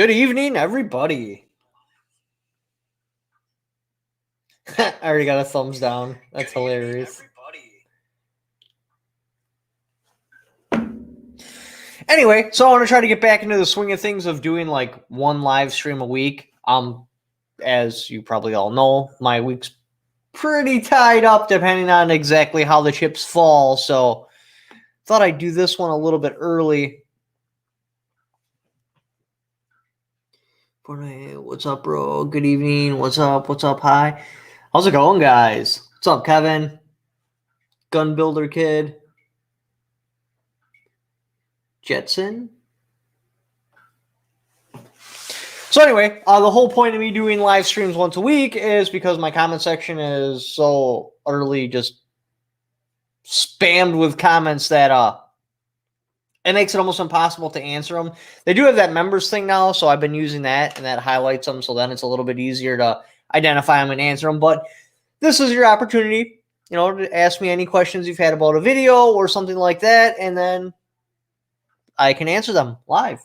Good evening, everybody. I already got a thumbs down. That's hilarious. Anyway, so I want to try to get back into the swing of things of doing like one live stream a week. As you probably all know, my week's pretty tied up depending on exactly how the chips fall. So thought I'd do this one a little bit early. What's up, bro? Good evening. What's up? What's up? Hi. How's it going, guys? What's up, Kevin? Gun Builder Kid. Jetson. So anyway, the whole point of me doing live streams once a week is because my comment section is so utterly just spammed with comments that it makes it almost impossible to answer them. They do have that members thing now, so I've been using that, and that highlights them, so then it's a little bit easier to identify them and answer them. But this is your opportunity, to ask me any questions you've had about a video or something like that, and then I can answer them live.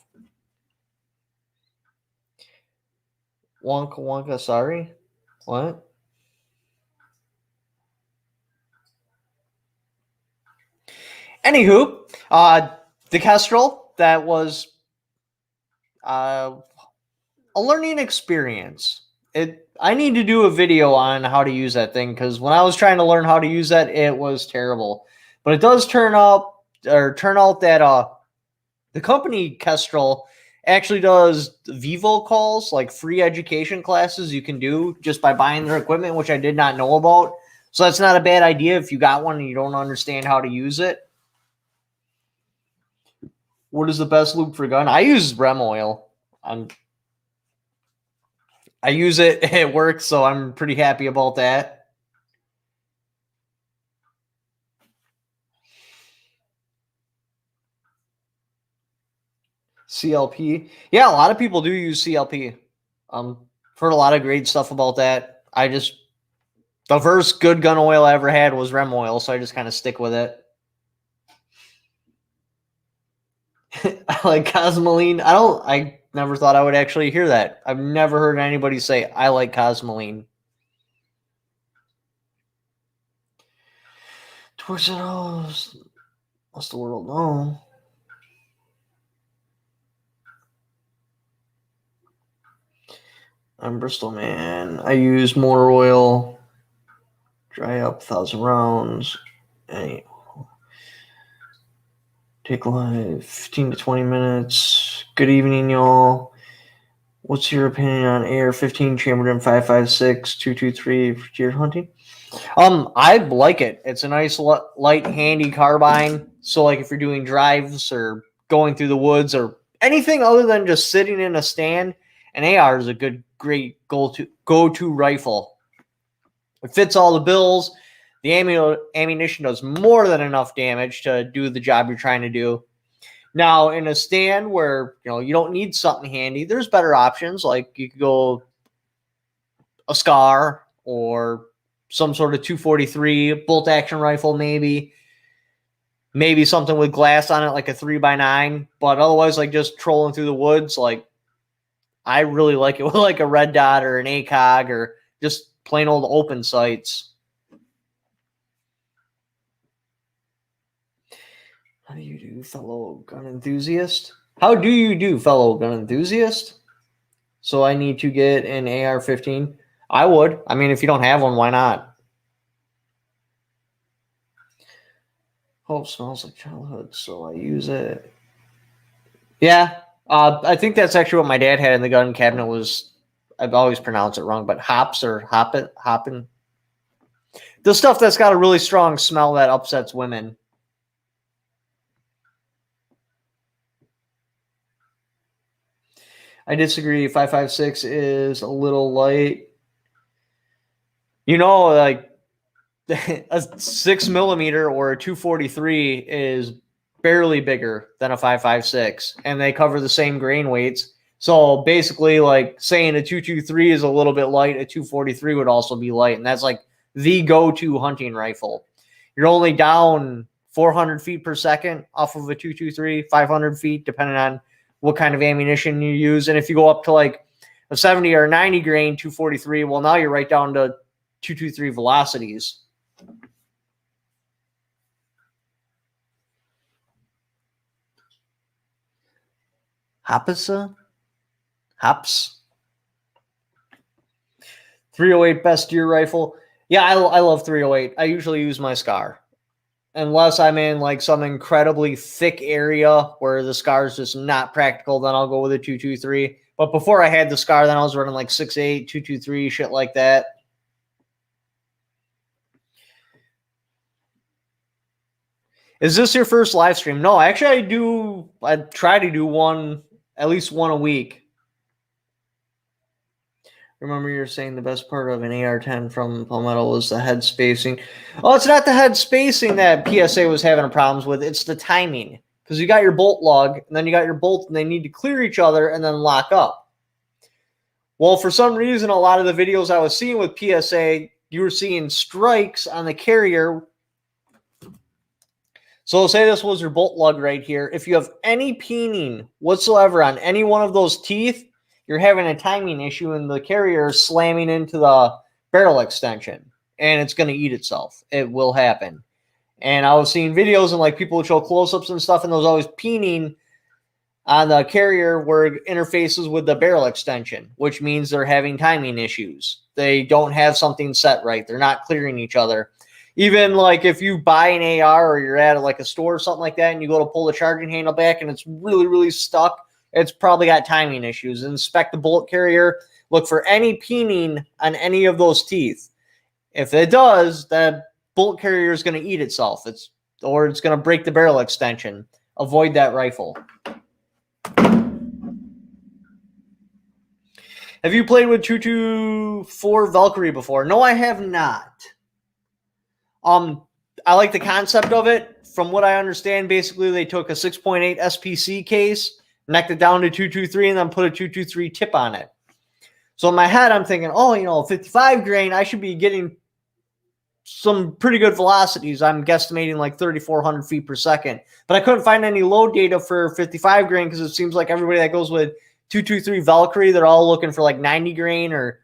Wonka, sorry. What? Anywho, the Kestrel, that was a learning experience. I need to do a video on how to use that thing, because when I was trying to learn how to use that, it was terrible. But it does turn out that the company Kestrel actually does Vivo calls, like free education classes you can do just by buying their equipment, which I did not know about. So that's not a bad idea if you got one and you don't understand how to use it. What is the best lube for a gun? I use Rem oil. I use it, it works, so I'm pretty happy about that. CLP. Yeah, a lot of people do use CLP. Heard a lot of great stuff about that. The first good gun oil I ever had was Rem oil, so I just kind of stick with it. I like Cosmoline. I never thought I would actually hear that. I've never heard anybody say, I like Cosmoline. Towards it all, what's the world know? I'm Bristol, man. I use motor oil. Dry up 1,000 rounds. Take live 15 to 20 minutes. Good evening, y'all. What's your opinion on AR-15 chambered in 5.56 223 for deer hunting? I like it. It's a nice light, handy carbine. So, like, if you're doing drives or going through the woods or anything other than just sitting in a stand, an AR is a great go-to rifle. It fits all the bills. The ammunition does more than enough damage to do the job you're trying to do. Now, in a stand where you don't need something handy, there's better options. Like you could go a SCAR or some sort of 243 bolt action rifle, maybe something with glass on it, like a 3x9. But otherwise, like just trolling through the woods, like I really like it with like a red dot or an ACOG or just plain old open sights. How do you do, fellow gun enthusiast? How do you do, fellow gun enthusiast? So I need to get an AR-15. I would. I mean, if you don't have one, why not? Hope smells like childhood, so I use it. Yeah, I think that's actually what my dad had in the gun cabinet was, I've always pronounced it wrong, but hops or hoppin'. The stuff that's got a really strong smell that upsets women. I disagree. 5.56 is a little light. Like a 6mm or a 243 is barely bigger than a 5.56, and they cover the same grain weights. So basically, like saying a 223 is a little bit light, a 243 would also be light, and that's like the go-to hunting rifle. You're only down 400 feet per second off of a 223, 500 feet, depending on what kind of ammunition you use. And if you go up to like a 70 or 90 grain 243, well, now you're right down to 223 velocities. Hops. 308 best deer rifle. Yeah, I love 308. I usually use my SCAR. Unless I'm in like some incredibly thick area where the SCAR is just not practical, then I'll go with a 223. But before I had the SCAR, then I was running like 6.8, 223, shit like that. Is this your first live stream? No, actually I try to do one, at least one a week. Remember you're saying the best part of an AR-10 from Palmetto was the head spacing. Oh, it's not the head spacing that PSA was having problems with. It's the timing. Because you got your bolt lug, and then you got your bolt, and they need to clear each other and then lock up. Well, for some reason, a lot of the videos I was seeing with PSA, you were seeing strikes on the carrier. So say this was your bolt lug right here. If you have any peening whatsoever on any one of those teeth, you're having a timing issue and the carrier is slamming into the barrel extension and it's going to eat itself. It will happen. And I was seeing videos and like people would show close-ups and stuff and there was always peening on the carrier where it interfaces with the barrel extension, which means they're having timing issues. They don't have something set right. They're not clearing each other. Even like if you buy an AR or you're at like a store or something like that and you go to pull the charging handle back and it's really, really stuck, it's probably got timing issues. Inspect the bullet carrier. Look for any peening on any of those teeth. If it does, that bullet carrier is going to eat itself. It's going to break the barrel extension. Avoid that rifle. Have you played with 224 Valkyrie before? No, I have not. I like the concept of it. From what I understand, basically they took a 6.8 SPC case, knocked it down to 223, and then put a 223 tip on it. So in my head, I'm thinking, oh, 55 grain, I should be getting some pretty good velocities. I'm guesstimating like 3,400 feet per second. But I couldn't find any load data for 55 grain because it seems like everybody that goes with 223 Valkyrie, they're all looking for like 90 grain or,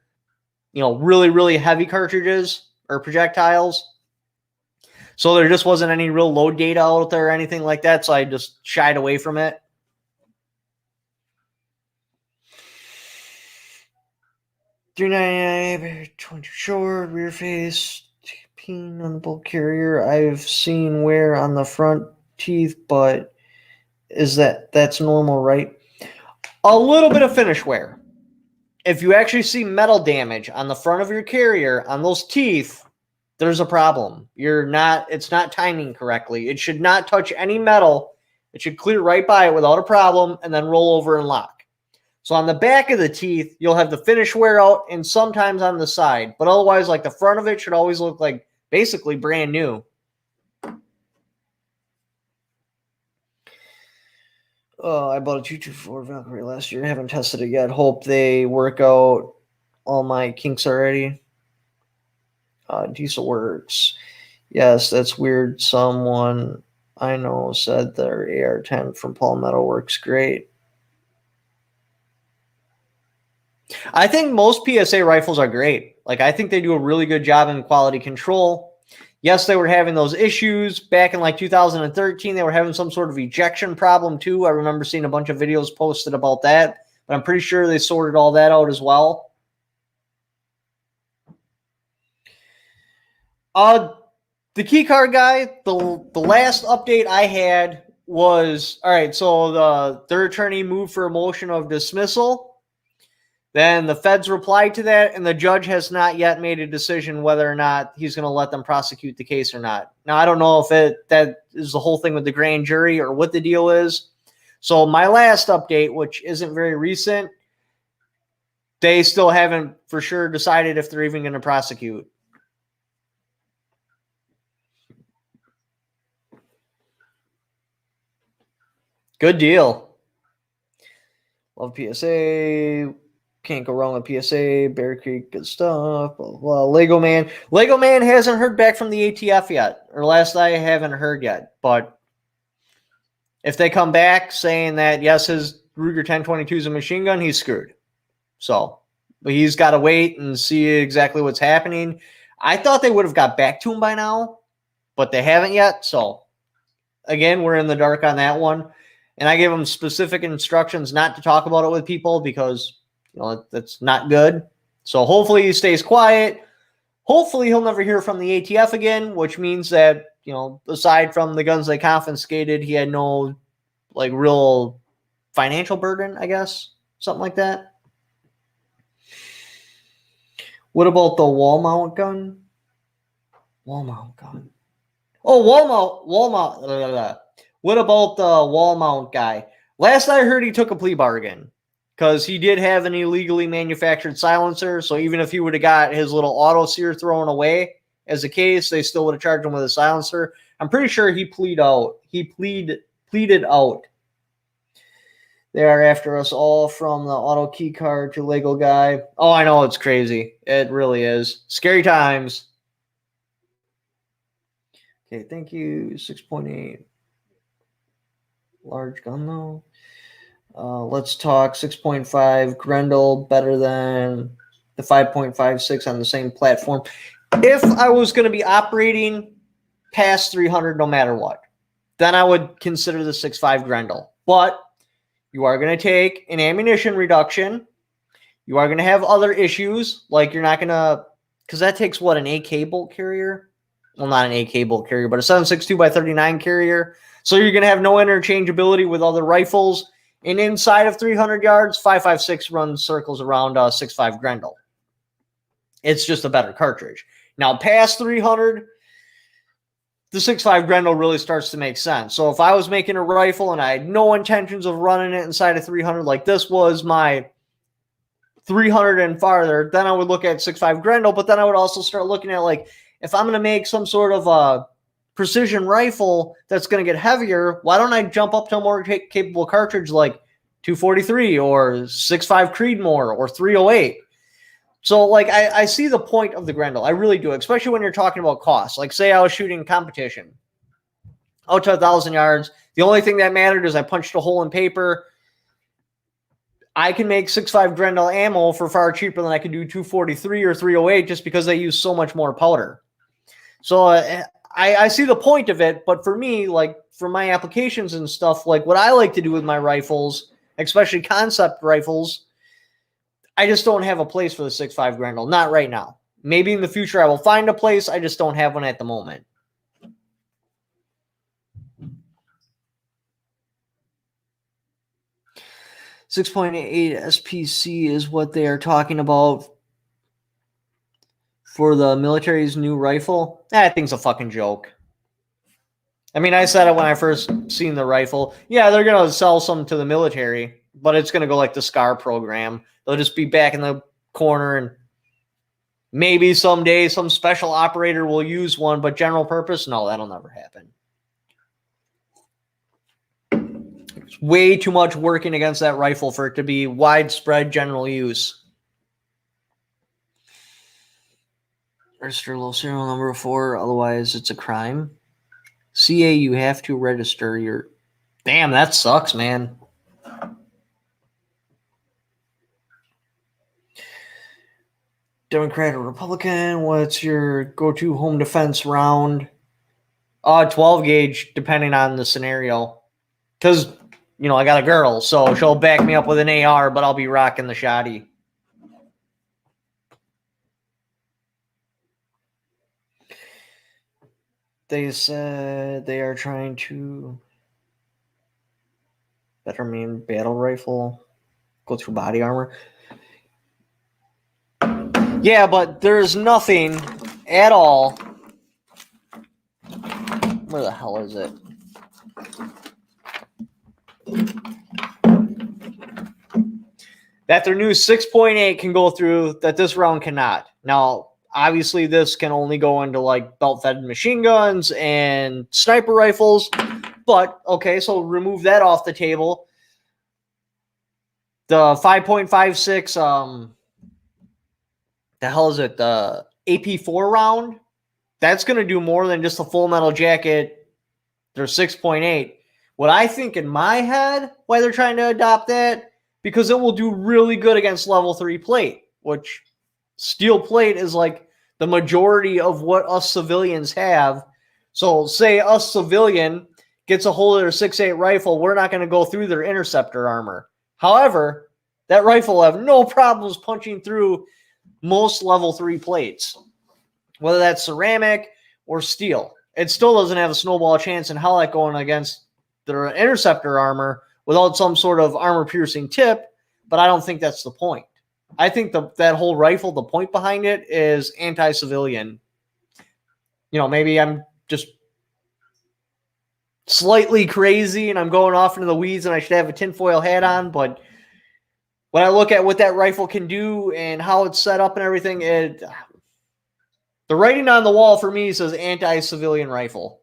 really, really heavy cartridges or projectiles. So there just wasn't any real load data out there or anything like that, so I just shied away from it. $399, 20 short, rear face, peen on the bolt carrier. I've seen wear on the front teeth, but that's normal, right? A little bit of finish wear. If you actually see metal damage on the front of your carrier, on those teeth, there's a problem. It's not timing correctly. It should not touch any metal. It should clear right by it without a problem and then roll over and lock. So on the back of the teeth, you'll have the finish wear out and sometimes on the side. But otherwise, like the front of it should always look like basically brand new. I bought a 224 Valkyrie last year. Haven't tested it yet. Hope they work out all my kinks already. Diesel works. Yes, that's weird. Someone I know said their AR-10 from Palmetto works great. I think most PSA rifles are great. Like, I think they do a really good job in quality control. Yes, they were having those issues back in like 2013. They were having some sort of ejection problem too. I remember seeing a bunch of videos posted about that, but I'm pretty sure they sorted all that out as well. The key card guy, the last update I had was, all right, so their attorney moved for a motion of dismissal. Then the feds replied to that, and the judge has not yet made a decision whether or not he's going to let them prosecute the case or not. Now, I don't know if that is the whole thing with the grand jury or what the deal is. So my last update, which isn't very recent, they still haven't for sure decided if they're even going to prosecute. Good deal. Love PSA. Can't go wrong with PSA. Bear Creek, good stuff. Blah, blah, blah. Lego Man. Lego Man hasn't heard back from the ATF yet. Or last I haven't heard yet. But if they come back saying that, yes, his Ruger 1022 is a machine gun, he's screwed. So, but he's got to wait and see exactly what's happening. I thought they would have got back to him by now, but they haven't yet. So, again, we're in the dark on that one. And I gave him specific instructions not to talk about it with people because, that's not good. So, hopefully he stays quiet. Hopefully he'll never hear from the ATF again, which means that, aside from the guns they confiscated, he had no, real financial burden, I guess. Something like that. What about the wall mount gun? Wall mount gun. Oh, wall mount. Blah, blah, blah. What about the wall mount guy? Last I heard, he took a plea bargain because he did have an illegally manufactured silencer. So even if he would have got his little auto sear thrown away as a case, they still would have charged him with a silencer. I'm pretty sure he pleaded out. They are after us all, from the auto key card to Lego guy. Oh, I know, it's crazy. It really is. Scary times. Okay, thank you. 6.8. Large gun, though. Let's talk 6.5. Grendel, better than the 5.56 on the same platform. If I was going to be operating past 300 no matter what, then I would consider the 6.5 Grendel. But you are going to take an ammunition reduction. You are going to have other issues, like you're not going to, because that takes what, an AK bolt carrier? Well, not an AK bolt carrier, but a 7.62 x 39 carrier. So you're going to have no interchangeability with other rifles. And inside of 300 yards, 5.56 runs circles around 6.5 Grendel. It's just a better cartridge. Now, past 300, the 6.5 Grendel really starts to make sense. So if I was making a rifle and I had no intentions of running it inside of 300, like this was my 300 and farther, then I would look at 6.5 Grendel, but then I would also start looking at, if I'm going to make some sort of a precision rifle that's going to get heavier, why don't I jump up to a more capable cartridge like 243 or 6.5 Creedmoor or 308? So, I see the point of the Grendel. I really do, especially when you're talking about cost. Say I was shooting competition out to 1,000 yards. The only thing that mattered is I punched a hole in paper. I can make 6.5 Grendel ammo for far cheaper than I could do 243 or 308 just because they use so much more powder. So, I see the point of it, but for me, for my applications and stuff, what I like to do with my rifles, especially concept rifles, I just don't have a place for the 6.5 Grendel. Not right now. Maybe in the future I will find a place. I just don't have one at the moment. .8 SPC is what they are talking about for the military's new rifle. That thing's a fucking joke. I mean, I said it when I first seen the rifle. Yeah, they're going to sell some to the military, but it's going to go like the SCAR program. They'll just be back in the corner, and maybe someday some special operator will use one, but general purpose, no, that'll never happen. It's way too much working against that rifle for it to be widespread general use. Register low serial number 4, otherwise it's a crime. CA, you have to register your... Damn, that sucks, man. Democrat or Republican, what's your go-to home defense round? 12 gauge, depending on the scenario. Because, I got a girl, so she'll back me up with an AR, but I'll be rocking the shotty. They said they are trying to better mean battle rifle, go through body armor. Yeah, but there's nothing at all. Where the hell is it? That their new 6.8 can go through that this round cannot. Now, obviously, this can only go into belt-fed machine guns and sniper rifles. But, okay, so remove that off the table. The 5.56, the hell is it? The AP4 round? That's going to do more than just a full metal jacket. They're 6.8 What I think in my head, why they're trying to adopt that, because it will do really good against level 3 plate, which steel plate is like the majority of what us civilians have. So say us civilian gets a hold of their 6.8 rifle, we're not going to go through their interceptor armor. However, that rifle will have no problems punching through most level 3 plates, whether that's ceramic or steel. It still doesn't have a snowball chance in hell at going against their interceptor armor without some sort of armor-piercing tip, but I don't think that's the point. I think that whole rifle, the point behind it is anti-civilian. Maybe I'm just slightly crazy and I'm going off into the weeds and I should have a tinfoil hat on, but when I look at what that rifle can do and how it's set up and everything, the writing on the wall for me says anti-civilian rifle.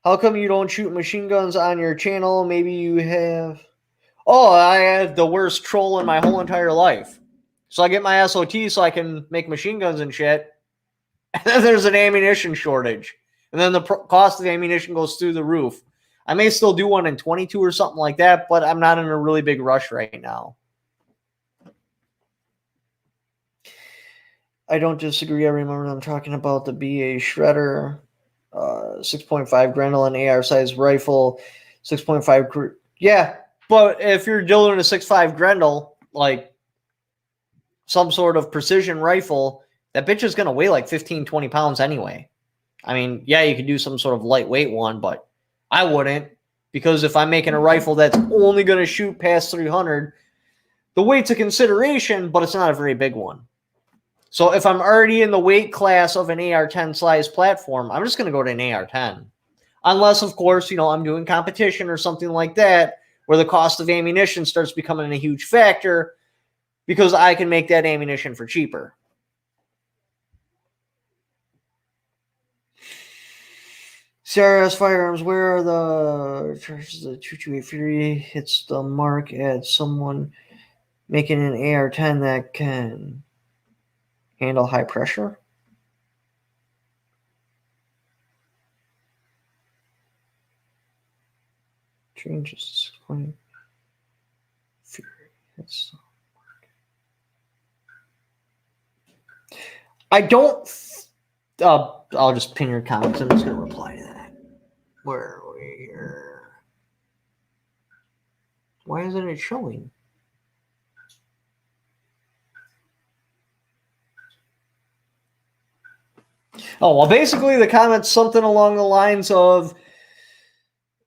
How come you don't shoot machine guns on your channel? Maybe you have... Oh, I had the worst troll in my whole entire life. So I get my SOT so I can make machine guns and shit. And then there's an ammunition shortage. And then the cost of the ammunition goes through the roof. I may still do one in 22 or something like that, but I'm not in a really big rush right now. I don't disagree. I remember them talking about the BA Shredder, 6.5 Grendel, an AR size rifle, 6.5. Yeah, but if you're dealing a 6.5 Grendel, like some sort of precision rifle, that bitch is going to weigh like 15, 20 pounds anyway. I mean, yeah, you could do some sort of lightweight one, but I wouldn't, because if I'm making a rifle that's only going to shoot past 300, the weight's a consideration, but it's not a very big one. So if I'm already in the weight class of an AR-10 size platform, I'm just going to go to an AR-10. Unless, of course, I'm doing competition or something like that, where the cost of ammunition starts becoming a huge factor because I can make that ammunition for cheaper. CRS firearms, where are the charges? The 228 Fury hits the mark at someone making an AR-10 that can handle high pressure. Changes 6.8 Fury hits the mark. I don't. I'll just pin your comments. I'm just going to reply to that. Where are we here? Why isn't it showing? Oh, well, basically the comment's something along the lines of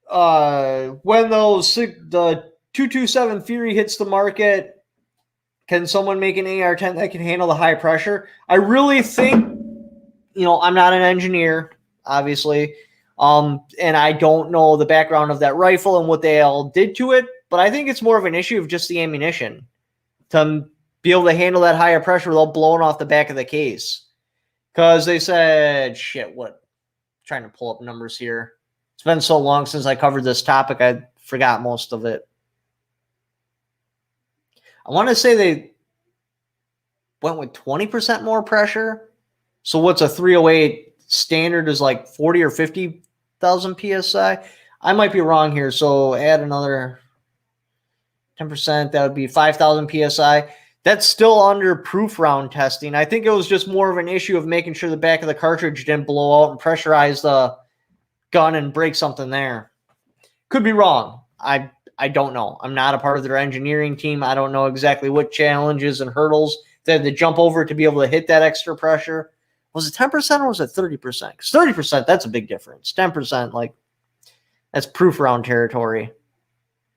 when the 227 Fury hits the market, can someone make an AR-10 that can handle the high pressure? I really think, I'm not an engineer, obviously, and I don't know the background of that rifle and what they all did to it, but I think it's more of an issue of just the ammunition to be able to handle that higher pressure without blowing off the back of the case. Because they said, trying to pull up numbers here. It's been so long since I covered this topic, I forgot most of it. I want to say they went with 20% more pressure. So what's a 308 standard is like 40 or 50,000 PSI. I might be wrong here. So add another 10%. That would be 5,000 PSI. That's still under proof round testing. I think it was just more of an issue of making sure the back of the cartridge didn't blow out and pressurize the gun and break something there. Could be wrong. I don't know. I'm not a part of their engineering team. I don't know exactly what challenges and hurdles they had to jump over to be able to hit that extra pressure. Was it 10% or was it 30%? Because 30%, that's a big difference. 10%, that's proof round territory.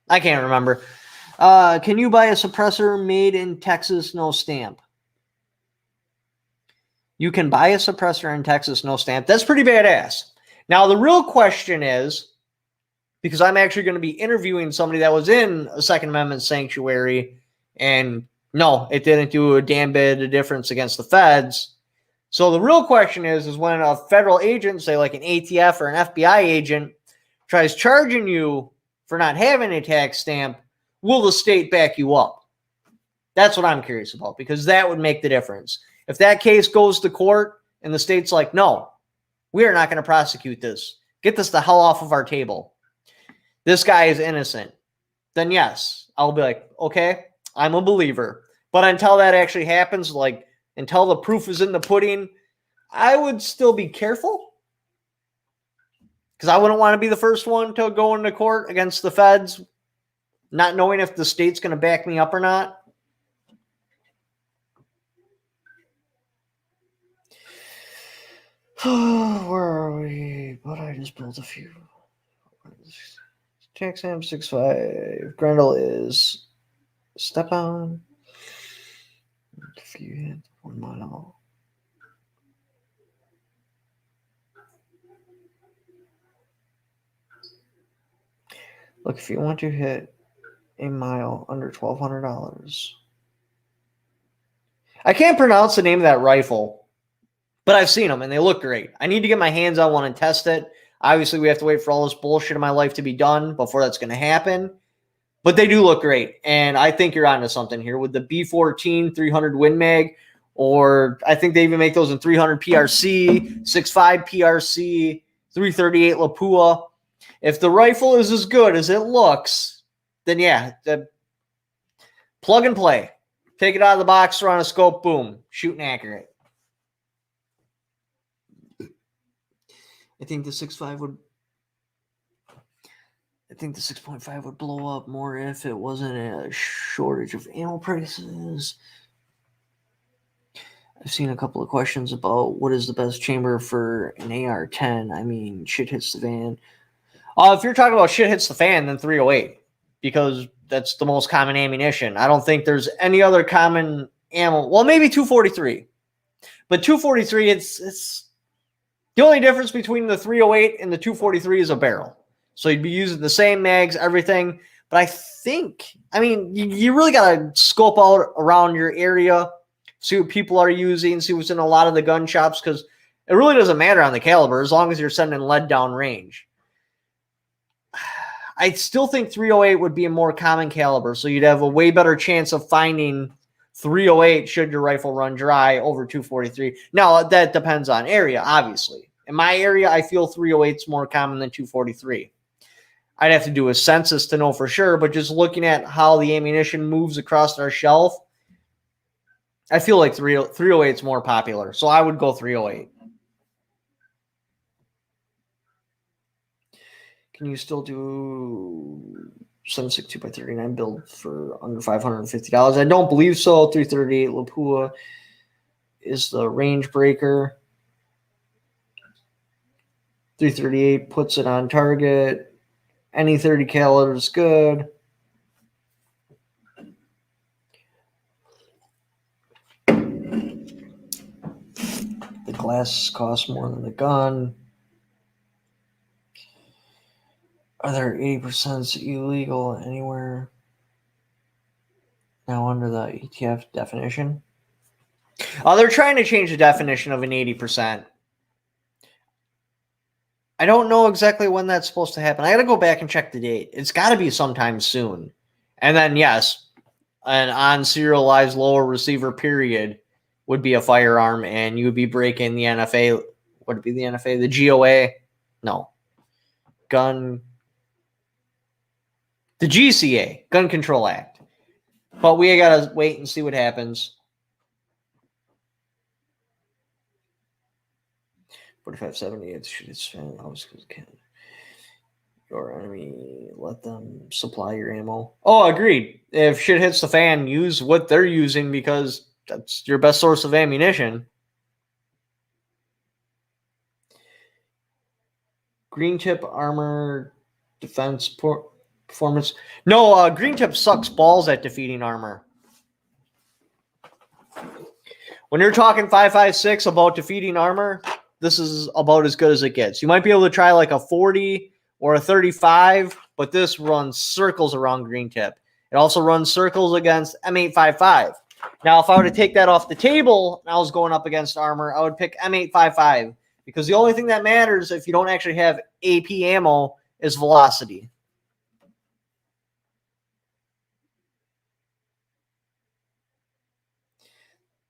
I can't remember. Can you buy a suppressor made in Texas, no stamp? You can buy a suppressor in Texas, no stamp. That's pretty badass. Now, the real question is, because I'm actually going to be interviewing somebody that was in a Second Amendment sanctuary, and no, it didn't do a damn bit of difference against the feds. So the real question is when a federal agent, say like an ATF or an FBI agent, tries charging you for not having a tax stamp, will the state back you up? That's what I'm curious about, because that would make the difference. If that case goes to court and the state's like, no, We are not going to prosecute this. Get this the hell off of our table. This guy is innocent. Then yes, I'll be like, okay, I'm a believer. But until that actually happens, like until the proof is in the pudding, I would still be careful. Because I wouldn't want to be the first one to go into court against the feds, not knowing if the state's going to back me up or not. Where are we? But I just built a few. Jackson 6'5". Grendel is step on. If you hit 1 mile. Look, if you want to hit a mile under $1,200. I can't pronounce the name of that rifle, but I've seen them and they look great. I need to get my hands on one and test it. Obviously, we have to wait for all this bullshit in my life to be done before that's going to happen. But they do look great. And I think you're onto something here with the B14 300 Win Mag, or I think they even make those in 300 PRC, 6.5 PRC, 338 Lapua. If the rifle is as good as it looks, then yeah, plug and play. Take it out of the box, throw on a scope, boom, shooting accurate. I think the 6.5 would. I think the 6.5 would blow up more if it wasn't a shortage of ammo prices. I've seen a couple of questions about what is the best chamber for an AR-10. I mean, shit hits the fan. If you're talking about shit hits the fan, then 308, because that's the most common ammunition. I don't think there's any other common ammo. Well, maybe 243, but 243, it's the only difference between the 308 and the 243 is a barrel. So you'd be using the same mags, everything. But I mean, you really got to scope out around your area, see what people are using, see what's in a lot of the gun shops, because it really doesn't matter on the caliber as long as you're sending lead down range. I still think 308 would be a more common caliber, so you'd have a way better chance of finding 308 should your rifle run dry over 243. Now, that depends on area, obviously. In my area, I feel 308 is more common than 243. I'd have to do a census to know for sure, but just looking at how the ammunition moves across our shelf, I feel like 308 is more popular, so I would go 308. Can you still do 7.62 by 39 build for under $550? I don't believe so. 338 Lapua is the range breaker. 338 puts it on target. Any 30 caliber is good. The glass costs more than the gun. Are there 80% illegal anywhere now under the ETF definition? They're trying to change the definition of an 80%. I don't know exactly when that's supposed to happen. I got to go back and check the date. It's got to be sometime soon. And then, yes, an unserialized lower receiver period would be a firearm, and you would be breaking the NFA. Would it be the NFA? The GOA? No. The GCA, Gun Control Act. But we got to wait and see what happens. 4570, it's fan. Always can. Your enemy, let them supply your ammo. Oh, agreed. If shit hits the fan, use what they're using because that's your best source of ammunition. Green tip armor defense performance. No, green tip sucks balls at defeating armor. When you're talking 5.56 about defeating armor, this is about as good as it gets. You might be able to try like a 40 or a 35, but this runs circles around green tip. It also runs circles against M855. Now, if I were to take that off the table and I was going up against armor, I would pick M855 because the only thing that matters if you don't actually have AP ammo is velocity.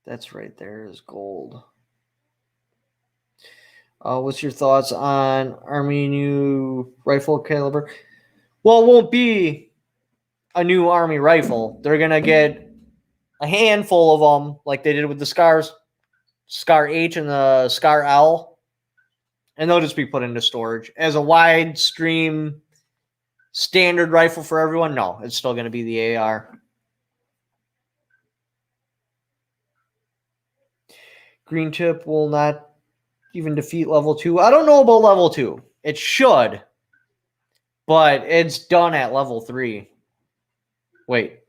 That's right there is gold. What's your thoughts on Army new rifle caliber? Well, it won't be a new Army rifle. They're going to get a handful of them like they did with the Scars, Scar H and the Scar L, and they'll just be put into storage. As a wide stream standard rifle for everyone, no, it's still going to be the AR. Green tip will not even defeat level 2. I don't know about level 2. It should, but it's done at level 3. Wait.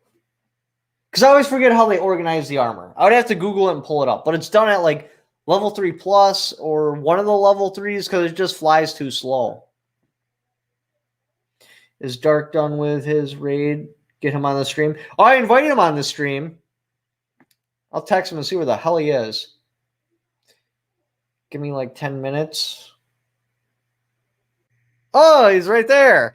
Because I always forget how they organize the armor. I would have to Google it and pull it up. But it's done at like level 3 plus or one of the level 3s because it just flies too slow. Is Dark done with his raid? Get him on the stream. Oh, I invited him on the stream. I'll text him and see where the hell he is. Give me like 10 minutes. Oh, he's right there.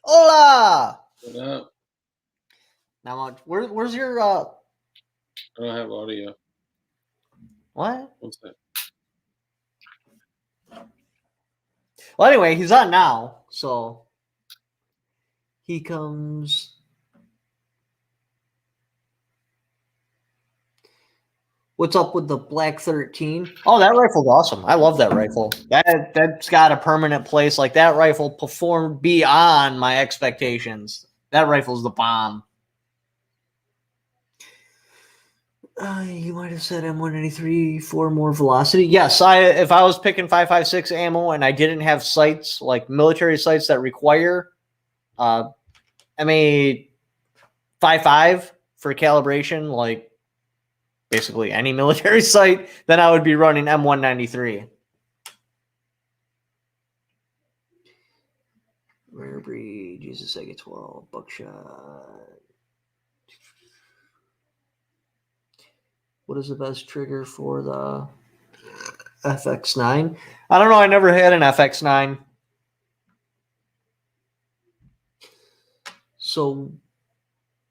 Hola! What up? Not much. Where's your I don't have audio. what? What's that? Well, anyway, he's on now, so he comes. What's up with the Black 13? Oh, that rifle's awesome. I love that rifle. That's got a permanent place. Like that rifle performed beyond my expectations. That rifle's the bomb. You might have said M193 for more velocity. Yes, if I was picking 5.56 ammo and I didn't have sights, like military sights that require MA 5.5 for calibration, like basically any military sight, then I would be running M193. Rare breed, Jesus, I get 12, buckshot. What is the best trigger for the FX9? I don't know. I never had an FX9. So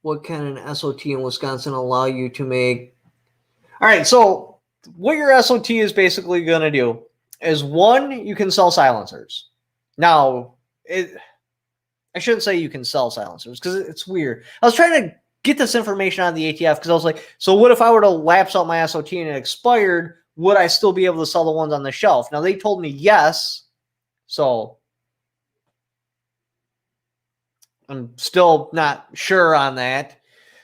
what can an SOT in Wisconsin allow you to make? All right. So what your SOT is basically going to do is, one, you can sell silencers. Now, I shouldn't say you can sell silencers because it's weird. I was trying to get this information out of the ATF because I was like, so what if I were to lapse out my SOT and it expired? Would I still be able to sell the ones on the shelf? Now, they told me yes. So I'm still not sure on that.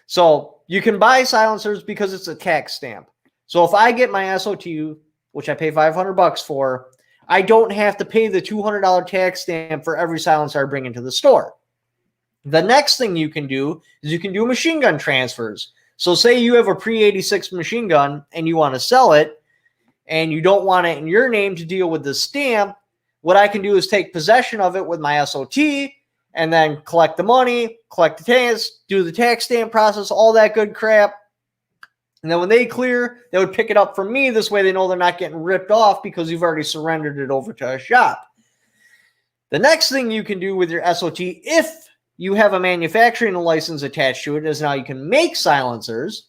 So you can buy silencers because it's a tax stamp. So if I get my SOT, which I pay $500 for, I don't have to pay the $200 tax stamp for every silencer I bring into the store. The next thing you can do is you can do machine gun transfers. So say you have a pre-86 machine gun and you want to sell it and you don't want it in your name to deal with the stamp. What I can do is take possession of it with my SOT and then collect the money, collect the tax, do the tax stamp process, all that good crap. And then when they clear, they would pick it up from me. This way they know they're not getting ripped off because you've already surrendered it over to a shop. The next thing you can do with your SOT, if you have a manufacturing license attached to it, is now you can make silencers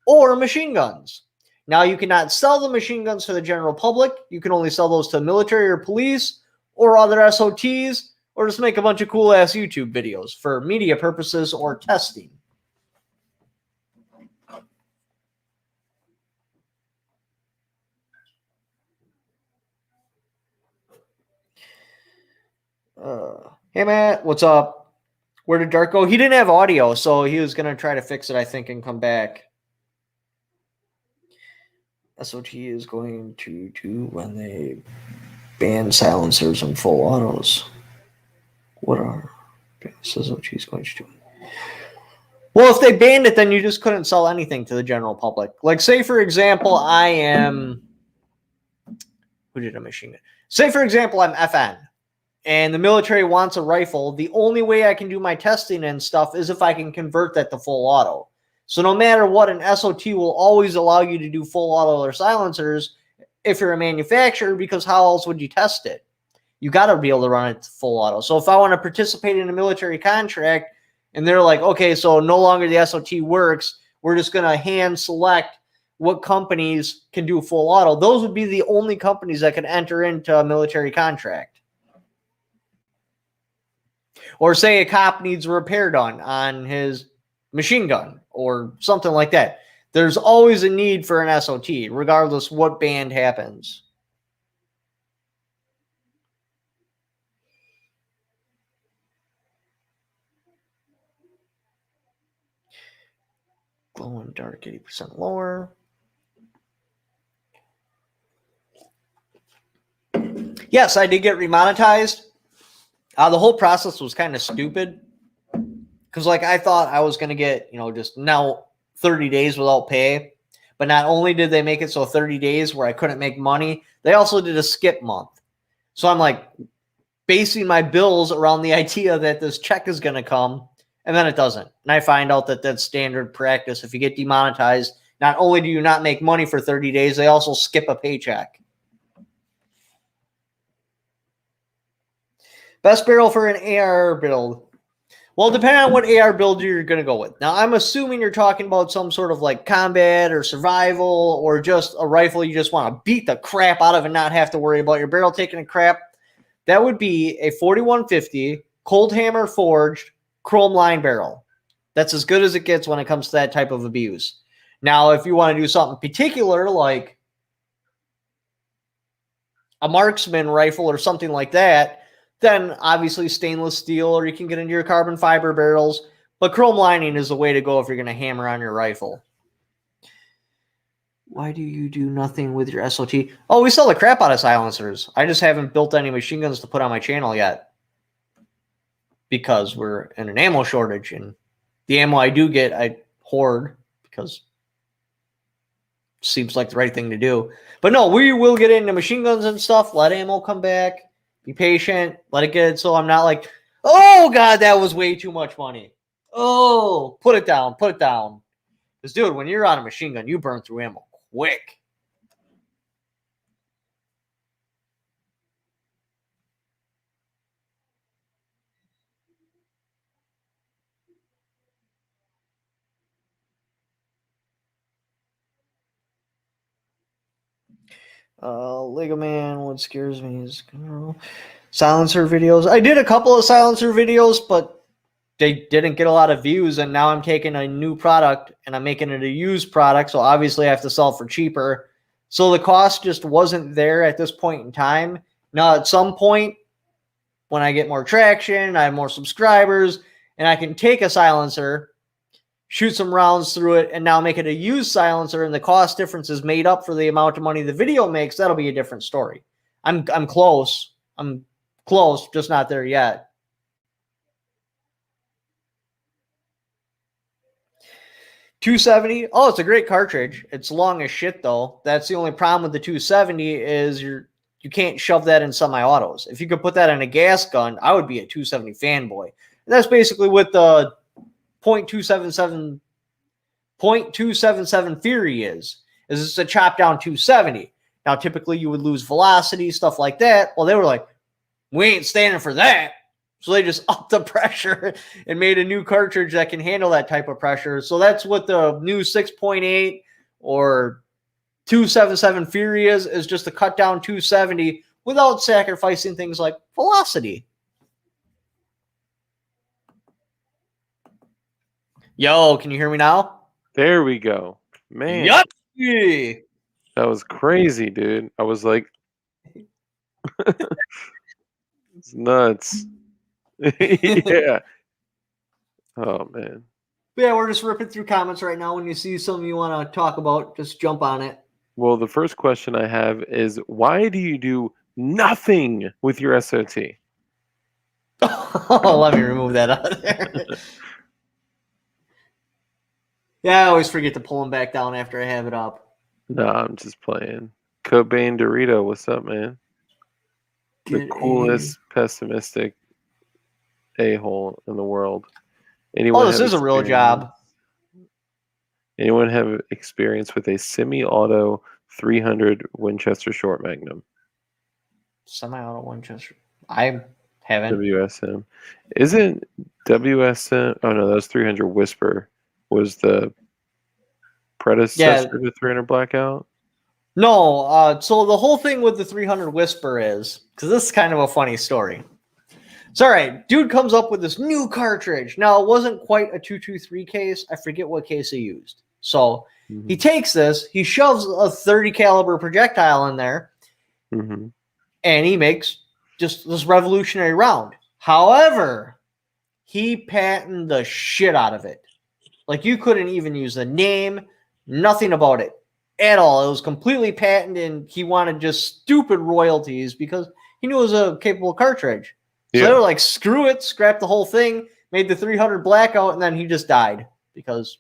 or machine guns. Now you cannot sell the machine guns to the general public. You can only sell those to military or police or other SOTs, or just make a bunch of cool-ass YouTube videos for media purposes or testing. Hey, Matt, what's up? Where did Dark go? He didn't have audio, so he was going to try to fix it, I think, and come back. SOT is going to do when they ban silencers and full autos. What are SOTs going to do? Well, if they banned it, then you just couldn't sell anything to the general public. Like, say, for example, I am... Who did a machine gun? Say, for example, I'm FN. And the military wants a rifle. The only way I can do my testing and stuff is if I can convert that to full auto. So no matter what, an SOT will always allow you to do full auto or silencers if you're a manufacturer, because how else would you test it? You got to be able to run it full auto. So if I want to participate in a military contract and they're like, okay, so no longer the SOT works, we're just going to hand select what companies can do full auto. Those would be the only companies that could enter into a military contract. Or say a cop needs a repair done on his machine gun or something like that. There's always a need for an SOT, regardless what band happens. Glow in dark 80% lower. Yes, I did get remonetized. The whole process was kind of stupid. Because like I thought I was going to get, just now 30 days without pay. But not only did they make it so 30 days where I couldn't make money, they also did a skip month. So I'm like basing my bills around the idea that this check is going to come, and then it doesn't. And I find out that that's standard practice. If you get demonetized, not only do you not make money for 30 days, they also skip a paycheck. Best barrel for an AR build. Well, depending on what AR build you're going to go with. Now, I'm assuming you're talking about some sort of like combat or survival or just a rifle you just want to beat the crap out of and not have to worry about your barrel taking a crap. That would be a 4150 cold hammer forged chrome line barrel. That's as good as it gets when it comes to that type of abuse. Now, if you want to do something particular like a marksman rifle or something like that, then obviously stainless steel, or you can get into your carbon fiber barrels. But chrome lining is the way to go if you're going to hammer on your rifle. Why do you do nothing with your SOT? Oh, we sell the crap out of silencers. I just haven't built any machine guns to put on my channel yet. Because we're in an ammo shortage. And the ammo I do get, I hoard. Because it seems like the right thing to do. But no, we will get into machine guns and stuff. Let ammo come back. Be patient. Let it get so I'm not like, oh, God, that was way too much money. Oh, put it down. Put it down. Because, dude, when you're on a machine gun, you burn through ammo quick. Lego Man, what scares me is silencer videos. I did a couple of silencer videos, but they didn't get a lot of views, and now I'm taking a new product and I'm making it a used product, so obviously I have to sell for cheaper. So the cost just wasn't there at this point in time. Now, at some point, when I get more traction, I have more subscribers, and I can take a silencer, shoot some rounds through it, and now make it a used silencer, and the cost difference is made up for the amount of money the video makes, that'll be a different story. I'm close. I'm close, just not there yet. .270. Oh, it's a great cartridge. It's long as shit, though. That's the only problem with the 270 is you can't shove that in semi-autos. If you could put that in a gas gun, I would be a 270 fanboy. And that's basically what the .277 theory is it's a chop down 270. Now, typically you would lose velocity, stuff like that. Well, they were like, we ain't standing for that. So they just upped the pressure and made a new cartridge that can handle that type of pressure. So that's what the new 6.8 or 277 Fury is just to cut down 270 without sacrificing things like velocity. Yo, can you hear me now? There we go. Man. Yucky! That was crazy, dude. I was like, it's nuts. Yeah. Oh, man. Yeah, we're just ripping through comments right now. When you see something you want to talk about, just jump on it. Well, the first question I have is, why do you do nothing with your SOT? Oh, let me remove that out of there. Yeah, I always forget to pull them back down after I have it up. No, I'm just playing. Cobain Dorito, what's up, man? The coolest pessimistic a-hole in the world. Anyone this is a real job. Anyone have experience with a semi-auto 300 Winchester Short Magnum? Semi-auto Winchester. I haven't. WSM. Isn't WSM? Oh no, that was 300 Whisper. Was the Yeah. predecessor to 300 Blackout? No. So the whole thing with the 300 Whisper is because this is kind of a funny story. It's all right. Dude comes up with this new cartridge. Now, it wasn't quite a 223 case. I forget what case he used. So he takes this, he shoves a 30 caliber projectile in there, and he makes just this revolutionary round. However, he patented the shit out of it. Like, you couldn't even use the name, nothing about it at all. It was completely patented, and he wanted just stupid royalties because he knew it was a capable cartridge. So they were like, screw it, scrap the whole thing, made the 300 Blackout, and then he just died because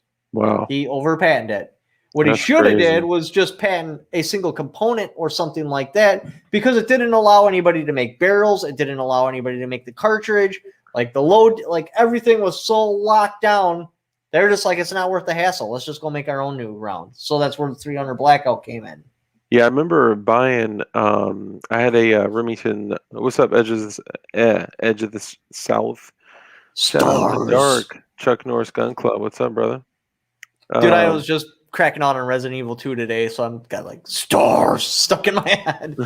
he over-patented it. What he should have did was just patent a single component or something like that, because it didn't allow anybody to make barrels. It didn't allow anybody to make the cartridge. Like, the load, like, everything was so locked down. They're just like, it's not worth the hassle. Let's just go make our own new round. So that's where the 300 Blackout came in. Yeah, I remember buying. I had a Remington. What's up, Edge of the South? Shout out to Dark Chuck Norris Gun Club. What's up, brother? Dude, I was just cracking on Resident Evil 2 today, so I'm got like stars stuck in my head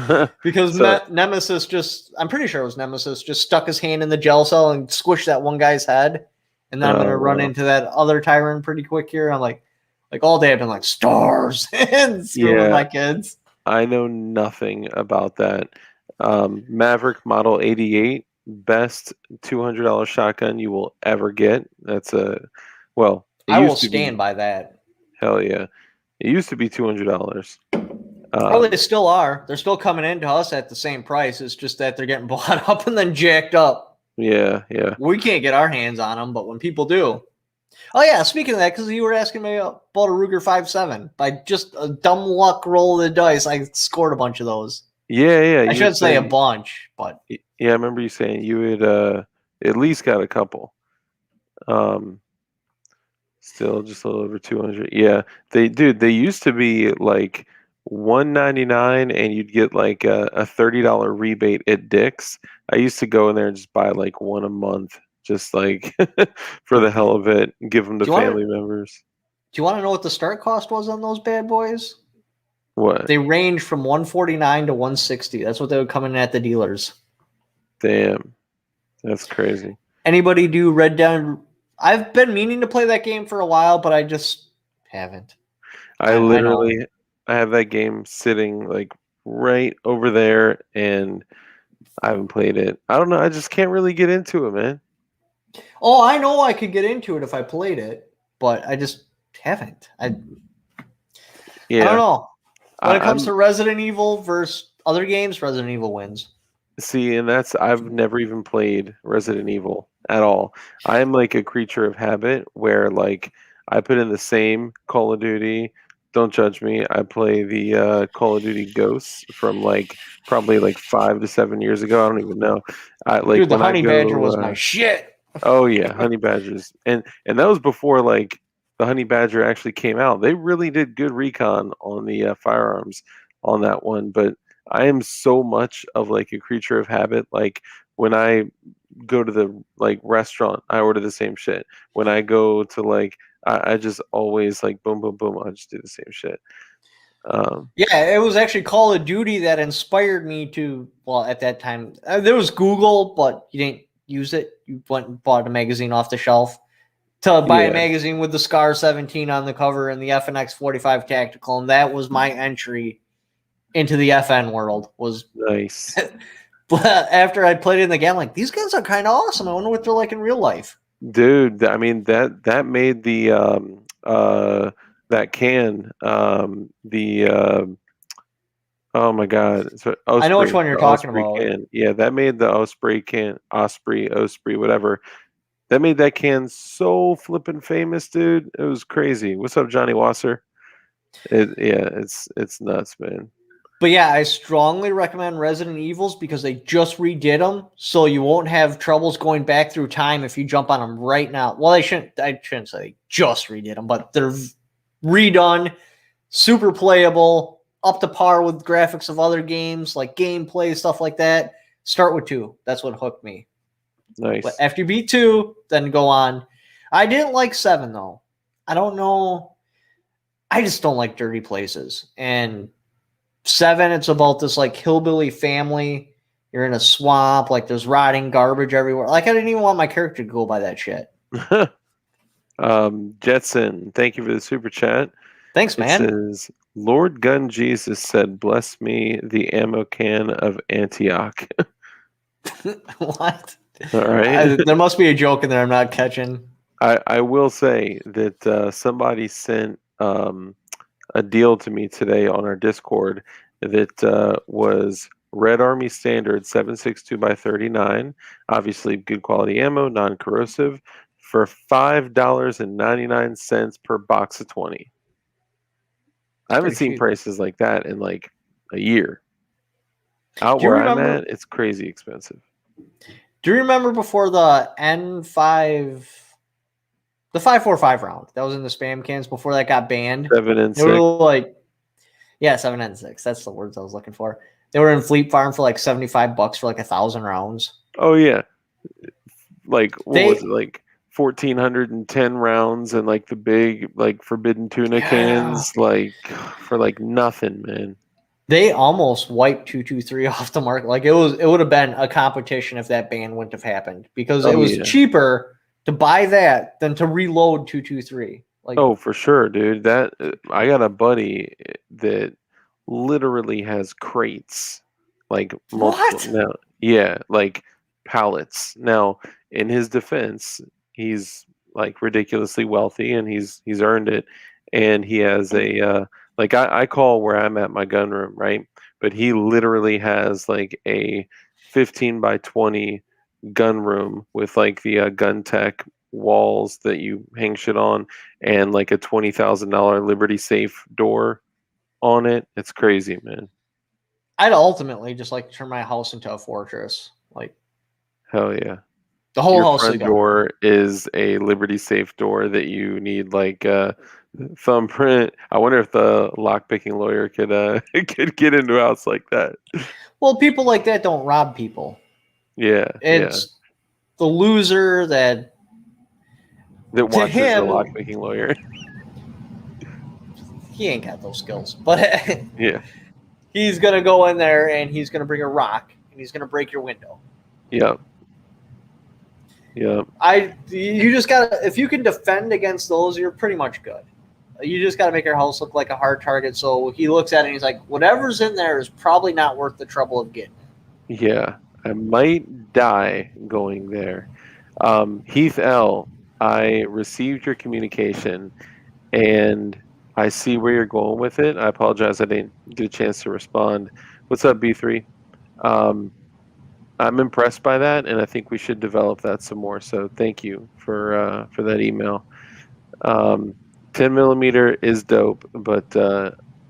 because Nemesis just, I'm pretty sure it was Nemesis, just stuck his hand in the gel cell and squished that one guy's head. And then I'm going to run into that other Tyrant pretty quick here. I'm like all day I've been like stars and screwing my kids. I know nothing about that. Maverick Model 88, best $200 shotgun you will ever get. That's I will stand by that. Hell yeah. It used to be $200. They still are. They're still coming into us at the same price. It's just that they're getting bought up and then jacked up. Yeah. We can't get our hands on them, but when people do. Oh, yeah, speaking of that, because you were asking me about a Ruger 5.7. By just a dumb luck roll of the dice, I scored a bunch of those. Yeah. I should say a bunch, but... Yeah, I remember you saying you had at least got a couple. Still just a little over 200. Yeah, they used to be like $199 and you'd get like a $30 rebate at Dick's. I used to go in there and just buy like one a month, just like for the hell of it, and give them to family members. Do you want to know what the start cost was on those bad boys? What? They range from $149 to $160. That's what they would come in at the dealers. Damn, that's crazy. Anybody do Red Dead? I've been meaning to play that game for a while, but I just haven't. I have that game sitting like right over there, and I haven't played it. I don't know. I just can't really get into it, man. Oh, I know I could get into it if I played it, but I just haven't. I don't know. When it comes to Resident Evil versus other games, Resident Evil wins. See, and I've never even played Resident Evil at all. I am like a creature of habit where like I put in the same Call of Duty. Don't judge me. I play the Call of Duty Ghosts from like probably like 5 to 7 years ago. I don't even know. Dude, the Honey Badger was my shit. Oh yeah, Honey Badgers, and that was before like the Honey Badger actually came out. They really did good recon on the firearms on that one, but I am so much of like a creature of habit. Like when I go to the like restaurant, I order the same shit. When I go to like, I just always like boom, boom, boom. I just do the same shit. Yeah, it was actually Call of Duty that inspired me to. Well, at that time, there was Google, but you didn't use it. You went and bought a magazine off the shelf. To buy a magazine with the Scar 17 on the cover and the FNX 45 Tactical, and that was my entry into the FN world. Was nice. But after I played it in the game, like, these guys are kind of awesome. I wonder what they're like in real life. Dude, I mean that made the that can oh my god. So Osprey, I know which one you're talking about. Can. Yeah, that made the Osprey, whatever. That made that can so flippin' famous, dude. It was crazy. What's up, Johnny Wasser? It's nuts, man. But yeah, I strongly recommend Resident Evils because they just redid them, so you won't have troubles going back through time if you jump on them right now. Well, I shouldn't say they just redid them, but they're redone, super playable, up to par with graphics of other games, like gameplay, stuff like that. Start with 2. That's what hooked me. Nice. But after you beat 2, then go on. I didn't like 7 though. I don't know. I just don't like dirty places. And 7, it's about this like hillbilly family. You're in a swamp, like there's rotting garbage everywhere. Like I didn't even want my character to go by that shit. Jetson, thank you for the super chat. Thanks, It man. says, Lord Gun Jesus said, bless me, the ammo can of Antioch. What? All right. There must be a joke in there I'm not catching. I will say that somebody sent a deal to me today on our Discord that was Red Army Standard 7.62x39, obviously good quality ammo, non-corrosive, for $5.99 per box of 20. I haven't seen cheap. prices like that in like a year. Out where I'm at, it's crazy expensive. Do you remember before the N5, the 5.45 round that was in the spam cans before that got banned? 7N6. They were like, yeah, 7N6. That's the words I was looking for. They were in Fleet Farm for like $75 for like 1,000 rounds. Oh yeah, like what was it, like 1,410 rounds and like the big like forbidden tuna cans, like for like nothing, man. They almost wiped 223 off the market. Like it would have been a competition if that ban wouldn't have happened because it was cheaper to buy that than to reload 223. Like, oh, for sure, dude. That I got a buddy that literally has crates, like multiple. Now, yeah, like pallets. Now, in his defense, he's like ridiculously wealthy and he's earned it, and he has a like I call where I'm at my gun room, right? But he literally has like a 15x20 gun room with like the gun tech walls that you hang shit on and like a $20,000 Liberty Safe door on it. It's crazy, man. I'd ultimately just like to turn my house into a fortress. Like, hell yeah. The whole Your house front door is a Liberty Safe door that you need like thumbprint. I wonder if the lockpicking lawyer could could get into a house like that. Well, people like that don't rob people. Yeah, it's the loser that watches the lockpicking lawyer. He ain't got those skills, but yeah, he's gonna go in there and he's gonna bring a rock and he's gonna break your window. Yep. Yep. You just gotta, if you can defend against those, you're pretty much good. You just gotta make your house look like a hard target. So he looks at it and he's like, whatever's in there is probably not worth the trouble of getting. Yeah, I might die going there. Heath L, I received your communication and I see where you're going with it. I apologize I didn't get a chance to respond. What's up, B3? I'm impressed by that, and I think we should develop that some more. So thank you for that email. 10 millimeter is dope, but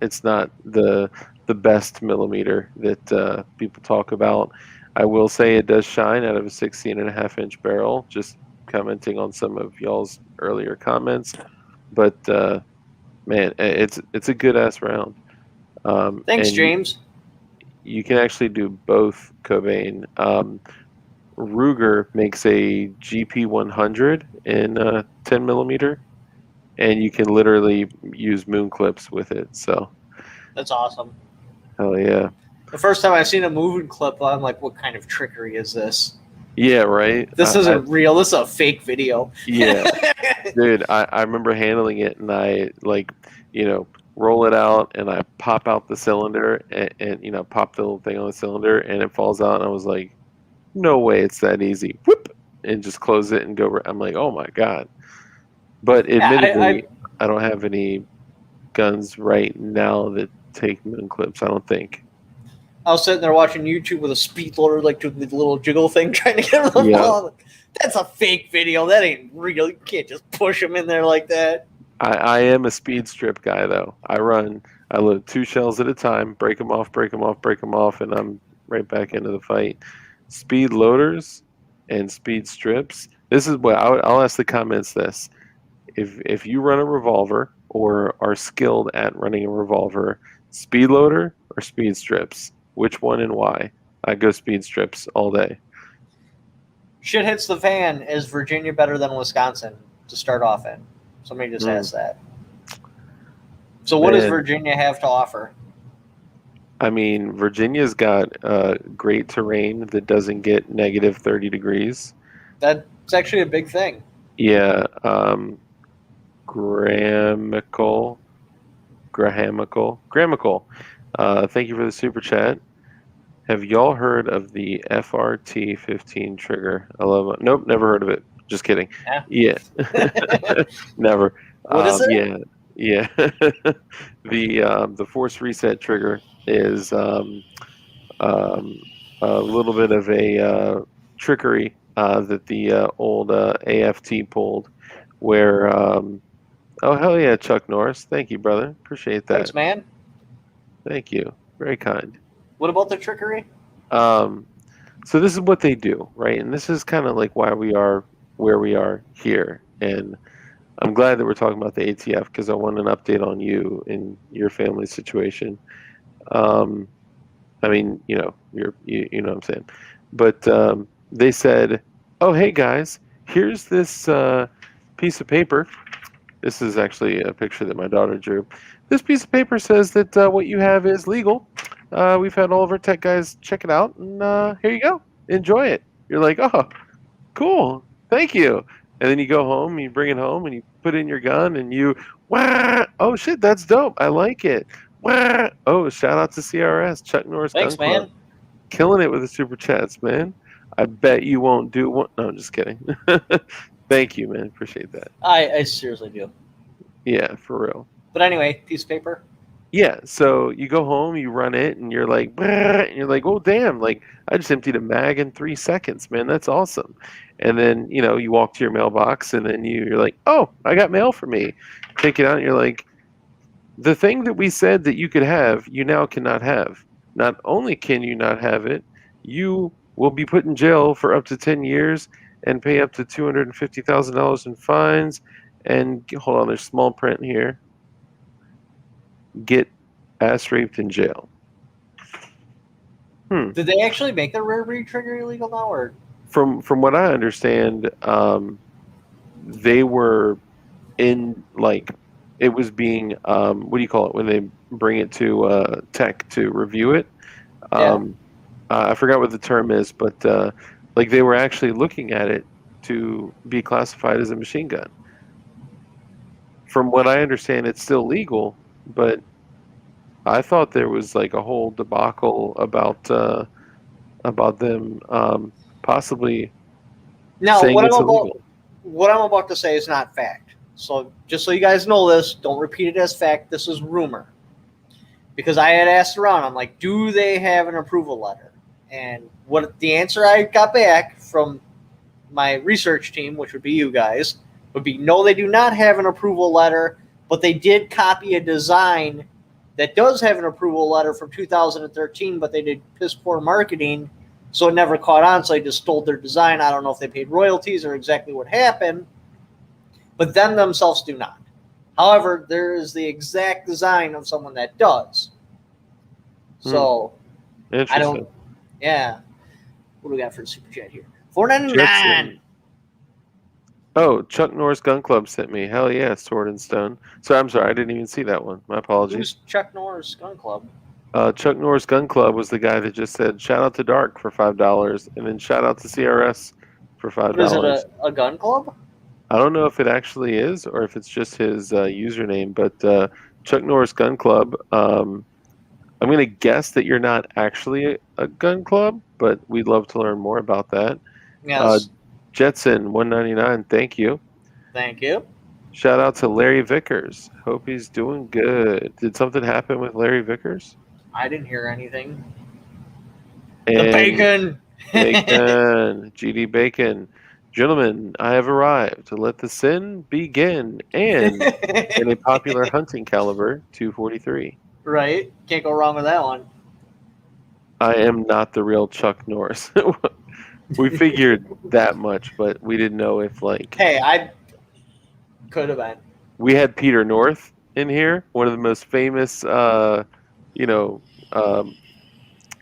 it's not the best millimeter that people talk about. I will say it does shine out of a 16.5-inch barrel. Just commenting on some of y'all's earlier comments, but man, it's a good ass round. Thanks, James. You can actually do both, Cobain. Ruger makes a GP 100 in 10 millimeter, and you can literally use moon clips with it. So that's awesome. Hell yeah! The first time I've seen a moving clip, I'm like, "What kind of trickery is this?" Yeah, right. This isn't real. This is a fake video. Yeah, dude. I remember handling it, and I like, roll it out, and I pop out the cylinder, and pop the little thing on the cylinder, and it falls out, and I was like, no way, it's that easy. Whoop, and just close it and go. I'm like, oh my god. But admittedly, I don't have any guns right now that take moon clips. I don't think. I was sitting there watching YouTube with a speed loader, like doing the little jiggle thing, trying to get them all. That's a fake video. That ain't real. You can't just push them in there like that. I am a speed strip guy, though. I load 2 shells at a time, break them off, and I'm right back into the fight. Speed loaders and speed strips. This is what I'll ask the comments this. If you run a revolver or are skilled at running a revolver, speed loader or speed strips, which one and why? I go speed strips all day. Shit hits the fan. Is Virginia better than Wisconsin to start off in? Somebody just asked that. So what does Man, Virginia have to offer? I mean, Virginia's got great terrain that doesn't get negative 30 degrees. That's actually a big thing. Yeah, grammatical. Thank you for the super chat. Have y'all heard of the FRT-15 trigger? I love it. Nope, never heard of it. Just kidding. Yeah, never. What is it? Yeah. The force reset trigger is um, a little bit of a trickery that the old AFT pulled, where oh hell yeah, Chuck Norris, thank you, brother, appreciate that. Thanks, man. Thank you, very kind. What about the trickery? So this is what they do, right? And this is kind of like why we are where we are here. And I'm glad that we're talking about the ATF because I want an update on you and your family situation. I mean, you know, you know what I'm saying. But they said, "Oh, hey guys, here's this piece of paper. This is actually a picture that my daughter drew. This piece of paper says that what you have is legal. We've had all of our tech guys check it out, and here you go. Enjoy it." You're like, "Oh, cool, thank you." And then you go home, you bring it home, and you put in your gun, and you, wah, oh shit, that's dope. I like it. Wah. Oh, shout out to CRS, Chuck Norris Gun Thanks, Club. man. Killing it with the super chats, man. I bet you won't do one. No, I'm just kidding. Thank you, man. Appreciate that. I seriously do. Yeah, for real. But anyway, piece of paper. Yeah, so you go home, you run it, and you're like, "Brrr," and you're like, oh damn, like I just emptied a mag in 3 seconds, man. That's awesome. And then you know you walk to your mailbox, and then you're like, oh, I got mail for me. Take it out, and you're like, the thing that we said that you could have, you now cannot have. Not only can you not have it, you will be put in jail for up to 10 years and pay up to $250,000 in fines. And hold on, there's small print here. Get ass raped in jail. Did they actually make the rare breed trigger illegal now, or? From what I understand, they were in like it was being what do you call it when they bring it to tech to review it? I forgot what the term is, but like they were actually looking at it to be classified as a machine gun. From what I understand, it's still legal, but I thought there was like a whole debacle about them possibly Now, saying it's illegal. What I'm about to say is not fact. So just so you guys know this, don't repeat it as fact. This is rumor. Because I had asked around, I'm like, do they have an approval letter? And what the answer I got back from my research team, which would be you guys, would be no, they do not have an approval letter, but they did copy a design that does have an approval letter from 2013, but they did piss poor marketing, so it never caught on, so they just stole their design. I don't know if they paid royalties or exactly what happened, but them themselves do not. However, there is the exact design of someone that does. So, I don't, yeah. What do we got for the super chat here? $4.99. Oh, Chuck Norris Gun Club sent me. Hell yeah, Sword and Stone. So I'm sorry, I didn't even see that one. My apologies. Who's Chuck Norris Gun Club? Chuck Norris Gun Club was the guy that just said shout out to Dark for $5 and then shout out to CRS for $5. What is it, a gun club? I don't know if it actually is or if it's just his username, but Chuck Norris Gun Club. I'm going to guess that you're not actually a gun club, but we'd love to learn more about that. Yes. Jetson 199, thank you. Thank you. Shout out to Larry Vickers. Hope he's doing good. Did something happen with Larry Vickers? I didn't hear anything. And the bacon. Bacon. GD Bacon. Gentlemen, I have arrived to let the sin begin. And in a popular hunting caliber, 243. Right. Can't go wrong with that one. I am not the real Chuck Norris. We figured that much, but we didn't know if like. Hey, I could have been. We had Peter North in here, one of the most famous,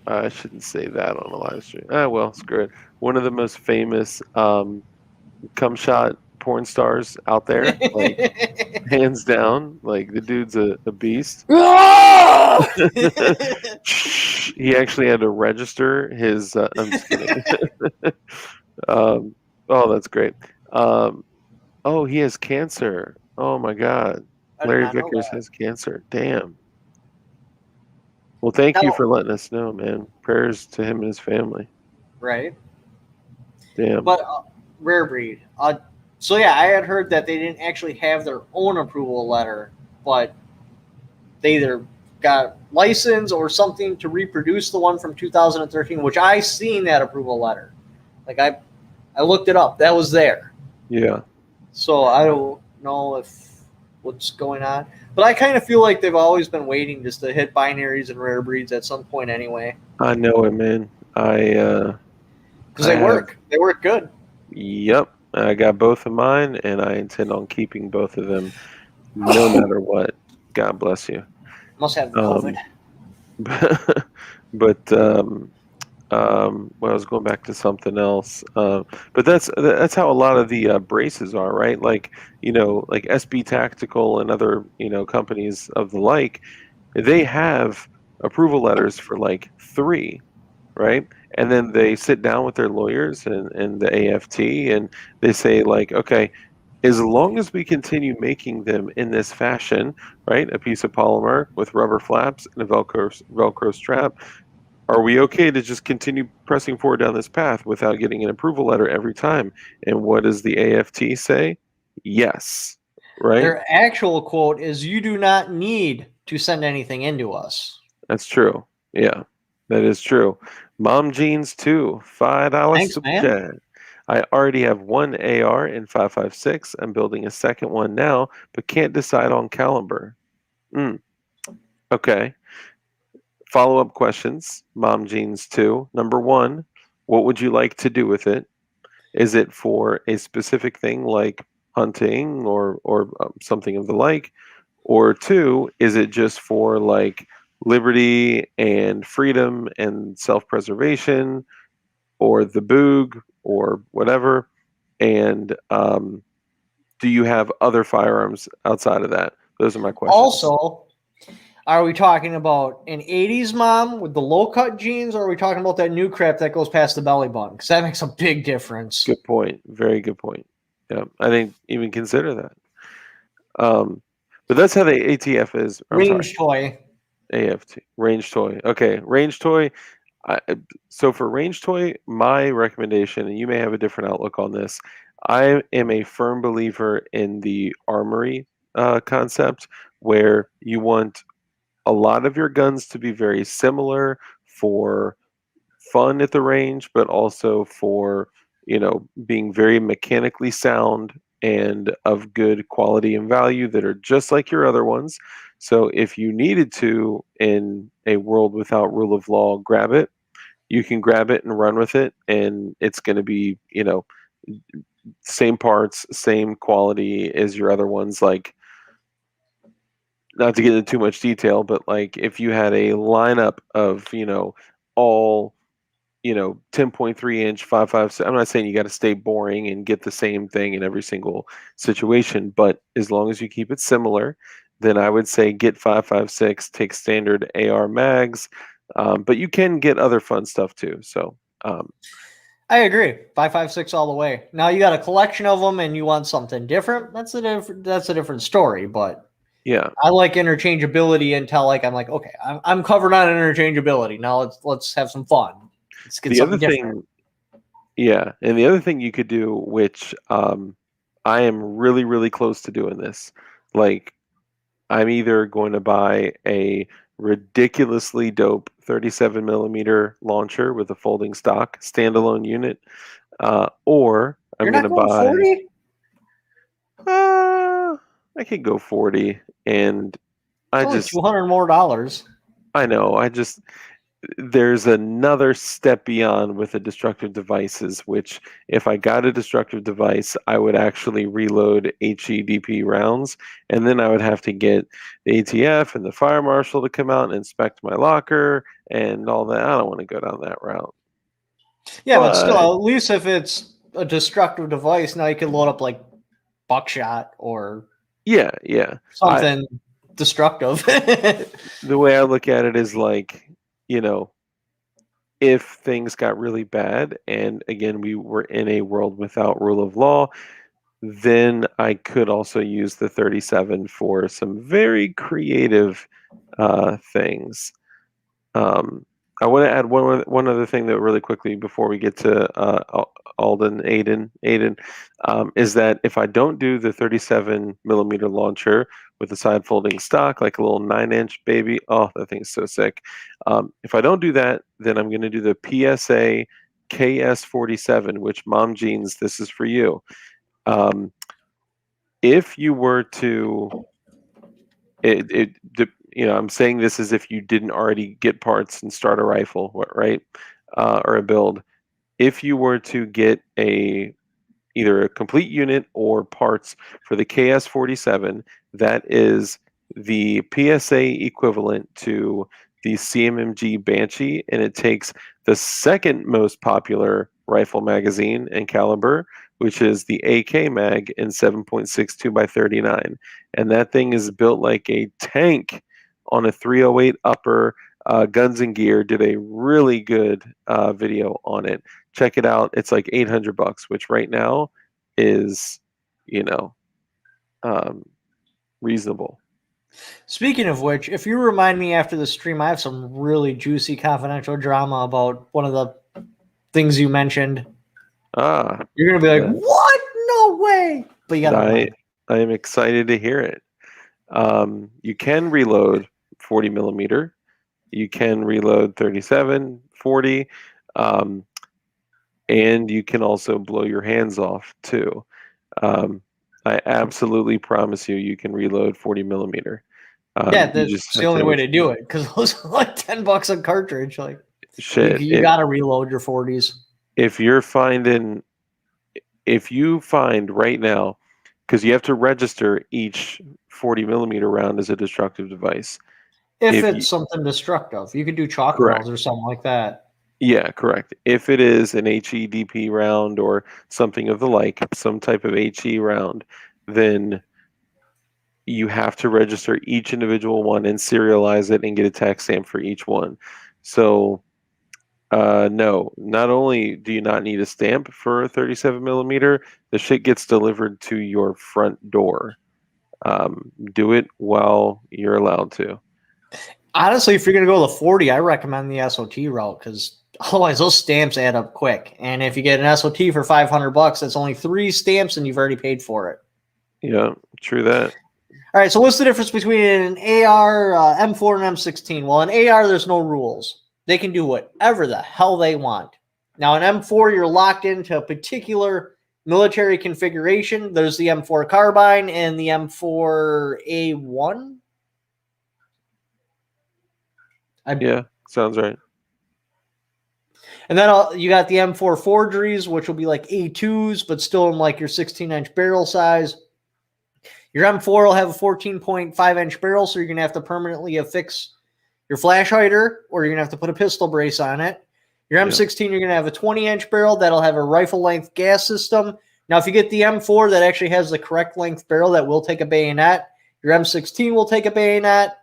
I shouldn't say that on a live stream. Ah, well, screw it. One of the most famous cum shot porn stars out there, like hands down. Like the dude's a beast. He actually had to register his. I'm just kidding. Oh, that's great. Um, oh, he has cancer. Oh my God, I did Larry not know Vickers that. has cancer. Damn. Well, thank you Now, for letting us know, man. Prayers to him and his family. right? Damn. But rare breed. So yeah, I had heard that they didn't actually have their own approval letter, but they either got license or something to reproduce the one from 2013, which I seen that approval letter. Like I looked it up. That was there. Yeah. So I don't know if what's going on, but I kind of feel like they've always been waiting just to hit binaries and rare breeds at some point anyway, I know it, man. because I they have. work. They work good. Yep. I got both of mine, and I intend on keeping both of them, no matter what. God bless you. Must have the COVID. Um, but well, I was going back to something else. But that's how a lot of the braces are, right? Like like SB Tactical and other companies of the like, they have approval letters for like three, right? And then they sit down with their lawyers and the AFT, and they say like, okay, as long as we continue making them in this fashion, right? A piece of polymer with rubber flaps and a Velcro strap, are we okay to just continue pressing forward down this path without getting an approval letter every time? And what does the AFT say? Yes, right? Their actual quote is, "You do not need to send anything into us." That's true. Yeah, that is true. Mom jeans too. $5 Thanks, super man. chat. I already have one AR in 5.56. I'm building a second one now, but can't decide on caliber. Mm, okay. Follow-up questions. Mom jeans too. Number one, what would you like to do with it? Is it for a specific thing like hunting or something of the like? Or two, is it just for like liberty and freedom and self-preservation or the boog or whatever? And do you have other firearms outside of that? Those are my questions. Also, are we talking about an 80s mom with the low cut jeans, or are we talking about that new crap that goes past the belly button? Because that makes a big difference. Good point. Very good point. Yeah, I didn't even consider that. But that's how the ATF is. I'm sorry, Range toy. AFT. Range toy. Okay, range toy. So for range toy, my recommendation, and you may have a different outlook on this, I am a firm believer in the armory concept, where you want a lot of your guns to be very similar for fun at the range, but also for being very mechanically sound and of good quality and value that are just like your other ones. So if you needed to, in a world without rule of law, grab it, you can grab it and run with it, and it's going to be same parts, same quality as your other ones. Like, not to get into too much detail, but like if you had a lineup of all 10.3-inch 5.56. I'm not saying you got to stay boring and get the same thing in every single situation, but as long as you keep it similar, then I would say get 5.56, take standard AR mags, but you can get other fun stuff too. So I agree. 5.56 all the way. Now you got a collection of them and you want something different. That's a different story. But yeah, I like interchangeability until I'm like, okay, I'm covered on interchangeability. Now let's have some fun. Let's get the other something different. thing, yeah, and the other thing you could do, which I am really really close to doing this, like I'm either going to buy a ridiculously dope 37 millimeter launcher with a folding stock standalone unit, or I'm You're going not to going buy. 40? I could go 40, and It's I only just $200 more. I know I just there's another step beyond with the destructive devices, which if I got a destructive device, I would actually reload HEDP rounds, and then I would have to get the ATF and the fire marshal to come out and inspect my locker and all that. I don't want to go down that route. Yeah, but still, at least if it's a destructive device, now you can load up like buckshot or yeah, something destructive. The way I look at it is like, if things got really bad, and again, we were in a world without rule of law, then I could also use the 37 for some very creative things. I want to add one other thing that really quickly before we get to Aiden, is that if I don't do the 37 millimeter launcher with the side folding stock, like a little 9-inch baby, oh, that thing's so sick. If I don't do that, then I'm going to do the PSA KS47, which Mom Jeans, this is for you. If you were to, I'm saying this as if you didn't already get parts and start a rifle, right? Or a build. If you were to get either a complete unit or parts for the KS47, that is the PSA equivalent to the CMMG Banshee, and it takes the second most popular rifle magazine and caliber, which is the AK mag in 7.62 by 39. And that thing is built like a tank on a 308 upper. Guns and Gear did a really good video on it. Check it out. It's like $800, which right now is, reasonable. Speaking of which, if you remind me after the stream, I have some really juicy confidential drama about one of the things you mentioned. You're gonna be like, "What? No way!" But you gotta. I am excited to hear it. You can reload 40 millimeter. You can reload 37, 40, and you can also blow your hands off too. I absolutely promise you can reload 40 millimeter. Yeah, that's the only way to do it, because those are like $10 a cartridge. Like, shit, you gotta reload your 40s. If you find right now, because you have to register each 40 millimeter round as a destructive device. If it's something destructive, you could do chalk rounds or something like that. Yeah, correct. If it is an HEDP round or something of the like, some type of HE round, then you have to register each individual one and serialize it and get a tax stamp for each one. So, no, not only do you not need a stamp for a 37 millimeter, the shit gets delivered to your front door. Do it while you're allowed to. Honestly, if you're going to go the 40, I recommend the SOT route, because otherwise those stamps add up quick. And if you get an SOT for $500, that's only 3 stamps and you've already paid for it. Yeah, true that. All right, so what's the difference between an AR, M4, and M16? Well, an AR, there's no rules. They can do whatever the hell they want. Now, an M4, you're locked into a particular military configuration. There's the M4 carbine and the M4A1. Yeah, sounds right. And then you got the M4 forgeries, which will be like A2s, but still in like your 16-inch barrel size. Your M4 will have a 14.5-inch barrel, so you're going to have to permanently affix your flash hider, or you're going to have to put a pistol brace on it. Your M16, you're going to have a 20-inch barrel that'll have a rifle-length gas system. Now, if you get the M4 that actually has the correct length barrel that will take a bayonet, your M16 will take a bayonet.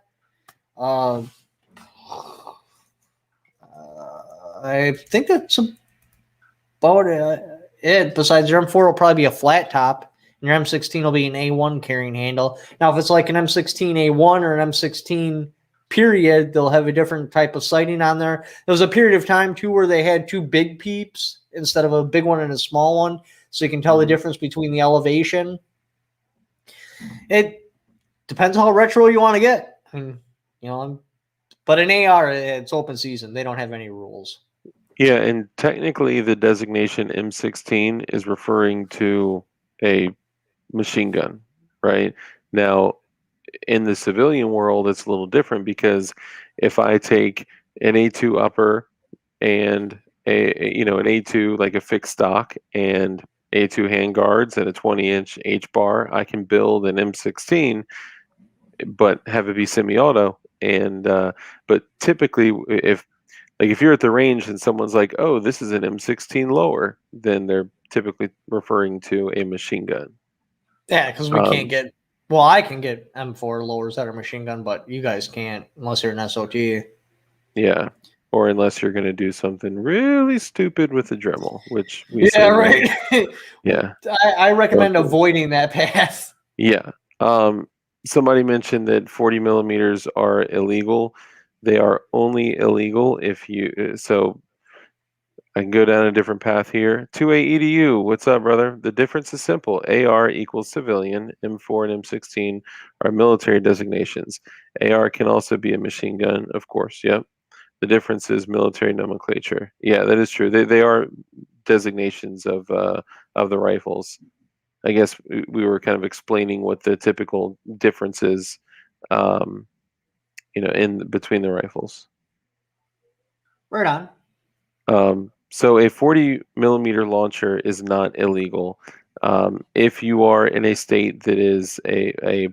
I think that's about it. Besides, your M4 will probably be a flat top, and your M16 will be an A1 carrying handle. Now, if it's like an M16A1 or an M16 period, they'll have a different type of sighting on there. There was a period of time, too, where they had 2 big peeps instead of a big one and a small one, so you can tell the difference between the elevation. It depends how retro you want to get. I mean, but an AR, it's open season. They don't have any rules. Yeah, and technically the designation M16 is referring to a machine gun, right? Now, in the civilian world, it's a little different, because if I take an A2 upper and an A2 like a fixed stock and A2 hand guards and a 20-inch H bar, I can build an M16, but have it be semi-auto. And but typically, if you're at the range and someone's like, "Oh, this is an M16 lower," then they're typically referring to a machine gun. Yeah, because we can't get. Well, I can get M4 lowers that are machine gun, but you guys can't unless you're an SOT. Yeah, or unless you're going to do something really stupid with the Dremel, which we Yeah, say no. right. Yeah, I recommend Okay. avoiding that path. Yeah. Somebody mentioned that 40 millimeters are illegal. They are only illegal if you. So I can go down a different path here. 2A EDU, what's up, brother? The difference is simple. AR equals civilian. M4 and M16 are military designations. AR can also be a machine gun, of course. Yep. The difference is military nomenclature. Yeah, that is true. They are designations of the rifles. I guess we were kind of explaining what the typical difference is, in between the rifles. Right on. So a 40 millimeter launcher is not illegal if you are in a state that is a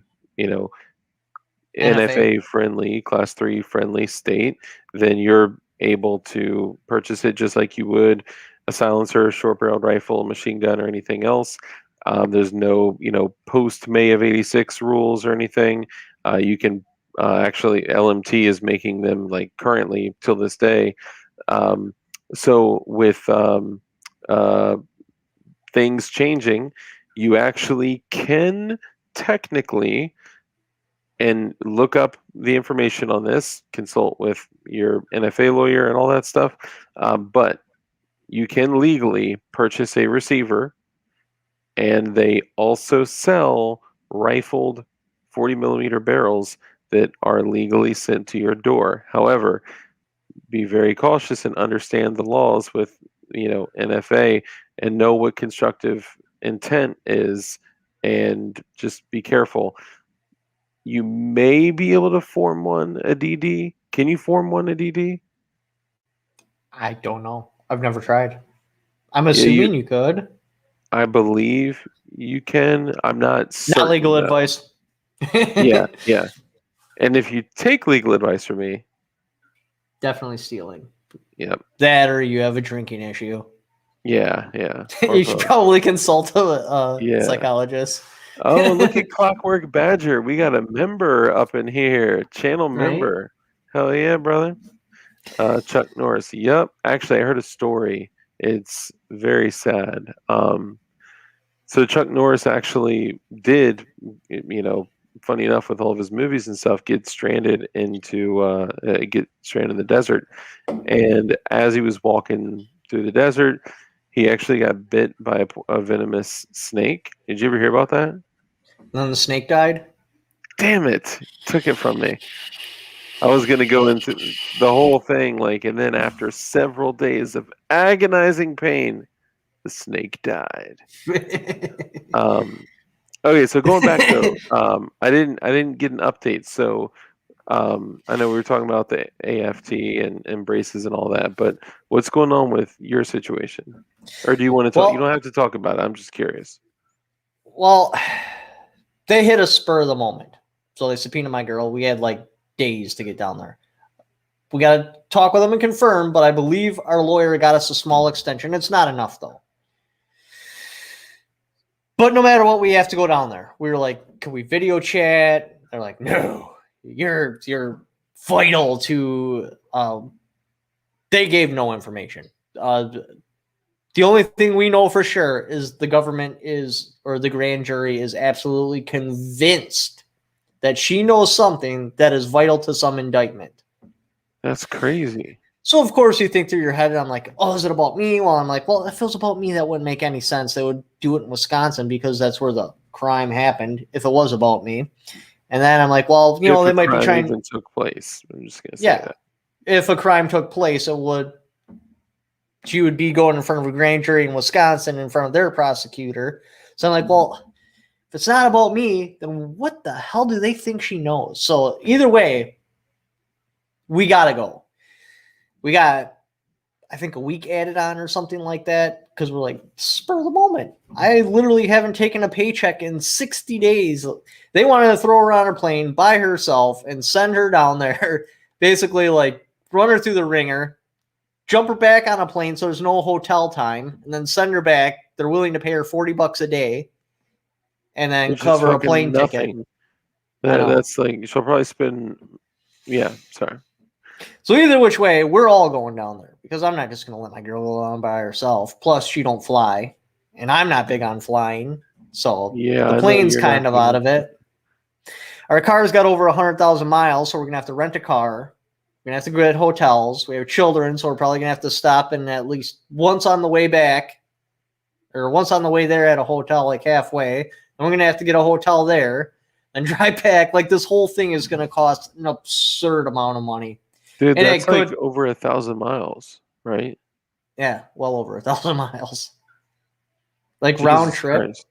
NFA friendly, class 3 friendly state, then you're able to purchase it just like you would a silencer, short barreled rifle, machine gun, or anything else. There's no, post May of '86 rules or anything. You can actually, LMT is making them like currently till this day. So with things changing, you actually can technically, and look up the information on this, consult with your NFA lawyer and all that stuff. But you can legally purchase a receiver, and they also sell rifled 40 millimeter barrels that are legally sent to your door. However, be very cautious and understand the laws with NFA and know what constructive intent is, and just be careful. You may be able to form one a DD. Can you form one a DD? I don't know. I've never tried. I'm Yeah, assuming you could. I believe you can. I'm not certain. Not legal though. advice. Yeah. And if you take legal advice from me, Definitely stealing. yep. That or you have a drinking issue. Yeah. You should probably consult a Yeah. psychologist. Oh, look at Clockwork Badger. We got a member up in here. Channel member. Right? Hell yeah, brother. Chuck Norris. Yep. Actually, I heard a story. It's very sad. So Chuck Norris actually did, funny enough, with all of his movies and stuff, get stranded in the desert. And as he was walking through the desert, he actually got bit by a venomous snake. Did you ever hear about that? And then the snake died? Damn it. Took it from me. I was going to go into the whole thing, and then after several days of agonizing pain, the snake died. Okay, so going back though, I didn't get an update. So I know we were talking about the AFT and braces and all that, but what's going on with your situation? Or do you want to talk? You don't have to talk about it. I'm just curious. Well, they hit a spur of the moment. So they subpoenaed my girl. We had days to get down there. We got to talk with them and confirm, but I believe our lawyer got us a small extension. It's not enough, though. But no matter what, we have to go down there. We were like, can we video chat? They're like, no, you're vital to... they gave no information. The only thing we know for sure is the government or the grand jury is absolutely convinced that she knows something that is vital to some indictment. That's crazy. So, of course, you think through your head, and I'm like, oh, is it about me? Well, I'm like, well, if it was about me, that wouldn't make any sense. They would do it in Wisconsin because that's where the crime happened, if it was about me. And then I'm like, well, they might be trying... even took place. I'm just going to say that. If a crime took place, she would be going in front of a grand jury in Wisconsin in front of their prosecutor. So I'm like, well, if it's not about me, then what the hell do they think she knows? So either way, we got to go. We got, I think, a week added on or something like that because we're like, spur of the moment. I literally haven't taken a paycheck in 60 days. They wanted to throw her on a plane by herself and send her down there, basically like run her through the ringer, jump her back on a plane so there's no hotel time, and then send her back. They're willing to pay her $40 a day and then Which is cover a fucking plane ticket. nothing. That's like, she'll probably spend, yeah, sorry. So either which way, we're all going down there because I'm not just going to let my girl go down by herself. Plus, she don't fly, and I'm not big on flying, so Yeah, the plane's kind of out of it. Our car's got over 100,000 miles, so we're going to have to rent a car. We're going to have to go at hotels. We have children, so we're probably going to have to stop in at least once on the way back or once on the way there at a hotel, like halfway. And we're going to have to get a hotel there and drive back. Like, this whole thing is going to cost an absurd amount of money. Dude, and that's like over 1,000 miles, right? Yeah, well over 1,000 miles. Like, Jesus round trip. Christ.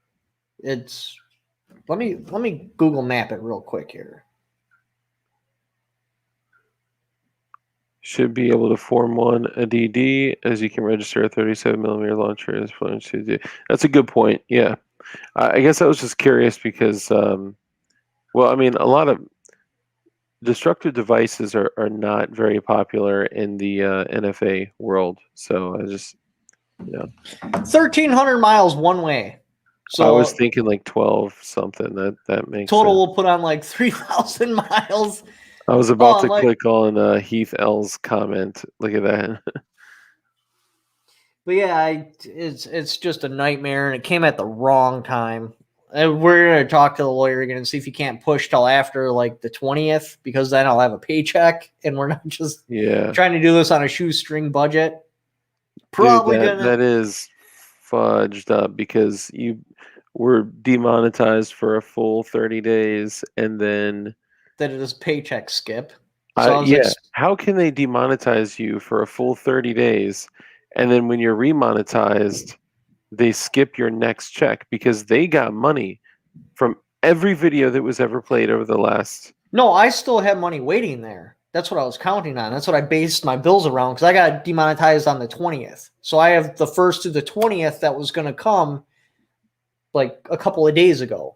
It's let me Google map it real quick here. Should be able to form one a DD as you can register a 37mm launcher as flown to do. That's a good point. Yeah, I guess I was just curious because, well, I mean, a lot of destructive devices are not very popular in the NFA world. So I just, 1,300 miles one way. So I was thinking like 12 something. That makes total. sense. We'll put on like 3,000 miles. I was about to click on Heath L's comment. Look at that. But yeah, it's just a nightmare, and it came at the wrong time. And we're going to talk to the lawyer again and see if he can't push till after like the 20th, because then I'll have a paycheck, and we're not just trying to do this on a shoestring budget. Probably that is fudged up because you were demonetized for a full 30 days, and then that it is paycheck skip. So how can they demonetize you for a full 30 days, and then when you're remonetized, they skip your next check because they got money from every video that was ever played over the last... No, I still have money waiting there. That's what I was counting on. That's what I based my bills around, because I got demonetized on the 20th. So I have the 1st to the 20th that was going to come like a couple of days ago.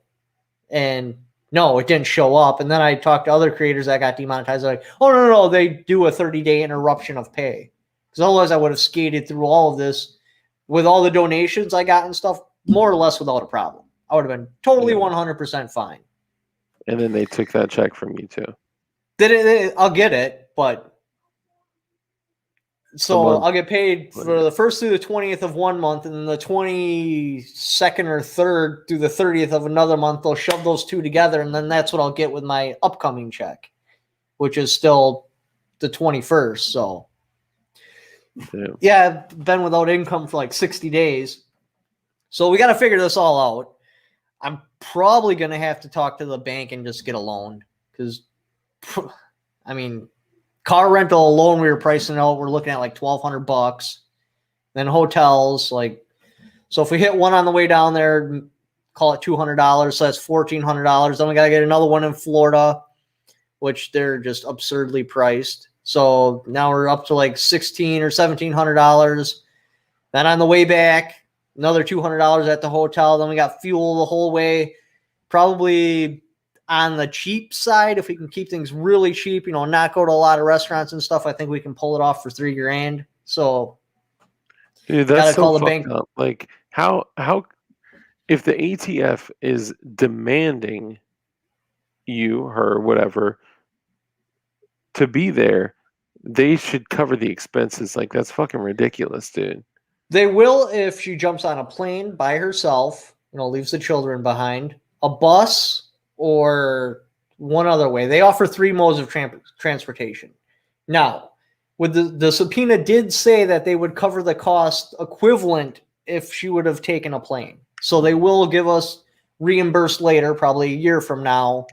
And no, it didn't show up. And then I talked to other creators that got demonetized. They're like, oh, no, they do a 30-day interruption of pay. Because otherwise I would have skated through all of this with all the donations I got and stuff, more or less without a problem. I would have been totally 100% fine. And then they took that check from you too. I'll get it, but so I'll get paid for the 1st through the 20th of one month, and then the 22nd or 3rd through the 30th of another month. They'll shove those two together, and then that's what I'll get with my upcoming check, which is still the 21st. So yeah, I've been without income for like 60 days. So we got to figure this all out. I'm probably going to have to talk to the bank and just get a loan, because, I mean, car rental alone, we were pricing out, we're looking at like $1,200. Then hotels, like, so if we hit one on the way down there, call it $200, so that's $1,400. Then we got to get another one in Florida, which they're just absurdly priced. So now we're up to like $1,600 or $1,700. Then on the way back, another $200 at the hotel. Then we got fuel the whole way. Probably on the cheap side, if we can keep things really cheap, not go to a lot of restaurants and stuff, I think we can pull it off for $3,000. So, dude, that's so fucked up. Like, how if the ATF is demanding you, her, whatever, to be there, they should cover the expenses. Like, that's fucking ridiculous, dude. They will if she jumps on a plane by herself, leaves the children behind, a bus, or one other way. They offer 3 modes of transportation. Now, with the subpoena did say that they would cover the cost equivalent if she would have taken a plane. So they will give us reimbursed later, probably a year from now,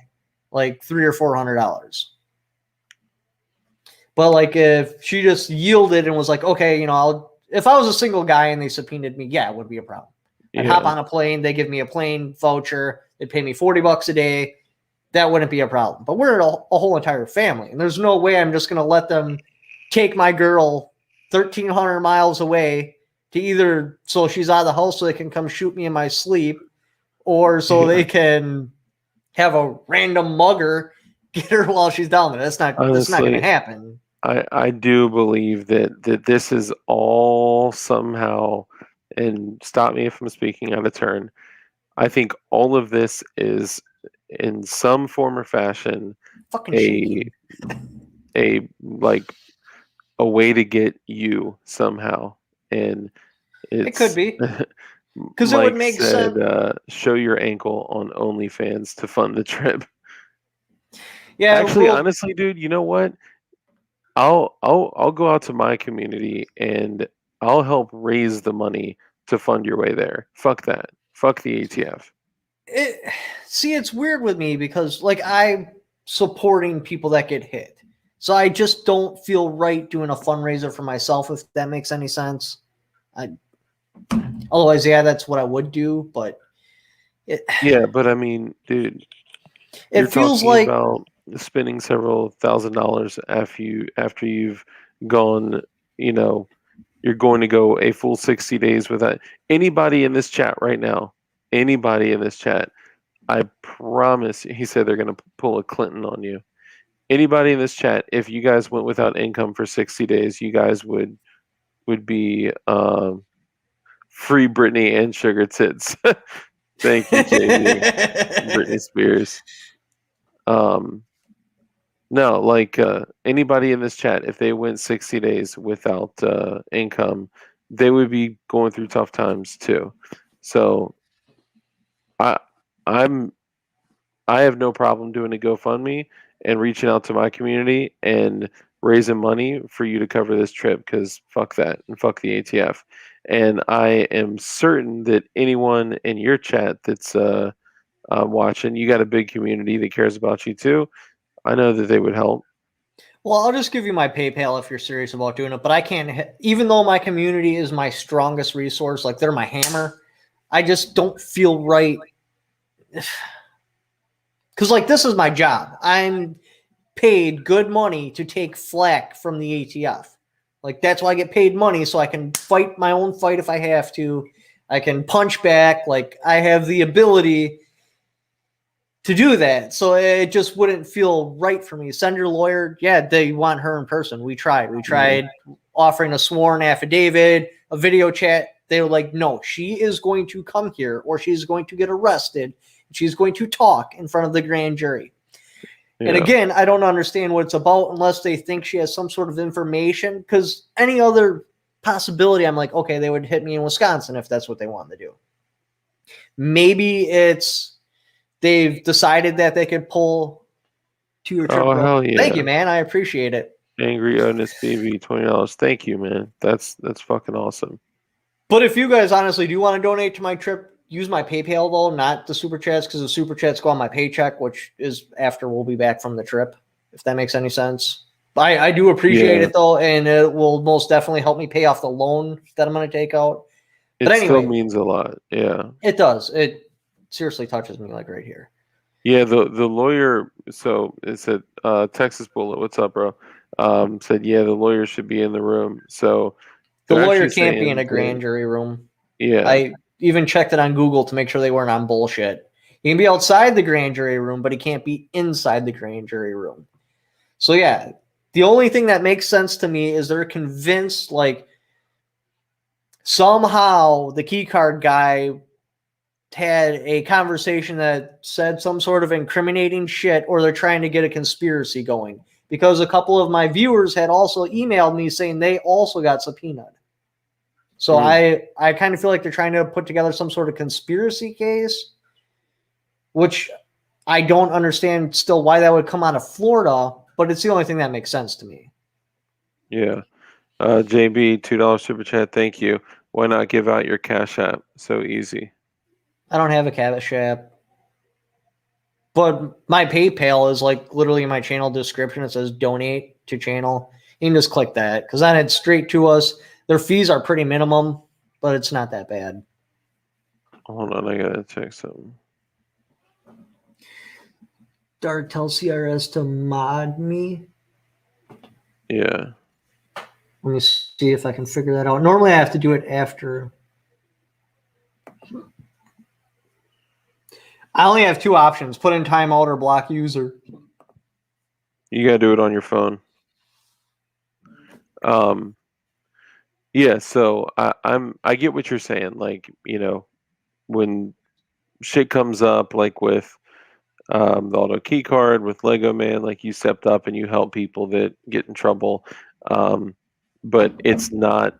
like $300 or $400. But like if she just yielded and was like, okay, if I was a single guy and they subpoenaed me, yeah, it would be a problem. I'd hop on a plane, they give me a plane voucher, they'd pay me $40 a day. That wouldn't be a problem. But we're a whole entire family, and there's no way I'm just going to let them take my girl 1,300 miles away to either so she's out of the house so they can come shoot me in my sleep, or so they can have a random mugger get her while she's down there. That's not going to happen. I do believe that this is all somehow, and stop me if I'm speaking out of turn, I think all of this is in some form or fashion Fucking shaky. a like a way to get you somehow. And It could it's be. Because it would make sense. Show your ankle on OnlyFans to fund the trip. Yeah, actually, honestly, dude, you know what? I'll go out to my community and I'll help raise the money to fund your way there. Fuck that. Fuck the ATF. It's weird with me because like I'm supporting people that get hit. So I just don't feel right doing a fundraiser for myself, if that makes any sense. Otherwise, yeah, that's what I would do, but yeah, but I mean, dude, it feels like about spending several $1,000s after you've gone, you're going to go a full 60 days without anybody in this chat right now. Anybody in this chat, I promise. He said they're going to pull a Clinton on you. Anybody in this chat, if you guys went without income for 60 days, you guys would be free Britney and sugar tits. Thank you, JB. Britney Spears. No, like anybody in this chat, if they went 60 days without income, they would be going through tough times too. So I have no problem doing a GoFundMe and reaching out to my community and raising money for you to cover this trip, because fuck that and fuck the ATF. And I am certain that anyone in your chat that's watching, you got a big community that cares about you too. I know that they would help. Well, I'll just give you my PayPal if you're serious about doing it, but I can't, even though my community is my strongest resource, like they're my hammer, I just don't feel right. Because like this is my job. I'm paid good money to take flack from the ATF. Like that's why I get paid money, so I can fight my own fight if I have to. I can punch back. Like I have the ability to do that. So it just wouldn't feel right for me. Send your lawyer. Yeah, they want her in person. We tried offering a sworn affidavit, a video chat. They were like, no, she is going to come here or she's going to get arrested. She's going to talk in front of the grand jury. Yeah. And again, I don't understand what it's about unless they think she has some sort of information, because any other possibility, I'm like, okay, they would hit me in Wisconsin if that's what they want to do. Maybe it's they've decided that they could pull to your trip. Oh, hell yeah. Thank you, man. I appreciate it. Angry Honest BB, $20. Thank you, man. That's fucking awesome. But if you guys honestly do want to donate to my trip, use my PayPal though, not the super chats, because the super chats go on my paycheck, which is after we'll be back from the trip, if that makes any sense. I do appreciate it though, and it will most definitely help me pay off the loan that I'm going to take out. But anyway, still means a lot. Yeah, it does. It seriously touches me, like right here. Yeah, the lawyer. So it said Texas Bullet. What's up, bro? Said yeah, the lawyer should be in the room. So the lawyer can't be in a grand jury room. Yeah, I even checked it on Google to make sure they weren't on bullshit. He can be outside the grand jury room, but he can't be inside the grand jury room. So yeah, the only thing that makes sense to me is they're convinced like somehow the key card guy had a conversation that said some sort of incriminating shit, or they're trying to get a conspiracy going, because a couple of my viewers had also emailed me saying they also got subpoenaed. So I kind of feel like they're trying to put together some sort of conspiracy case, which I don't understand still why that would come out of Florida, but it's the only thing that makes sense to me. Yeah. JB, $2 super chat. Thank you. Why not give out your Cash App? So easy. I don't have a Cash App, but my PayPal is like literally in my channel description. It says donate to channel. You can just click that, because then it's straight to us. Their fees are pretty minimum, but it's not that bad. Hold on, I gotta check something. Dark, tell CRS to mod me. Yeah. Let me see if I can figure that out. Normally I have to do it after. I only have two options: put in timeout or block user. You gotta do it on your phone. Yeah, so I get what you're saying. Like, when shit comes up, like with the auto key card, with Lego Man, like you stepped up and you help people that get in trouble. But it's not,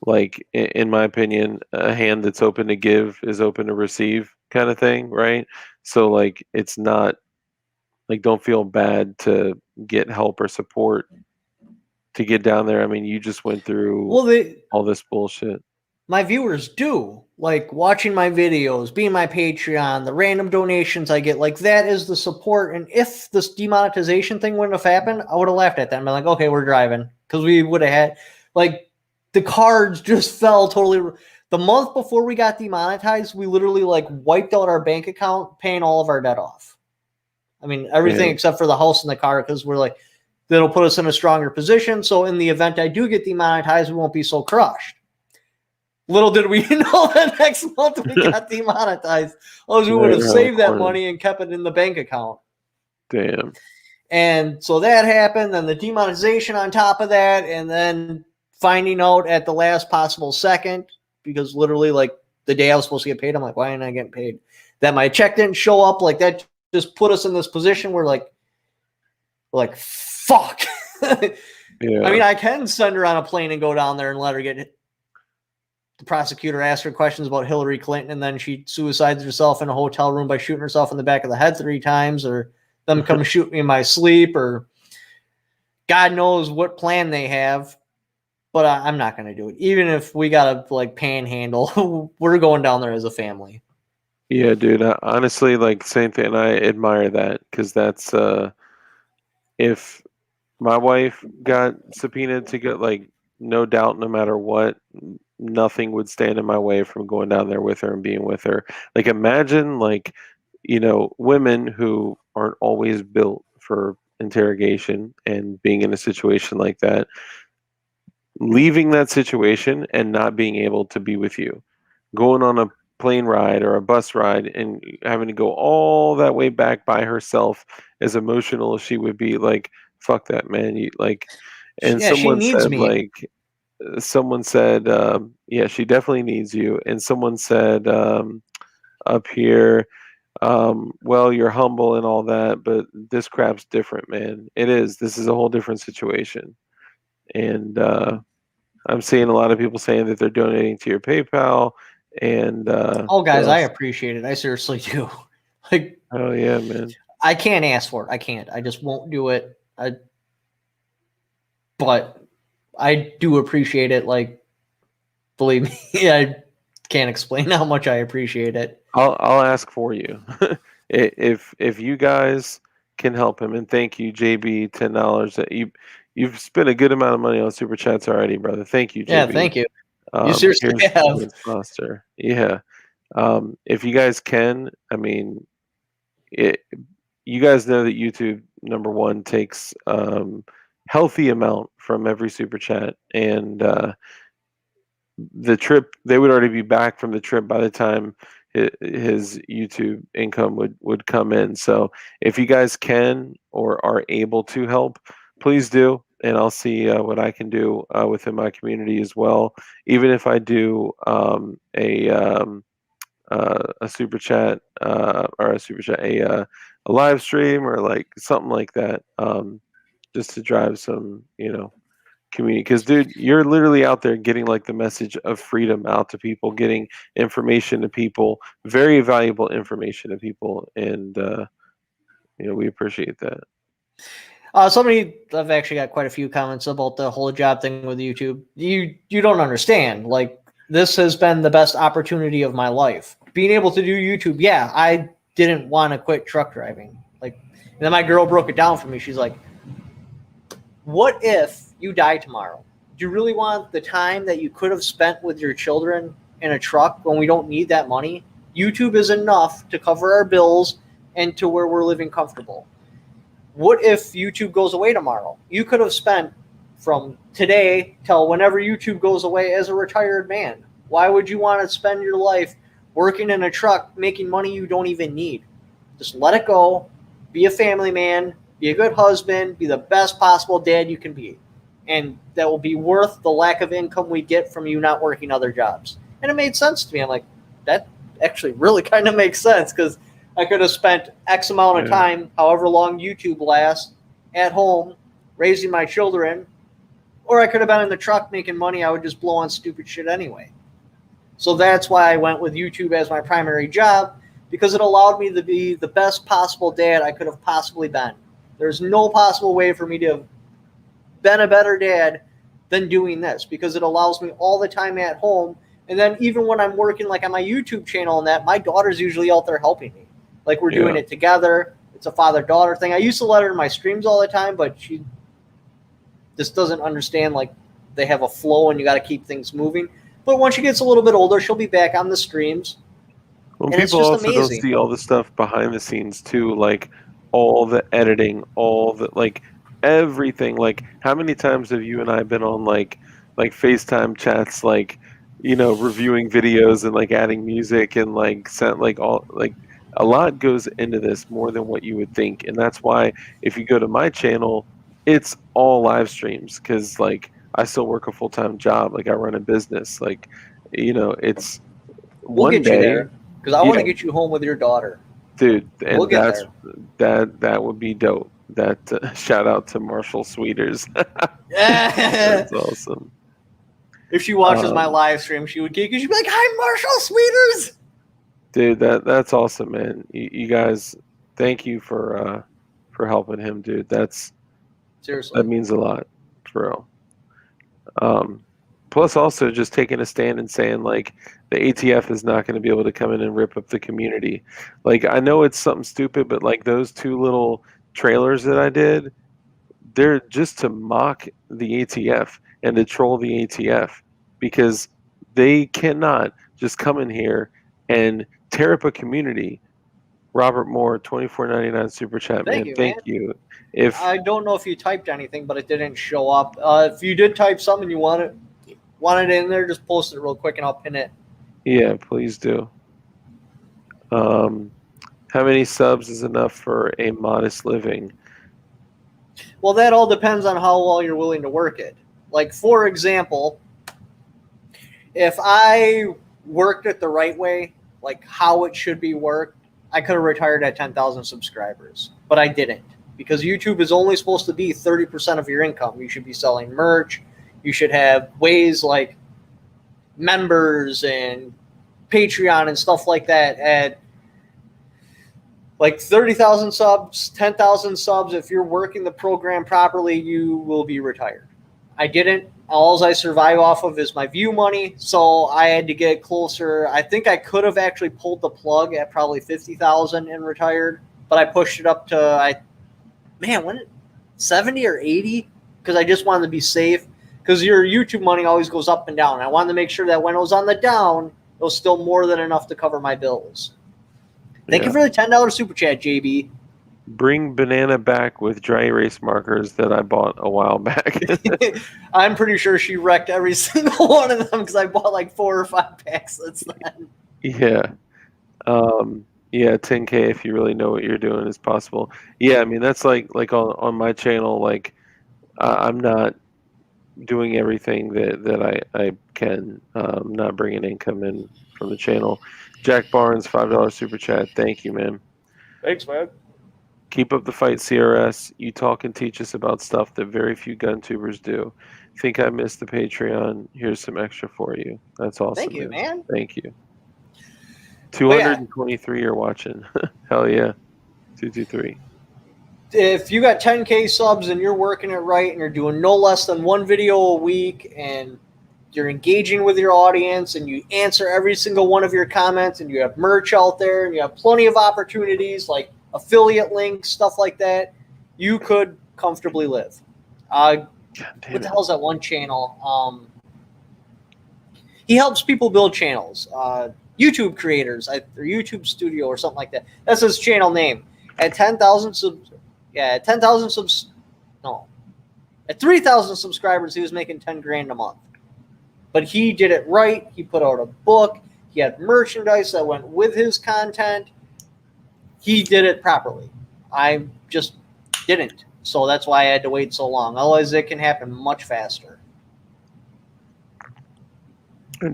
like, in my opinion, a hand that's open to give is open to receive kind of thing, right? So, like, it's not like, don't feel bad to get help or support to get down there. I mean, you just went through all this bullshit. My viewers do like watching my videos, being my Patreon, the random donations I get. Like, that is the support. And if this demonetization thing wouldn't have happened, I would have laughed at that and been like, okay, we're driving, because we would have had, like, the cards just fell totally. The month before we got demonetized, we literally like wiped out our bank account, paying all of our debt off. I mean, everything except for the house and the car, because we're like, that'll put us in a stronger position. So in the event I do get demonetized, we won't be so crushed. Little did we know that next month we got demonetized. We would have saved that money and kept it in the bank account. Damn. And so that happened, and the demonetization on top of that, and then finding out at the last possible second, because literally, like, the day I was supposed to get paid, I'm like, why ain't I getting paid? That my check didn't show up. Like, that just put us in this position where, like fuck. Yeah. I mean, I can send her on a plane and go down there and let her get. The prosecutor asked her questions about Hillary Clinton, and then she suicides herself in a hotel room by shooting herself in the back of the head 3 times, or them come shoot me in my sleep, or God knows what plan they have. But I'm not going to do it. Even if we got to, like, panhandle, we're going down there as a family. Yeah, dude. Honestly, like, same thing. I admire that, because that's if my wife got subpoenaed to get, like, no doubt, no matter what, nothing would stand in my way from going down there with her and being with her. Like, imagine, like, women who aren't always built for interrogation and being in a situation like that, leaving that situation and not being able to be with you, going on a plane ride or a bus ride and having to go all that way back by herself, as emotional as she would be. Like, fuck that, man. You, like, and Yeah, she needs said, me. like, someone said, yeah, she definitely needs you. And someone said, up here, well, you're humble and all that, but this crap's different, man. It is. This is a whole different situation. And I'm seeing a lot of people saying that they're donating to your PayPal. And guys, I appreciate it. I seriously do. Like, oh yeah, man. I can't ask for it. I can't. I just won't do it. But I do appreciate it. Like, believe me, I can't explain how much I appreciate it. I'll ask for you. if you guys can help him, and thank you, JB, $10. That you've spent a good amount of money on super chats already, brother. Thank you, JB. Yeah, thank you. You seriously have. Foster. Yeah. If you guys can, I mean, you guys know that YouTube, number one, takes healthy amount from every super chat, and the trip, they would already be back from the trip by the time his YouTube income would come in. So if you guys can or are able to help, please do, and I'll see what I can do within my community as well. Even if I do a super chat or a super chat, a live stream, or like something like that, just to drive some, community. Because, dude, you're literally out there getting, like, the message of freedom out to people, getting information to people, very valuable information to people, and we appreciate that. I've actually got quite a few comments about the whole job thing with YouTube. You don't understand. Like, this has been the best opportunity of my life. Being able to do YouTube. Yeah, I didn't want to quit truck driving. Like, and then my girl broke it down for me. She's like, what if you die tomorrow? Do you really want the time that you could have spent with your children in a truck when we don't need that money? YouTube is enough to cover our bills and to where we're living comfortable. What if YouTube goes away tomorrow? You could have spent from today till whenever YouTube goes away as a retired man. Why would you want to spend your life working in a truck making money you don't even need? Just let it go. Be a family man. Be a good husband. Be the best possible dad you can be. And that will be worth the lack of income we get from you not working other jobs. And it made sense to me. I'm like, that actually really kind of makes sense, because I could have spent X amount of time, however long YouTube lasts, at home raising my children, or I could have been in the truck making money I would just blow on stupid shit anyway. So that's why I went with YouTube as my primary job, because it allowed me to be the best possible dad I could have possibly been. There's no possible way for me to have been a better dad than doing this, because it allows me all the time at home. And then even when I'm working like on my YouTube channel and that, my daughter's usually out there helping me. Like we're doing it together. It's a father-daughter thing. I used to let her in my streams all the time, but she just doesn't understand, like, they have a flow and you got to keep things moving. But once she gets a little bit older, she'll be back on the streams. Well, and people also don't see all the stuff behind the scenes too, like all the editing, all the, like, everything. Like, how many times have you and I been on like FaceTime chats, like, you know, reviewing videos and like adding music and like sent, like, all, like, a lot goes into this, more than what you would think. And that's why if you go to my channel, it's all live streams, because like I still work a full-time job, like I run a business, like, you know, it's we'll get day, you there, because I want to get you home with your daughter, dude. And we'll get there. that would be dope. That shout out to Marshall Sweeters. Yeah. That's awesome. If she watches my live stream, she would geek, and she'd be like, "Hi, Marshall Sweeters." Dude, that's awesome, man. You guys, thank you for helping him, dude. That's seriously, that means a lot, for real. Plus, also just taking a stand and saying, like, the ATF is not going to be able to come in and rip up the community. Like, I know it's something stupid, but like those 2 little trailers that I did, they're just to mock the ATF and to troll the ATF, because they cannot just come in here and tear up a community. Robert Moore, $24.99 super chat, man. Thank you. If I don't know if you typed anything, but it didn't show up. If you did type something you want it in there, just post it real quick and I'll pin it. Yeah, please do. How many subs is enough for a modest living? Well, that all depends on how well you're willing to work it. Like, for example, if I worked it the right way, like how it should be worked, I could have retired at 10,000 subscribers, but I didn't, because YouTube is only supposed to be 30% of your income. You should be selling merch. You should have ways like members and Patreon and stuff like that. At like 30,000 subs, 10,000 subs, if you're working the program properly, you will be retired. I didn't. All I survive off of is my view money, so I had to get closer. I think I could have actually pulled the plug at probably 50,000 and retired, but I pushed it up to 70 or 80, because I just wanted to be safe, because your YouTube money always goes up and down. I wanted to make sure that when it was on the down, it was still more than enough to cover my bills. Thank you for the $10 super chat, JB. Bring banana back with dry erase markers that I bought a while back. I'm pretty sure she wrecked every single one of them, because I bought like 4 or 5 packs since then. Yeah. Yeah, 10K if you really know what you're doing is possible. Yeah, I mean, that's like on my channel, like I'm not doing everything that I can. Not bringing income in from the channel. Jack Barnes, $5 super chat. Thank you, man. Thanks, man. Keep up the fight, CRS. You talk and teach us about stuff that very few gun tubers do. Think I missed the Patreon? Here's some extra for you. That's awesome. Thank you, man. Thank you. 223 are watching. Hell yeah. 223. If you got 10K subs and you're working it right and you're doing no less than 1 video a week and you're engaging with your audience and you answer every single one of your comments and you have merch out there and you have plenty of opportunities like affiliate links, stuff like that, you could comfortably live. What the hell is that one channel? He helps people build channels. YouTube creators, or YouTube Studio or something like that. That's his channel name. At 10,000 subs, At 3,000 subscribers, he was making 10 grand a month. But he did it right. He put out a book. He had merchandise that went with his content. He did it properly. I just didn't. So that's why I had to wait so long. Otherwise, it can happen much faster.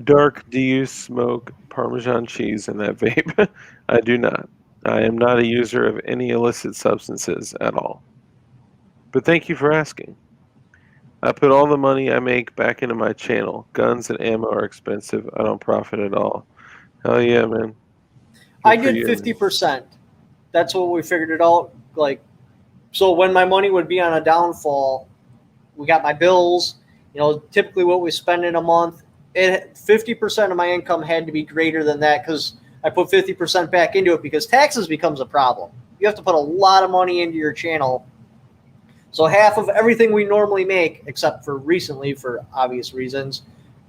Dark, do you smoke Parmesan cheese in that vape? I do not. I am not a user of any illicit substances at all. But thank you for asking. I put all the money I make back into my channel. Guns and ammo are expensive. I don't profit at all. Hell yeah, man. Good I for did you. 50%. That's what we figured it out. Like, so when my money would be on a downfall, we got my bills. You know, typically what we spend in a month, 50% of my income had to be greater than that because I put 50% back into it because taxes becomes a problem. You have to put a lot of money into your channel. So half of everything we normally make, except for recently for obvious reasons,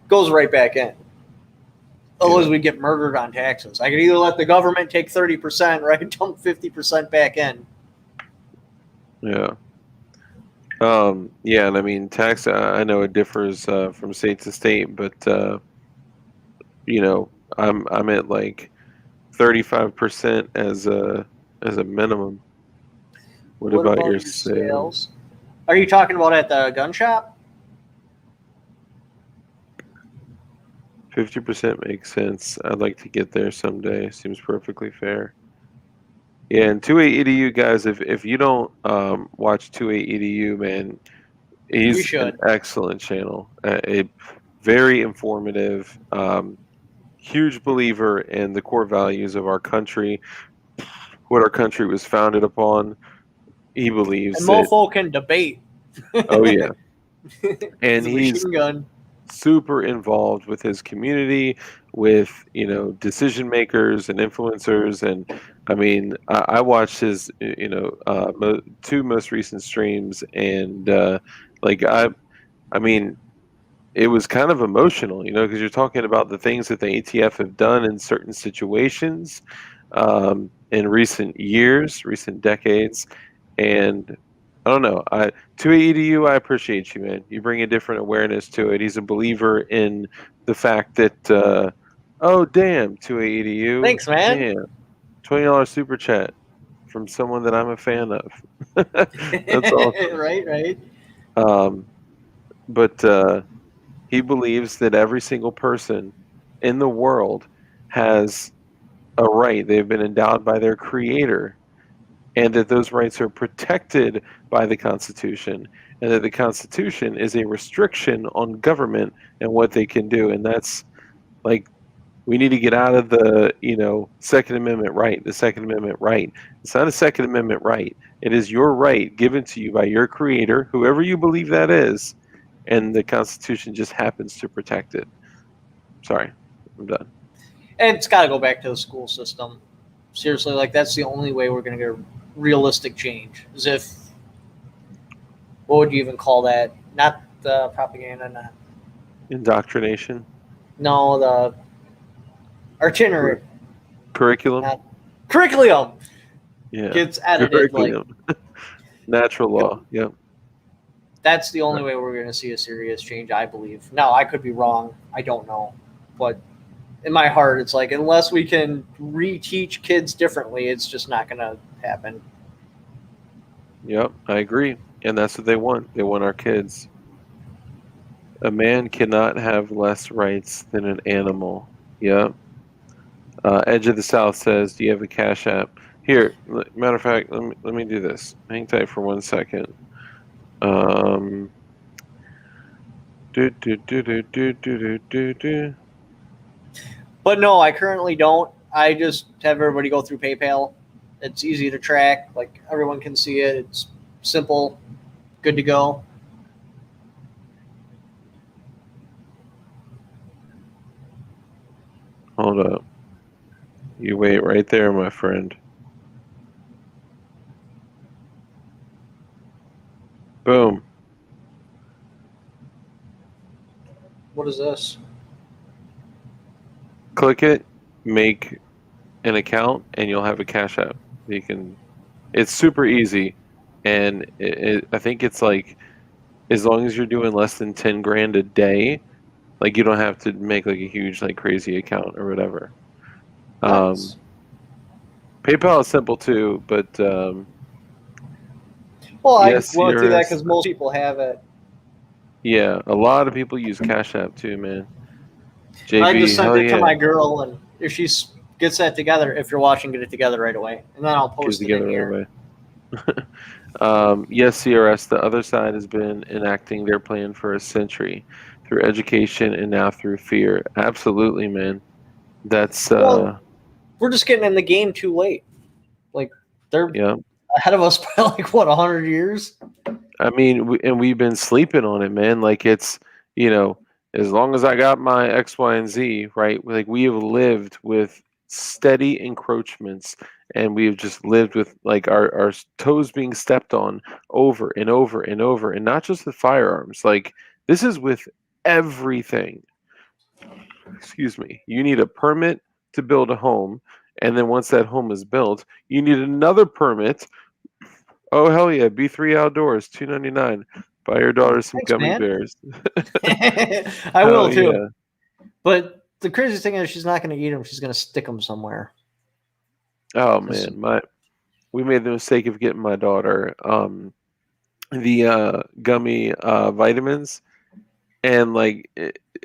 goes right back in. Otherwise, we get murdered on taxes. I could either let the government take 30% or I could dump 50% back in. Yeah. Yeah, and I mean, tax, I know it differs from state to state, but, you know, I'm at like 35% as a minimum. What about your sales? Are you talking about at the gun shop? 50% makes sense. I'd like to get there someday. Seems perfectly fair. Yeah, and 28EDU guys, if you don't watch 28EDU, man, he's an excellent channel. Very informative. Huge believer in the core values of our country, what our country was founded upon. He believes and mofo can debate. Oh yeah, and he's super involved with his community, with decision makers and influencers. And I mean, I watched his two most recent streams, and I mean, it was kind of emotional, because you're talking about the things that the ATF have done in certain situations in recent years, recent decades. And I don't know. 2AEDU, I appreciate you, man. You bring a different awareness to it. He's a believer in the fact that, oh, damn, 2AEDU. Thanks, man. Damn. $20 super chat from someone that I'm a fan of. That's awesome. Right. But he believes that every single person in the world has a right. They've been endowed by their creator, and that those rights are protected by the Constitution, and that the Constitution is a restriction on government and what they can do. And that's like, we need to get out of the, Second Amendment right, the Second Amendment right. It's not a Second Amendment right. It is your right given to you by your creator, whoever you believe that is, and the Constitution just happens to protect it. Sorry, I'm done. And it's got to go back to the school system. Seriously, like, that's the only way we're going to get realistic change. Is if, what would you even call that? Not the propaganda, not Indoctrination. No, the itinerary. Curriculum. Curriculum. Yeah. Gets edited like natural law. Yep. That's the only way we're going to see a serious change, I believe. Now, I could be wrong. I don't know. But in my heart, it's like, unless we can reteach kids differently, it's just not going to happen. Yep, I agree. And that's what they want. They want our kids. A man cannot have less rights than an animal. Yep. Edge of the South says, do you have a Cash App? Here, matter of fact, let me do this. Hang tight for 1 second. But no, I currently don't. I just have everybody go through PayPal. It's easy to track. Like, everyone can see it. It's simple. Good to go. Hold up. You wait right there, my friend. Boom. What is this? Click it, make an account, and you'll have a Cash App. You can. It's super easy, and I think it's like as long as you're doing less than 10 grand a day, like you don't have to make like a huge like crazy account or whatever. Nice. PayPal is simple too, but Well, I yes, went through that CRS. because most people have it. Yeah, a lot of people use Cash App too, man. I just JB, sent hell it to yeah, my girl, and if she gets that together, if you're watching, get it together right away, and then I'll get it post it in together right here. away. Yes, CRS, the other side has been enacting their plan for a century through education and now through fear. Absolutely, man. That's Well, we're just getting in the game too late. Like they're yeah. ahead of us by like what 100 years. I mean, and we've been sleeping on it, man. Like it's, you know, as long as I got my X, Y, and Z, right? Like we have lived with steady encroachments, and we've just lived with like our toes being stepped on over and over and over, and not just with firearms. Like this is with everything. Excuse me. You need a permit to build a home, and then once that home is built, you need another permit. Oh hell yeah! B3 Outdoors, $2.99. Buy your daughter some Thanks, gummy man. bears. I Hell will too. yeah! But the crazy thing is, she's not going to eat them. She's going to stick them somewhere. Oh man, we made the mistake of getting my daughter the gummy vitamins, and like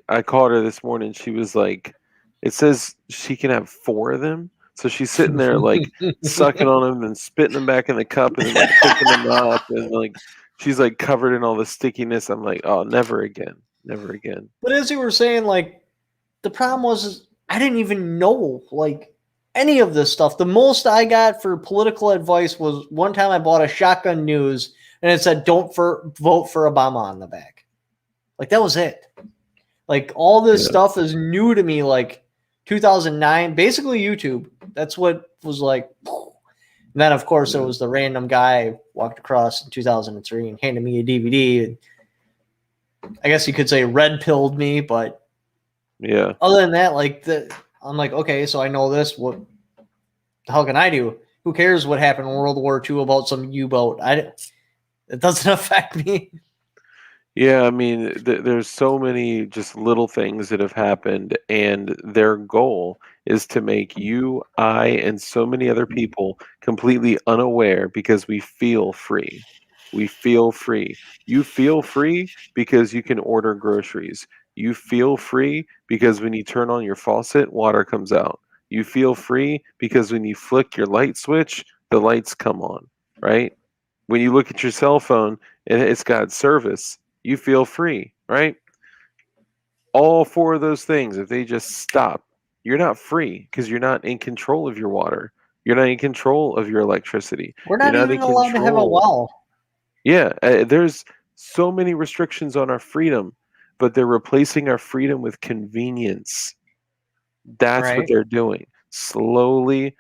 I called her this morning. She was like, "It says she can have 4 of them." So she's sitting there like sucking on them and spitting them back in the cup and then like picking them up and like she's like covered in all the stickiness. I'm like, oh, never again, never again. But as you were saying, like the problem was is I didn't even know like any of this stuff. The most I got for political advice was one time I bought a Shotgun News and it said "Don't vote for Obama" on the back. Like that was it. Like all this Yeah, stuff is new to me. Like 2009, basically YouTube. That's what was like. And then of course there yeah, was the random guy walked across in 2003 and handed me a DVD. And I guess you could say red pilled me, but yeah. other than that, like I'm like, okay, so I know this. What the hell can I do? Who cares what happened in World War II about some U-boat? It doesn't affect me. Yeah, I mean, there's so many just little things that have happened, and their goal is to make you, I, and so many other people completely unaware because we feel free. We feel free. You feel free because you can order groceries. You feel free because when you turn on your faucet, water comes out. You feel free because when you flick your light switch, the lights come on, right? When you look at your cell phone and it's got service, you feel free, right? All 4 of those things, if they just stop, you're not free because you're not in control of your water. You're not in control of your electricity. We're You're not not in even allowed to have a control. well, Yeah, there's so many restrictions on our freedom, but they're replacing our freedom with convenience. That's what right? they're doing. Slowly,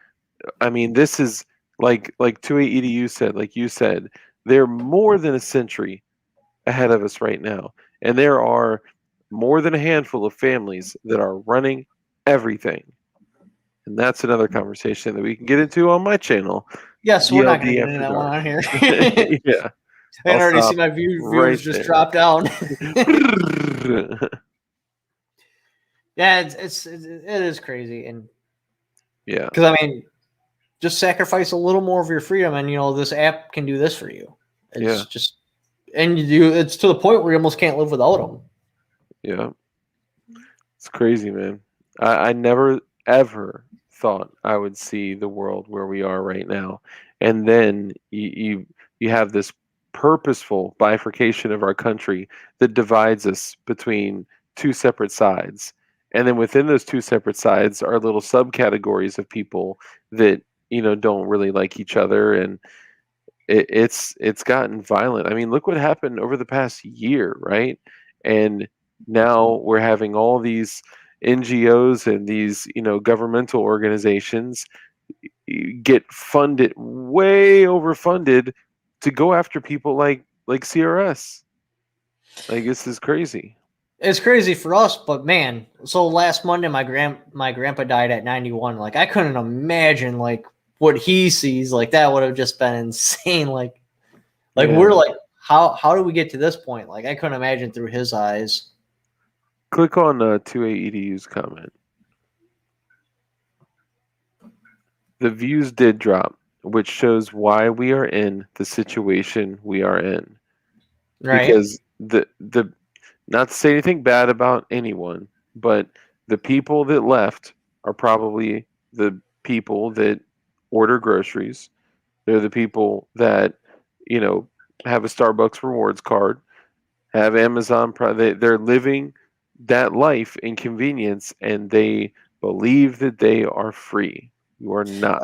I mean, this is like 28EDU said, like you said, they're more than a century ahead of us right now. And there are more than a handful of families that are running everything. And that's another conversation that we can get into on my channel, Yes, we're not going to DLD get into After that one Dark. on here. I Yeah, can I'll already see stop my right viewers just there. drop down. Yeah, it is crazy, and Yeah, because I mean, just sacrifice a little more of your freedom, and this app can do this for you. yeah, It's just, and it's to the point where you almost can't live without them. yeah. It's crazy, man. I never ever thought I would see the world where we are right now. And then you have this purposeful bifurcation of our country that divides us between 2 separate sides. And then within those 2 separate sides are little subcategories of people that, don't really like each other, and it's gotten violent. I mean, look what happened over the past year, right? And now we're having all these NGOs and these, governmental organizations get funded, way overfunded, to go after people like CRS. Like this is crazy. It's crazy for us, but man, so last Monday my grandpa died at 91. Like I couldn't imagine like what he sees. Like that would have just been insane. Like Yeah. we're like how do we get to this point? Like, I couldn't imagine through his eyes. Click on 2AEDU's comment. The views did drop, which shows why we are in the situation we are in. Right. Because the not to say anything bad about anyone, but the people that left are probably the people that order groceries. They're the people that, have a Starbucks rewards card, have Amazon Prime. They're living that life in convenience, and they believe that they are free. You are not.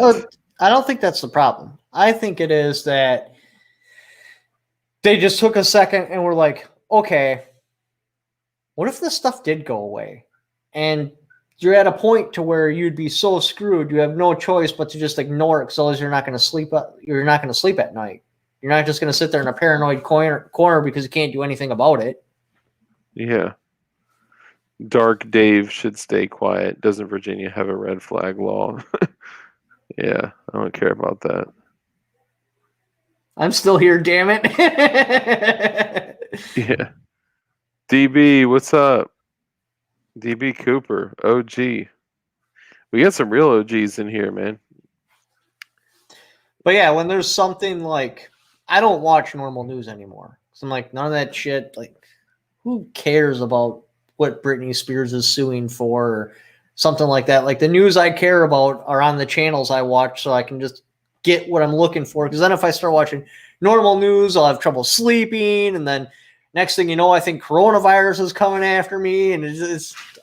I don't think that's the problem. I think it is that they just took a second and were like, okay, what if this stuff did go away? And you're at a point to where you'd be so screwed, you have no choice but to just ignore it because you're not going to sleep. You're not going to sleep at night. You're not just going to sit there in a paranoid corner because you can't do anything about it. Yeah. Dark Dave should stay quiet. Doesn't Virginia have a red flag law? Yeah, I don't care about that. I'm still here, damn it. Yeah. DB, what's up? DB Cooper, OG. We got some real OGs in here, man. But yeah, when there's something like, I don't watch normal news anymore. So I'm like, none of that shit. Like, who cares about what Britney Spears is suing for or something like that? Like, the news I care about are on the channels I watch, so I can just get what I'm looking for. Because then if I start watching normal news, I'll have trouble sleeping, and then next thing you know, I think coronavirus is coming after me, and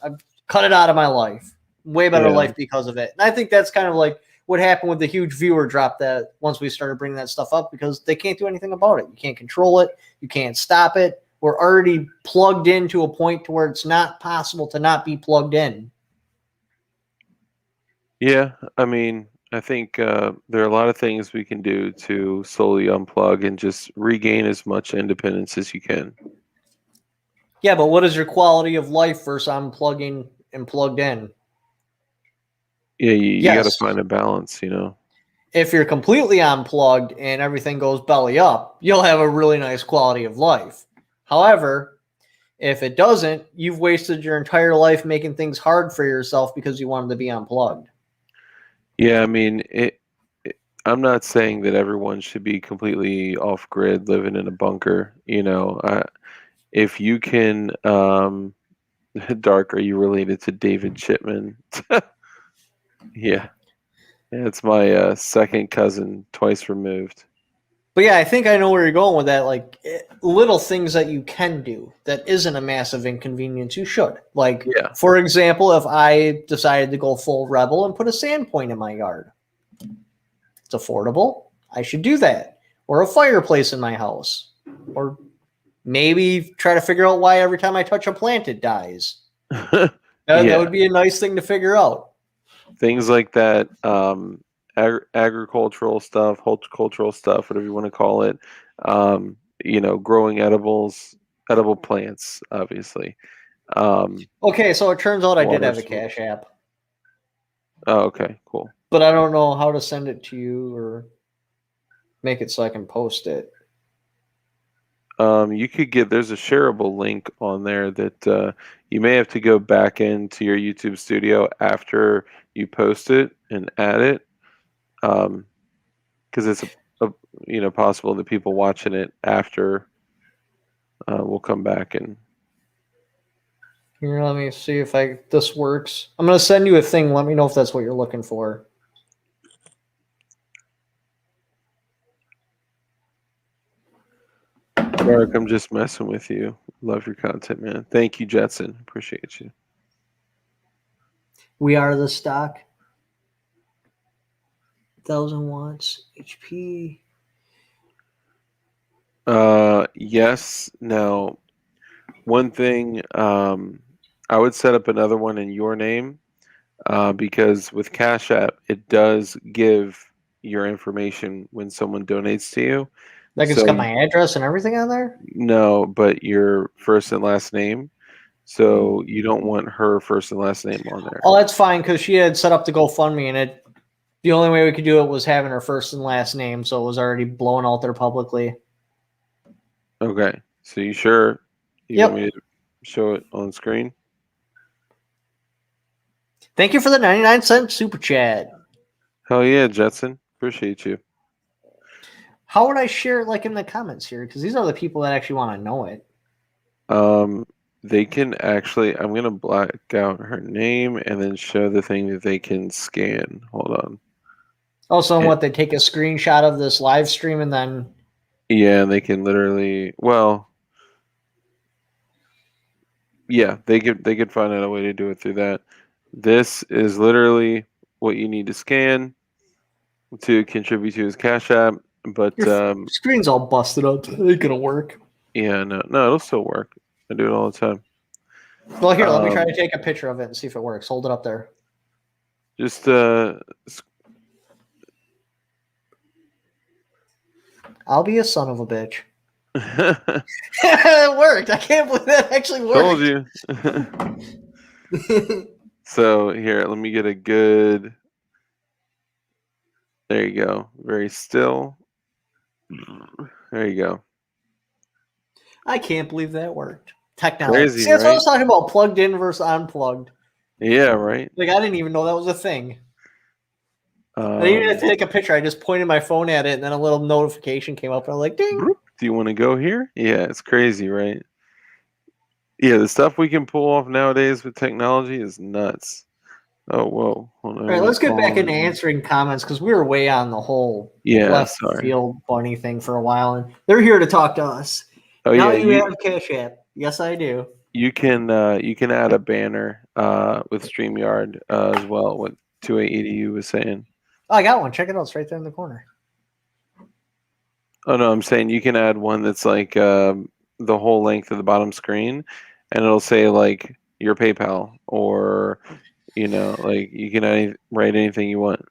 I've cut it out of my life. Way better life because of it. And I think that's kind of like what happened with the huge viewer drop that once we started bringing that stuff up, because they can't do anything about it. You can't control it. You can't stop it. We're already plugged into a point to where it's not possible to not be plugged in. Yeah, I mean, I think there are a lot of things we can do to slowly unplug and just regain as much independence as you can. Yeah, but what is your quality of life versus unplugging and plugged in? Yeah, you got to find a balance, If you're completely unplugged and everything goes belly up, you'll have a really nice quality of life. However, if it doesn't, you've wasted your entire life making things hard for yourself because you wanted to be unplugged. Yeah, I mean, I'm not saying that everyone should be completely off grid, living in a bunker. If you can, Dark, are you related to David Chipman? Yeah, it's my second cousin, twice removed. But yeah, I think I know where you're going with that. Like, little things that you can do that isn't a massive inconvenience, you should. Like, for example, if I decided to go full rebel and put a sand point in my yard, it's affordable. I should do that. Or a fireplace in my house. Or maybe try to figure out why every time I touch a plant, it dies. That would be a nice thing to figure out. Things like that. Agricultural stuff, horticultural stuff, whatever you want to call it. Growing edible plants, obviously. Okay, so it turns out I did have a Cash App. Oh, okay, cool. But I don't know how to send it to you or make it so I can post it. You could there's a shareable link on there that you may have to go back into your YouTube studio after you post it and add it. Because it's possible that people watching it after will come back and. Here, let me see if this works. I'm gonna send you a thing. Let me know if that's what you're looking for. Mark, I'm just messing with you. Love your content, man. Thank you, Jetson. Appreciate you. We are the stock. 1,000 watts HP. Yes. Now, one thing, I would set up another one in your name because with Cash App, it does give your information when someone donates to you. Like, it's got my address and everything on there? No, but your first and last name. So you don't want her first and last name on there. Oh, that's fine, because she had set up the GoFundMe, and the only way we could do it was having her first and last name, so it was already blown out there publicly. Okay. So you sure you Yep. want me to show it on screen? Thank you for the 99-cent super chat. Hell yeah, Jetson. Appreciate you. How would I share it like in the comments here? Because these are the people that actually want to know it. They can actually, I'm gonna black out her name and then show the thing that they can scan. Hold on. Also, what, they take a screenshot of this live stream and then... Yeah, and they can literally, well, yeah, they could find out a way to do it through that. This is literally what you need to scan to contribute to his Cash App. But Your screen's all busted up. It ain't gonna work. yeah, no, it'll still work. I do it all the time. Well, here, let me try to take a picture of it and see if it works. Hold it up there. Just I'll be a son of a bitch. It worked. I can't believe that actually worked. Told you. So here, let me get a good. There you go. Very still. There you go. I can't believe that worked. Technology. Crazy, See, that's what I right? was talking about. Plugged in versus unplugged. Yeah, right. Like, I didn't even know that was a thing. I didn't even have to take a picture. I just pointed my phone at it, and then a little notification came up, and I was like, ding. Do you want to go here? Yeah, it's crazy, right? Yeah, the stuff we can pull off nowadays with technology is nuts. Oh, whoa. Hold on, All right, let's get back into answering comments because we were way on the whole left field bunny thing for a while, and they're here to talk to us. Oh, now yeah, you have Cash App. Yes, I do. You can add a banner with StreamYard as well. What 28EDU was saying. Oh, I got one. Check it out. It's right there in the corner. Oh no, I'm saying you can add one that's like the whole length of the bottom screen, and it'll say like your PayPal or like you can write anything you want.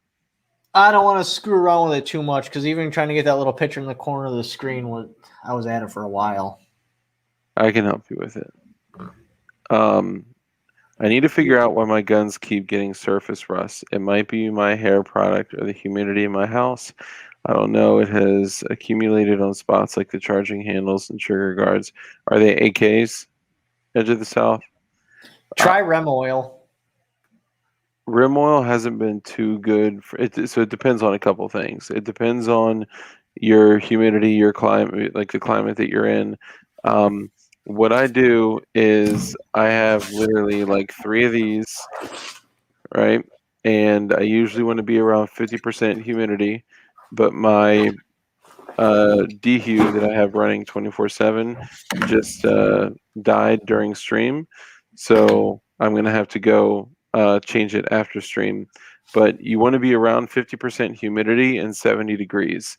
I don't want to screw around with it too much because even trying to get that little picture in the corner of the screen I was at it for a while. I can help you with it. I need to figure out why my guns keep getting surface rust. It might be my hair product or the humidity in my house. I don't know. It has accumulated on spots like the charging handles and trigger guards. Are they AKs? Edge of the South? Try Rem oil. Rim oil hasn't been too good for it, so it depends on a couple things. It depends on your humidity, your climate, like the climate that you're in. What I do is I have literally like 3 of these, right? And I usually want to be around 50% humidity, but my DHU that I have running 24/7 just died during stream, so I'm gonna have to go change it after stream. But you want to be around 50% humidity and 70 degrees,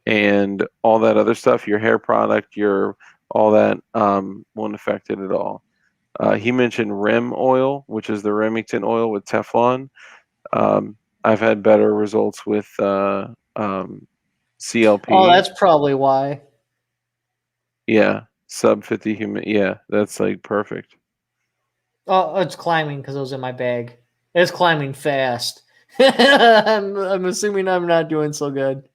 and all that other stuff, your hair product, your all that won't affect it at all. He mentioned Rem oil, which is the Remington oil with Teflon. I've had better results with CLP. Oh, that's probably why. Yeah, sub 50 humid. Yeah, that's like perfect. Oh, it's climbing because it was in my bag. It's climbing fast. I'm assuming I'm not doing so good.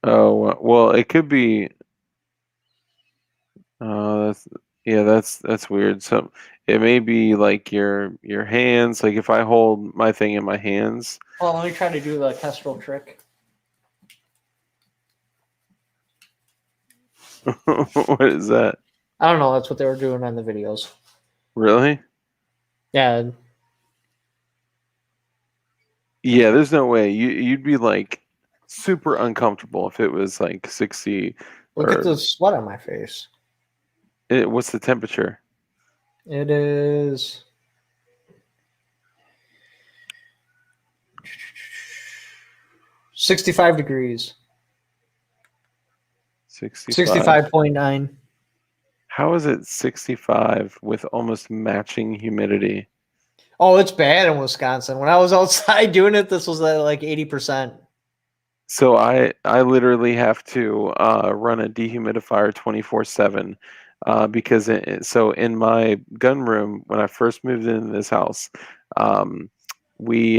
Oh well, it could be. That's weird. So it may be like your hands. Like if I hold my thing in my hands. Well, let me try to do the Kestrel trick. What is that? I don't know. That's what they were doing on the videos. Really? Yeah. Yeah, there's no way. You'd be like super uncomfortable if it was like 60. Look at the sweat on my face. What's the temperature? It is 65 degrees. 65.9. How is it 65 with almost matching humidity? Oh, it's bad in Wisconsin. When I was outside doing it, this was at like 80%. So I literally have to run a dehumidifier 24/7 because so in my gun room when I first moved into this house, we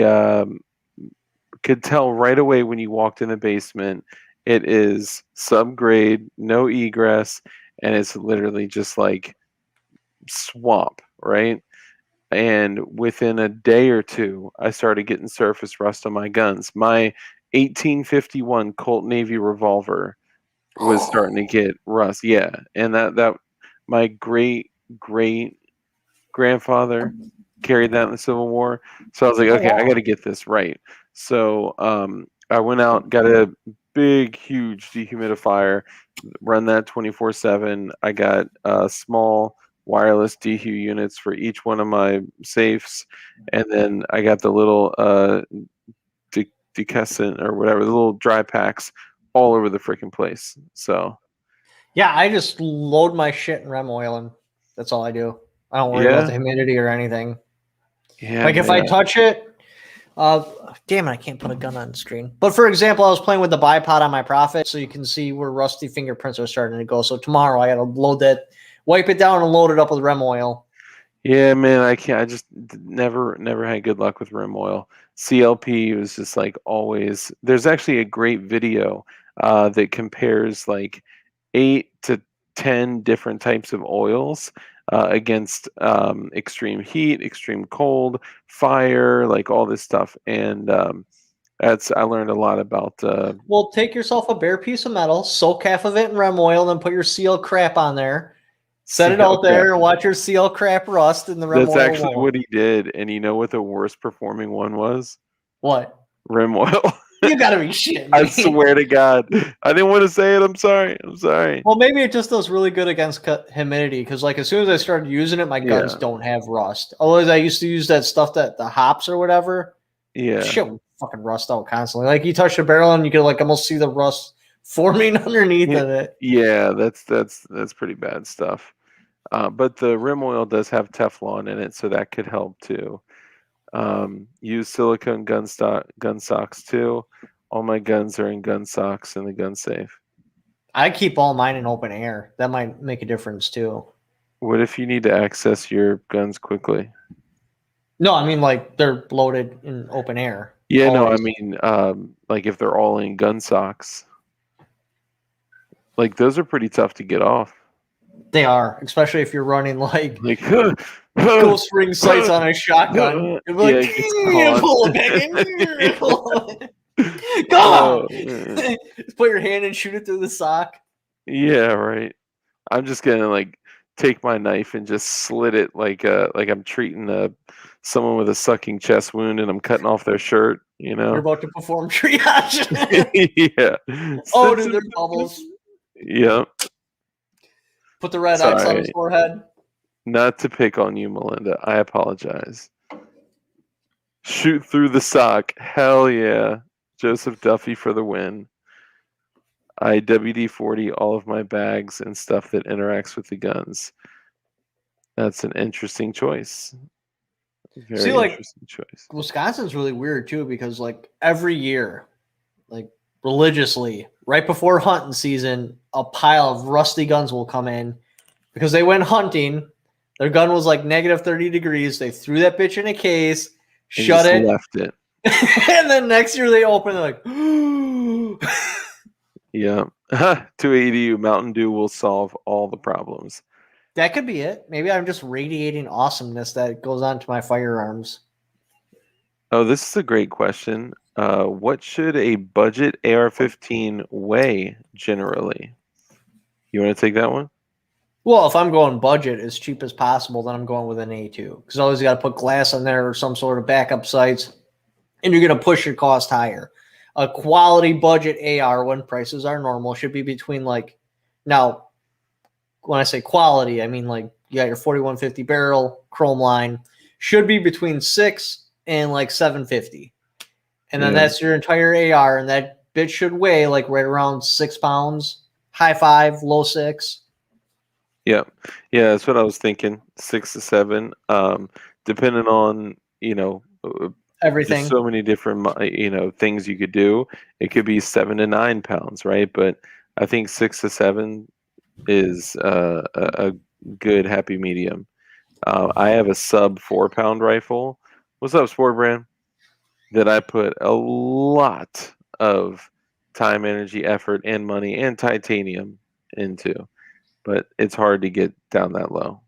could tell right away when you walked in the basement it is subgrade, no egress, and it's literally just like swamp, right? And within a day or two, I started getting surface rust on my guns. My 1851 Colt Navy revolver was starting to get rust. Yeah, and that my great grandfather carried that in the Civil War. So I was like, Oh okay, I wow. got to get this right. So I went out, got a big, huge dehumidifier, run that 24/7. I got small wireless dehu units for each one of my safes, and then I got the little decussant or whatever, the little dry packs all over the freaking place. So Yeah, I just load my shit in rem oil, and that's all I do. I don't worry about yeah, the humidity or anything. yeah, Like if I man. touch it, damn it, I can't put a gun on the screen. But for example, I was playing with the bipod on my Prophet, so you can see where rusty fingerprints are starting to go. So tomorrow I got to load that, wipe it down, and load it up with rem oil. Yeah, man, I can't. I just never had good luck with rim oil. CLP was just like always. There's actually a great video that compares like 8 to 10 different types of oils against extreme heat, extreme cold, fire, like all this stuff. And that's I learned a lot about. Well, take yourself a bare piece of metal, soak half of it in rem oil, then put your seal crap on there. Set it CL out crap. there and watch your seal crap rust, and the rem That's oil actually won't. what he did. And you know what the worst performing one was? What? Rim oil. You gotta be shitting I me. swear to God. I didn't want to say it. I'm sorry. I'm sorry. Well, maybe it just does really good against humidity because, like, as soon as I started using it, my guns Yeah. don't have rust. Otherwise, I used to use that stuff that the hops or whatever. Yeah. Shit would fucking rust out constantly. Like, you touch the barrel and you can, like, almost see the rust forming underneath Yeah, of it. yeah, that's pretty bad stuff. But the rim oil does have Teflon in it, so that could help too. Use silicone gun socks too. All my guns are in gun socks in the gun safe. I keep all mine in open air. That might make a difference too. What if you need to access your guns quickly? No, I mean, like, they're loaded in open air. Yeah, no, I Always. mean, like if they're all in gun socks, like those are pretty tough to get off. They are, especially if you're running, like, Like, ghost ring sights on a shotgun. You'll be yeah, like, it gets pull it back in. Pull it. Come on. Just put your hand and shoot it through the sock. yeah, right. I'm just gonna like take my knife and just slit it like I'm treating someone with a sucking chest wound and I'm cutting off their shirt, you You're know? about to perform triage. Yeah. Oh, dude, there's bubbles. Yeah. Put the red X on his Sorry. forehead. Not to pick on you, Melinda. I apologize. Shoot through the sock. Hell yeah. Joseph Duffy for the win. I WD-40 all of my bags and stuff that interacts with the guns. That's an interesting choice. Very See, like, interesting choice. Wisconsin's really weird too because, like, every year, like, religiously, right before hunting season, a pile of rusty guns will come in because they went hunting. Their gun was like negative 30 degrees. They threw that bitch in a case, And shut just it, left it. and then next year they open. They're like, Yeah. 280 Mountain Dew will solve all the problems. that could be it. Maybe I'm just radiating awesomeness that goes onto my firearms. Oh, this is a great question. What should a budget AR-15 weigh generally? You want to take that one? Well, if I'm going budget as cheap as possible, then I'm going with an A2 because I always got to put glass on there or some sort of backup sights, and you're going to push your cost higher. A quality budget AR, when prices are normal, should be between, like, now, when I say quality, I mean, like, you got your 4150 barrel chrome line, should be between 6 and like 750. And then Yeah. that's your entire AR, and that bitch should weigh like right around 6 pounds, high 5, low 6. Yeah. Yeah, that's what I was thinking. 6 to 7. Depending on, just Everything. so many different, things you could do. It could be 7 to 9 pounds, right? But I think 6 to 7 is a good happy medium. I have a sub 4 pound rifle. What's up, Sport Brand? That I put a lot of time, energy, effort, and money and titanium into. but it's hard to get down that low.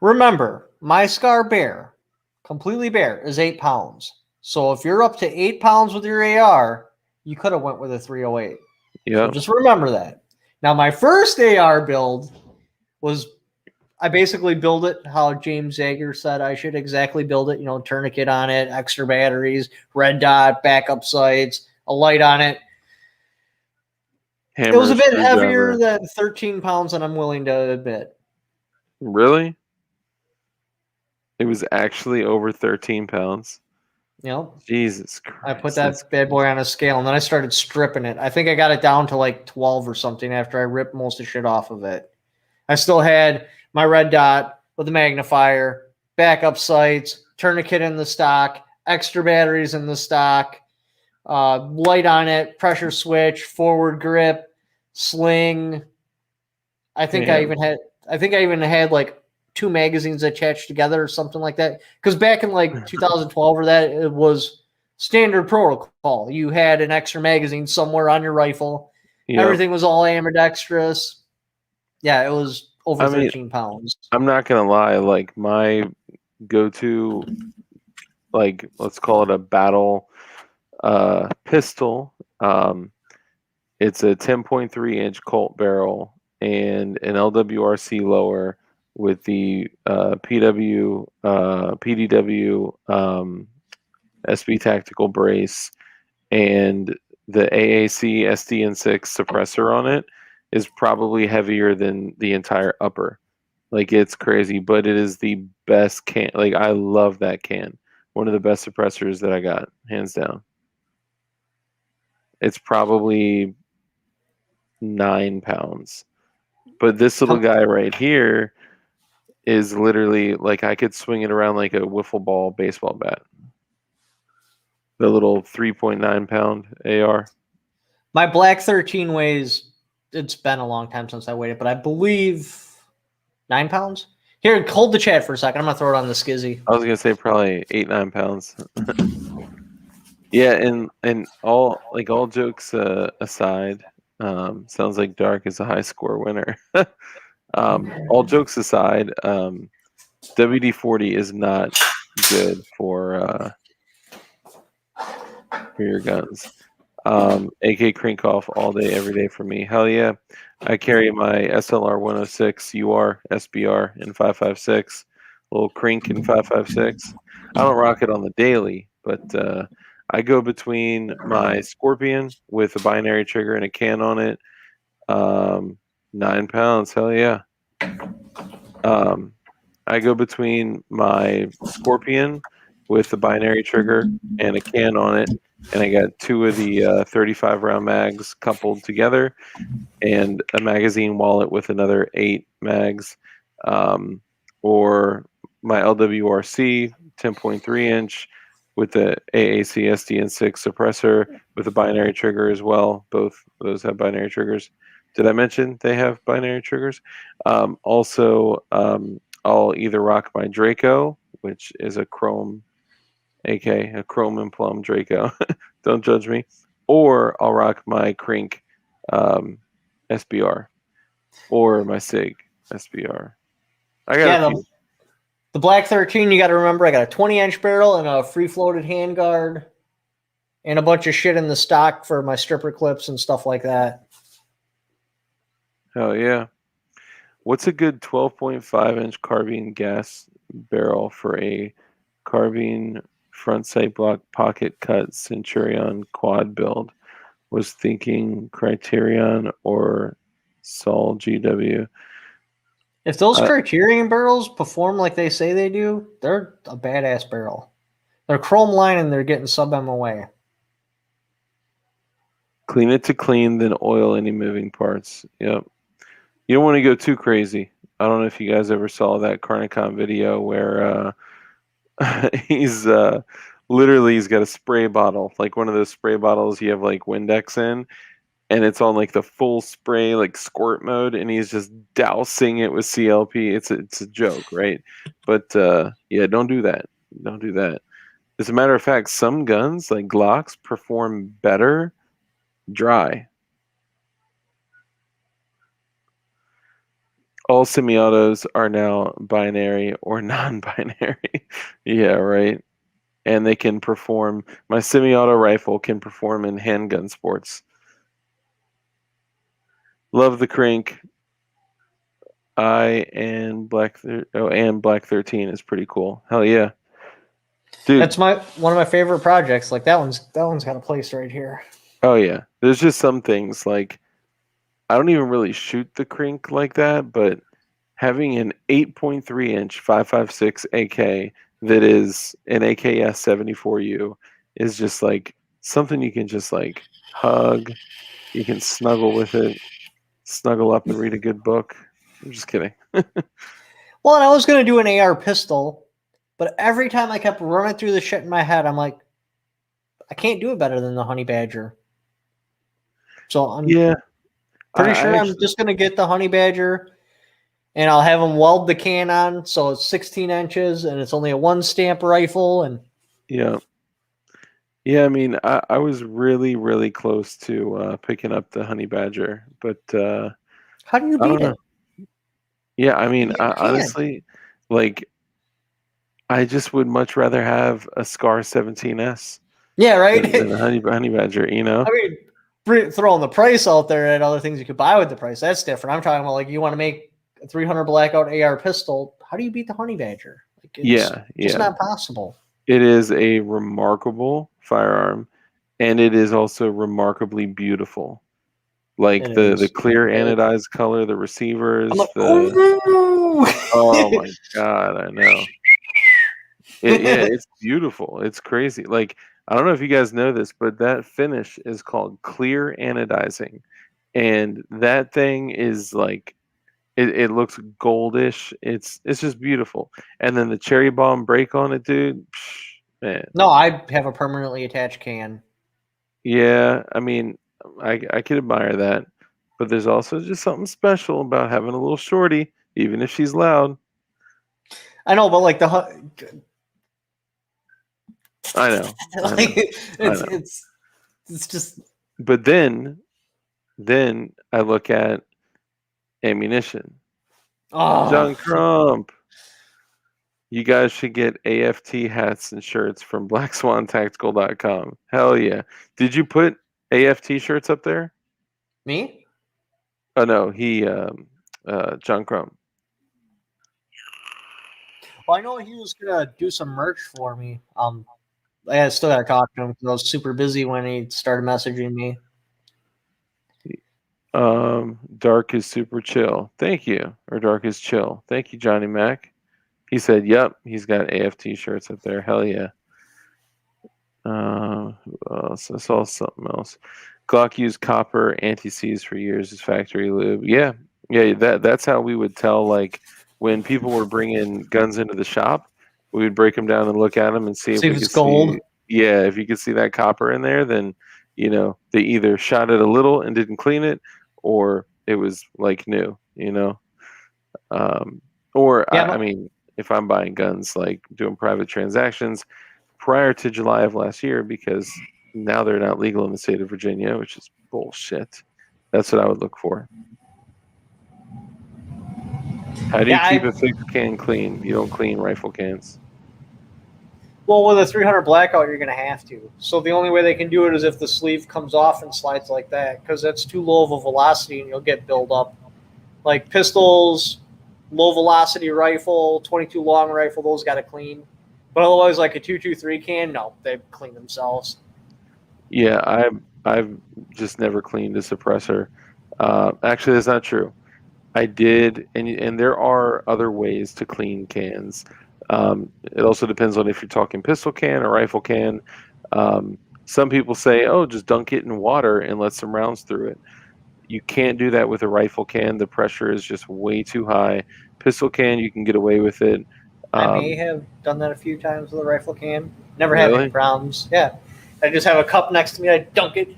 Remember, my Scar Bear, completely bare, is 8 pounds. So if you're up to 8 pounds with your AR, you could have went with a 308. Yeah. So just remember that. Now, my first AR build was, I basically build it how James Zager said I should exactly build it. Tourniquet on it, extra batteries, red dot, backup sights, a light on it. Hammer, It was a bit heavier screwdriver. than 13 pounds than I'm willing to admit. Really? It was actually over 13 pounds. Jesus Christ. I put that bad boy on a scale, and then I started stripping it. I think I got it down to like 12 or something after I ripped most of the shit off of it. I still had my red dot with the magnifier, backup sights, tourniquet in the stock, extra batteries in the stock, light on it, pressure switch, forward grip, sling. I think I even had like 2 magazines attached together or something like that. Because back in like 2012 or that, it was standard protocol. You had an extra magazine somewhere on your rifle. Yep. Everything was all ambidextrous. Yeah, it was over 13 pounds. I'm not gonna lie, like my go-to, like let's call it a battle pistol. It's a 10.3-inch Colt barrel and an LWRC lower with the PDW SB tactical brace and the AAC SDN6 suppressor on it is probably heavier than the entire upper. Like it's crazy, but it is the best can. Like I love that can. One of the best suppressors that I got, hands down. It's probably 9 pounds. But this little guy right here is literally like I could swing it around like a wiffle ball baseball bat. The little 3.9 pound AR. My Black 13 weighs, it's been a long time since I weighed it, but I believe 9 pounds. Here, hold the chat for a second. I'm going to throw it on the skizzy. I was going to say probably 8-9 pounds. Yeah, and all jokes aside, sounds like Dark is a high score winner. All jokes aside, WD-40 is not good for your guns. AK Krinkhoff all day, every day for me. Hell yeah. I carry my SLR 106 UR SBR in 5.56, little Krink in 5.56. I don't rock it on the daily, but I go between my Scorpion with a binary trigger and a can on it. 9 pounds, hell yeah. I go between my Scorpion with a binary trigger and a can on it, and I got 2 of the 35 round mags coupled together and a magazine wallet with another 8 mags, or my LWRC 10.3 inch with the AAC SDN6 suppressor with a binary trigger as well. Both of those have binary triggers. Did I mention they have binary triggers? Also, I'll either rock my Draco, which is a chrome AK, a chrome and plum Draco. Don't judge me. Or I'll rock my Krink SBR or my SIG SBR. I got a few. The Black 13, you got to remember, I got a 20-inch barrel and a free-floated handguard and a bunch of shit in the stock for my stripper clips and stuff like that. Hell yeah. What's a good 12.5-inch carbine gas barrel for a carbine front sight block pocket cut Centurion quad build? Was thinking Criterion or Sol GW. If those Criterion barrels perform like they say they do, they're a badass barrel. They're chrome line and they're getting sub-MOA. Clean it to clean, then oil any moving parts. Yep. You don't want to go too crazy. I don't know if you guys ever saw that Carnicon video where he's literally he's got a spray bottle, like one of those spray bottles you have like Windex in, and it's on like the full spray like squirt mode, and he's just dousing it with CLP. It's a joke, right? But yeah, don't do that. Don't do that. As a matter of fact, some guns like Glocks perform better dry. All semi-autos are now binary or non-binary. Yeah, right. And they can perform. My semi-auto rifle can perform in handgun sports. Love the Crink. And Black 13 is pretty cool. Hell yeah, dude. That's one of my favorite projects. Like that one's got a place right here. Oh yeah. There's just some things like I don't even really shoot the Crink like that, but having an 8.3 inch 5.56 AK that is an AKS 74U is just like something you can just like hug. You can snuggle with it, snuggle up and read a good book. I'm just kidding. Well, and I was gonna do an AR pistol, but every time I kept running through the shit in my head, I'm like, I can't do it better than the Honey Badger. So I'm pretty sure I'm just gonna get the Honey Badger, and I'll have them weld the can on, so it's 16 inches, and it's only a 1-stamp rifle, and yeah. I mean, I was really, really close to picking up the Honey Badger, but how do you beat it? Yeah, I mean, honestly, like, I just would much rather have a Scar 17S. Yeah, right. Than a Honey Badger, you know. I mean, throwing the price out there and other things you could buy with the price, that's different. I'm talking about like you want to make a 300 blackout AR pistol. How do you beat the Honey Badger? Like, it's just not possible. It is a remarkable firearm, and it is also remarkably beautiful. Like the clear anodized color, the receivers. Like, oh my god, I know. It's beautiful. It's crazy. Like, I don't know if you guys know this, but that finish is called clear anodizing, and that thing is like, it looks goldish. It's just beautiful. And then the cherry bomb break on it, dude. Man. No, I have a permanently attached can. Yeah, I mean, I could admire that, but there's also just something special about having a little shorty, even if she's loud. I know, but like I know. It's just. But then I look at ammunition. John Crump. You guys should get AFT hats and shirts from BlackSwanTactical.com. Hell yeah! Did you put AFT shirts up there? Me? Oh no, he John Crump. Well, I know he was gonna do some merch for me. I still gotta talk to him because I was super busy when he started messaging me. Dark is super chill. Thank you. Or Dark is chill. Thank you, Johnny Mac. He said, "Yep, he's got AFT shirts up there. Hell yeah." I saw something else. Glock used copper anti-seize for years as factory lube. Yeah. That's how we would tell. Like when people were bringing guns into the shop, we would break them down and look at them and see if we could gold. Yeah, if you could see that copper in there, then they either shot it a little and didn't clean it, or it was like new. I mean, if I'm buying guns, like doing private transactions prior to July of last year, because now they're not legal in the state of Virginia, which is bullshit. That's what I would look for. How do you keep a fixed can clean? You don't clean rifle cans. Well, with a 300 blackout, you're going to have to. So the only way they can do it is if the sleeve comes off and slides like that, because that's too low of a velocity and you'll get buildup. Like pistols, low velocity rifle, 22 long rifle, those got to clean. But otherwise, like a 223 can, no, they clean themselves. Yeah, I've just never cleaned a suppressor. Actually, that's not true. I did, and there are other ways to clean cans. It also depends on if you're talking pistol can or rifle can. Some people say, "Oh, just dunk it in water and let some rounds through it." You can't do that with a rifle can. The pressure is just way too high. Pistol can, you can get away with it. I may have done that a few times with a rifle can. Never had any problems. Yeah. I just have a cup next to me. I dunk it.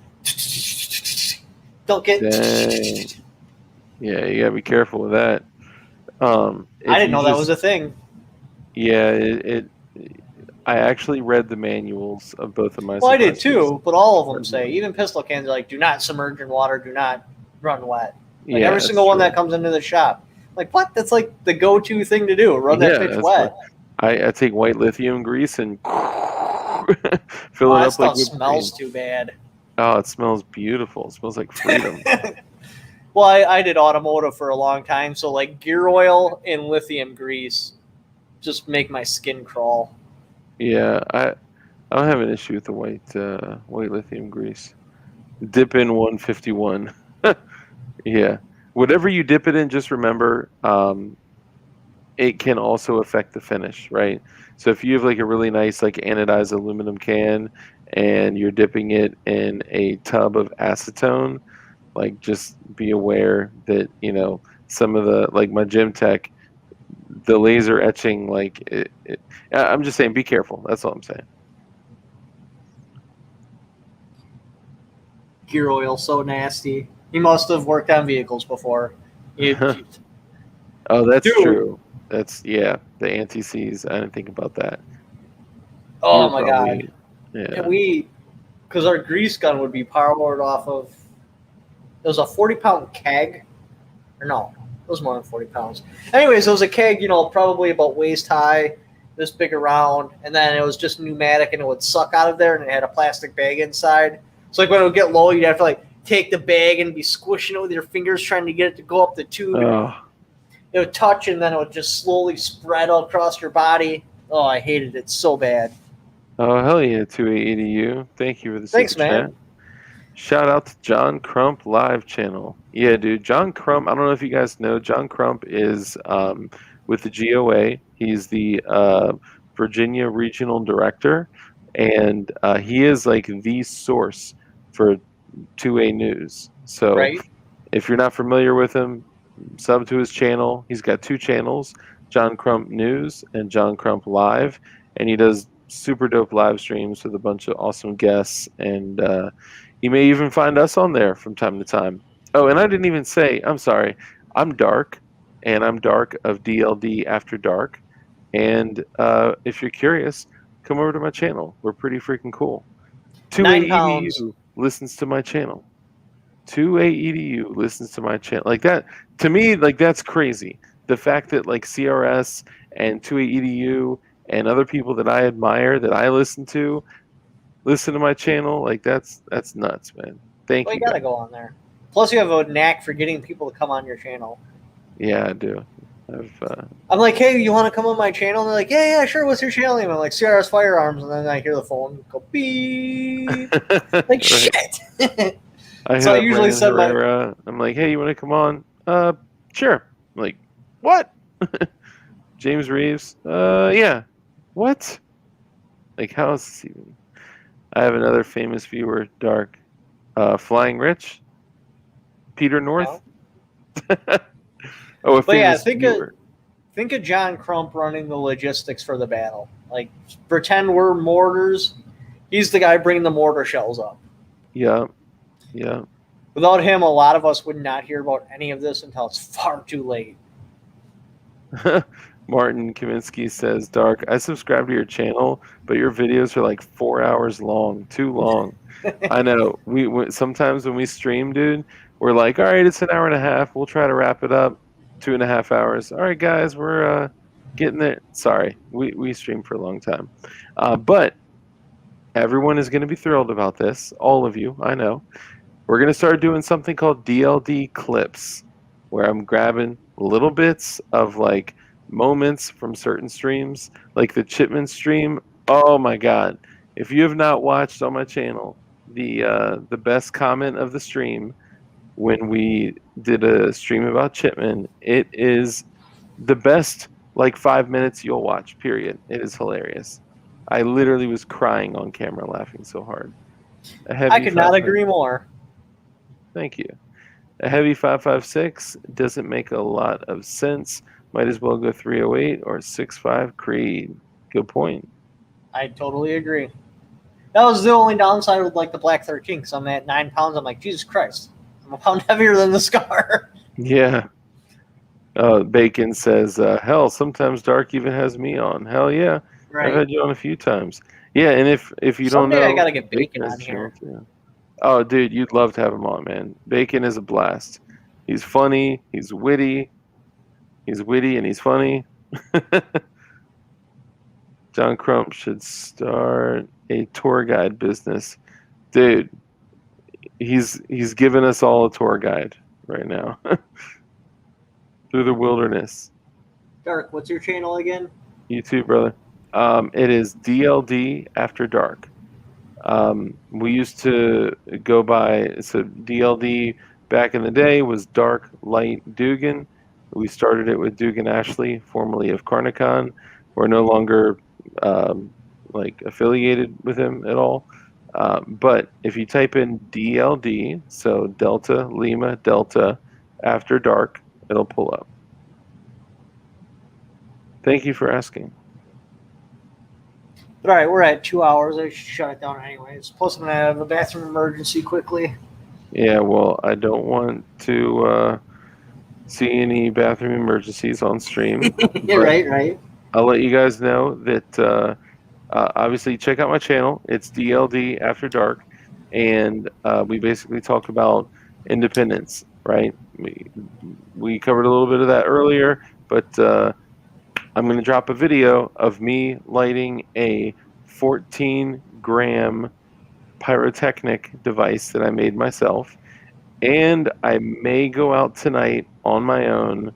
Dunk it. Dang. Yeah, you got to be careful with that. I didn't know that was a thing. Yeah, I actually read the manuals of both of my Well, I did too, but all of them say, even pistol cans are like, do not submerge in water, do not run wet. Like every single one that comes into the shop. Like, what? That's like the go-to thing to do. Run that Yeah, bitch that's wet. I take white lithium grease and fill Oh, it that up like stuff whipped cream. smells too bad. Oh, it smells beautiful. It smells like freedom. Well, I did automotive for a long time, so like gear oil and lithium grease just make my skin crawl. Yeah, I don't have an issue with the white lithium grease. Dip in 151. Yeah. Whatever you dip it in, just remember, it can also affect the finish, right? So if you have like a really nice like anodized aluminum can and you're dipping it in a tub of acetone, like just be aware that, some of the like my gym tech, the laser etching, like I'm just saying be careful. That's all I'm saying. Gear oil so nasty. He must have worked on vehicles before. Oh, that's Dude. true. The anti-Cs. I didn't think about that. You Oh were my god. probably, yeah. And because our grease gun would be powered off of, it was a 40-pound keg. Or no, it was more than 40 pounds. Anyways, it was a keg, probably about waist high, this big around, and then it was just pneumatic and it would suck out of there and it had a plastic bag inside. So like when it would get low, you'd have to like take the bag and be squishing it with your fingers trying to get it to go up the tube. Oh, It would touch and then it would just slowly spread all across your body. Oh, I hated it so bad. oh hell yeah, 280U. Thank you for the Thanks, super man. chat. Shout out to John Crump live channel. Yeah, dude, John Crump. I don't know if you guys know. John Crump is with the GOA. He's the Virginia regional director, and he is like the source for 2A news. So Right? if you're not familiar with him, sub to his channel. He's got two channels, John Crump News and John Crump Live, and he does super dope live streams with a bunch of awesome guests, and you may even find us on there from time to time. Oh, and I didn't even say, I'm sorry, I'm Dark, and I'm Dark of DLD After Dark, and if you're curious, come over to my channel. We're pretty freaking cool. 9 pounds. 2AEDU listens to my channel. 2AEDU listens to my channel. Like that, to me, like that's crazy. The fact that like CRS and 2AEDU and other people that I admire that I listen to my channel, like that's nuts, man. Thank Well, you you gotta guys. go on there. Plus, you have a knack for getting people to come on your channel. Yeah, I do. I'm like, hey, you want to come on my channel? And they're like, yeah, sure. What's your channel name? I'm like, CRS Firearms. And then I hear the phone go beep. Like, right. shit. I So hit I up usually Brandon said my. Herrera. I'm like, hey, you want to come on? Sure. I'm like, what? James Reeves? Yeah. What? Like, how is this even? I have another famous viewer, Dark. Flying Rich? Peter North? Oh, a But yeah, famous viewer. think of John Crump running the logistics for the battle. Like, pretend we're mortars. He's the guy bringing the mortar shells up. Yeah. Yeah. Without him, a lot of us would not hear about any of this until it's far too late. Martin Kaminsky says, Dark, I subscribe to your channel, but your videos are like 4 hours long. Too long. I know. Sometimes when we stream, dude, we're like, all right, it's an hour and a half. We'll try to wrap it up. 2.5 hours. All right, guys, we're getting there. Sorry, we stream for a long time. But everyone is going to be thrilled about this. All of you, I know. We're going to start doing something called DLD clips, where I'm grabbing little bits of like moments from certain streams, like the Chipman stream. Oh my God. If you have not watched on my channel, the best comment of the stream when we did a stream about Chipman, it is the best like 5 minutes you'll watch, period. It is hilarious. I literally was crying on camera laughing so hard. I could not agree more. Thank you. A heavy 5.56 doesn't make a lot of sense. Might as well go 308 or 6.5 Creed. Good point. I totally agree. That was the only downside with like the Black 13, because I'm at 9 pounds. I'm like, Jesus Christ, I'm a pound heavier than the Scar. Yeah. Bacon says, hell, sometimes Dark even has me on. Hell yeah. Right. I've had you on a few times. Yeah, and if you Someday don't know, I gotta get Bacon has on a channel here. too. Oh, dude, you'd love to have him on, man. Bacon is a blast. He's funny. He's witty. He's witty and he's funny. John Crump should start a tour guide business. Dude, he's giving us all a tour guide right now. Through the wilderness. Dark, what's your channel again? You too, brother. It is DLD After Dark. We used to go by, so DLD back in the day was Dark Light Dugan. We started it with Dugan Ashley, formerly of Carnicon. We're no longer affiliated with him at all. But if you type in DLD, so Delta Lima Delta After Dark, it'll pull up. Thank you for asking. But all right, we're at 2 hours. I should shut it down anyways. Plus, I'm going to have a bathroom emergency quickly. Yeah, well, I don't want to see any bathroom emergencies on stream. Yeah, right. I'll let you guys know that obviously check out my channel. It's DLD After Dark. And we basically talk about independence, right? We covered a little bit of that earlier, but I'm going to drop a video of me lighting a 14-gram pyrotechnic device that I made myself. And I may go out tonight on my own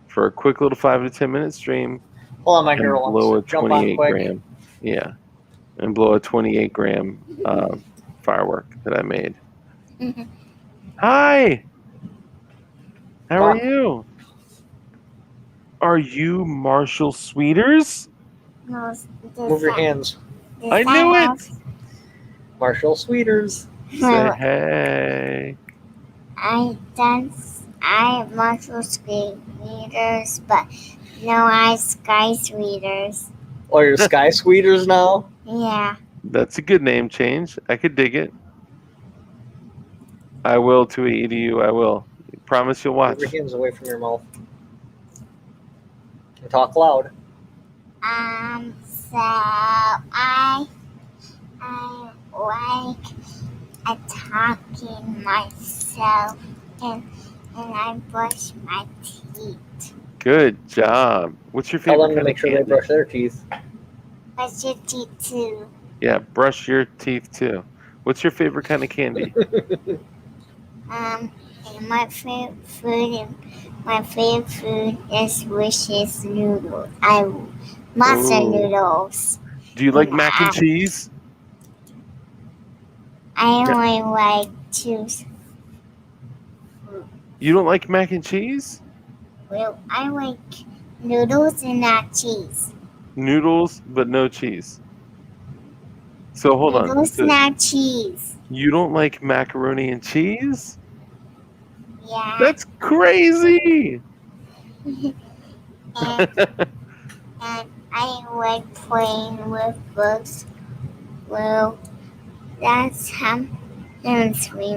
for a quick little 5 to 10 minute stream. Hold on, my girl blow a wants to jump on 28 quick. gram. Yeah. And blow a 28 gram firework that I made. Mm-hmm. Hi! How are Wow. you? Are you Marshall Sweeters? No, Move your hands. I knew it! Marshall Sweeters. Say hey. I Marshall Sweeters, but no, I Sky Sweeters. Oh, you're Sky Sweeters now? Yeah. That's a good name change. I could dig it. I will to EDU. I will. Promise you'll watch. Move your hands away from your mouth. And talk loud. So I like attacking myself and I brush my teeth. Good job. What's your Tell favorite them to kind make of sure candy? they brush their teeth. Brush your teeth too. Yeah, brush your teeth too. What's your favorite kind of candy? And my favorite food is Wishes noodles. Monster Ooh. noodles. Do you like mac and cheese? I only like choose. You don't like mac and cheese? Well, I like noodles and not cheese. Noodles, but no cheese. So hold on. Noodles, So not cheese. you don't like macaroni and cheese? Yeah. That's crazy. and I like playing with books. Well, that's sweet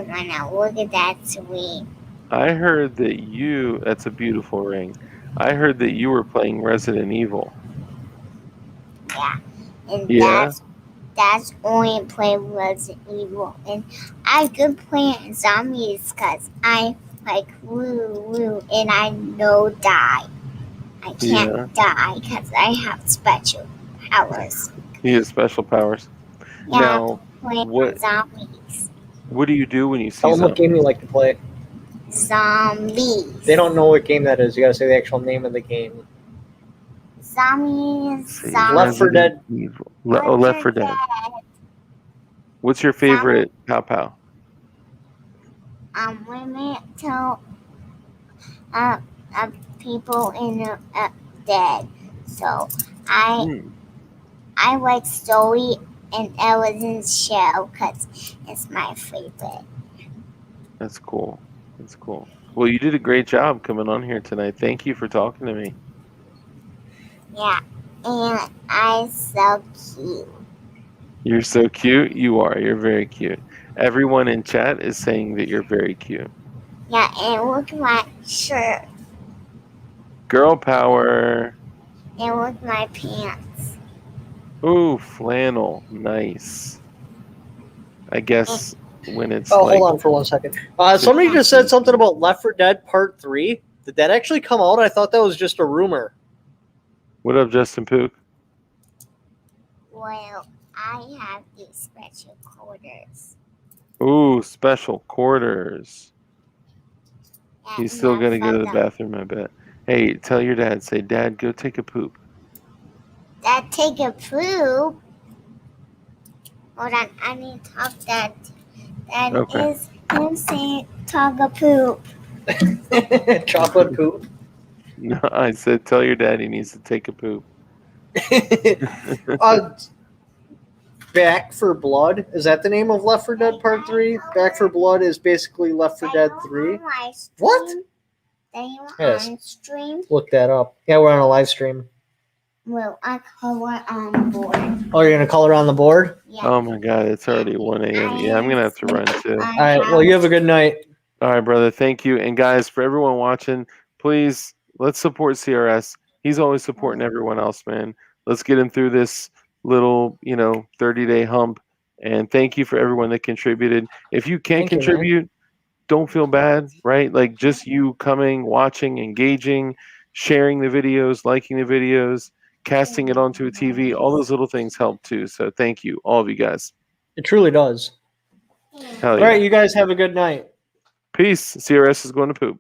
right now. Look at that sweet. I heard that that's a beautiful ring. I heard that you were playing Resident Evil. Yeah. And Yeah. that's only play Resident Evil. And I could play zombies because I like woo and I no die. I can't die because I have special powers. You have special powers. Yeah, Now, play what- zombies. what do you do when you see Tell them what something? game you like to play. Zombies. They don't know what game that is. You gotta say the actual name of the game. Zombies. Left 4 Dead. Left 4 Dead. What's your favorite pow? Women tell people in dead. So I like Zoe and Ellison's show because it's my favorite. That's cool. That's cool. Well, you did a great job coming on here tonight. Thank you for talking to me. Yeah, and I'm so cute. You're so cute. You are. You're very cute. Everyone in chat is saying that you're very cute. Yeah, and look at my shirt. Girl power. And look at my pants. Ooh, flannel. Nice. I guess when it's Oh, hold on for 1 second. Somebody just said something about Left 4 Dead Part 3. Did that actually come out? I thought that was just a rumor. What up, Justin Pook? Well, I have these special quarters. Ooh, special quarters. that He's still left gonna go to the them. bathroom, I bet. Hey, tell your dad. Say, Dad, go take a poop. That take a poop. Hold on, I need to talk that. That Okay. is him saying talk a poop. Chocolate poop. No, I said, tell your dad he needs to take a poop. Back for Blood. Is that the name of Left 4 Dead Part 3? Back for Blood is basically Left 4 Dead 3. What? Yes. On stream? Look that up. Yeah, we're on a live stream. Well, I color on the board. Oh, you're going to color on the board? Yeah. Oh my God, it's already 1 a.m. Yeah, I'm gonna have to run too. All right, well, you have a good night. All right, brother. Thank you. And guys, for everyone watching, please let's support CRS. He's always supporting everyone else, man. Let's get him through this little, 30-day hump. And thank you for everyone that contributed. If you can't Thank you, man. contribute, don't feel bad, right? Like just you coming, watching, engaging, sharing the videos, liking the videos, casting it onto a TV, all those little things help too. So thank you, all of you guys. It truly does. Hell All yeah. right, you guys have a good night. Peace. CRS is going to poop.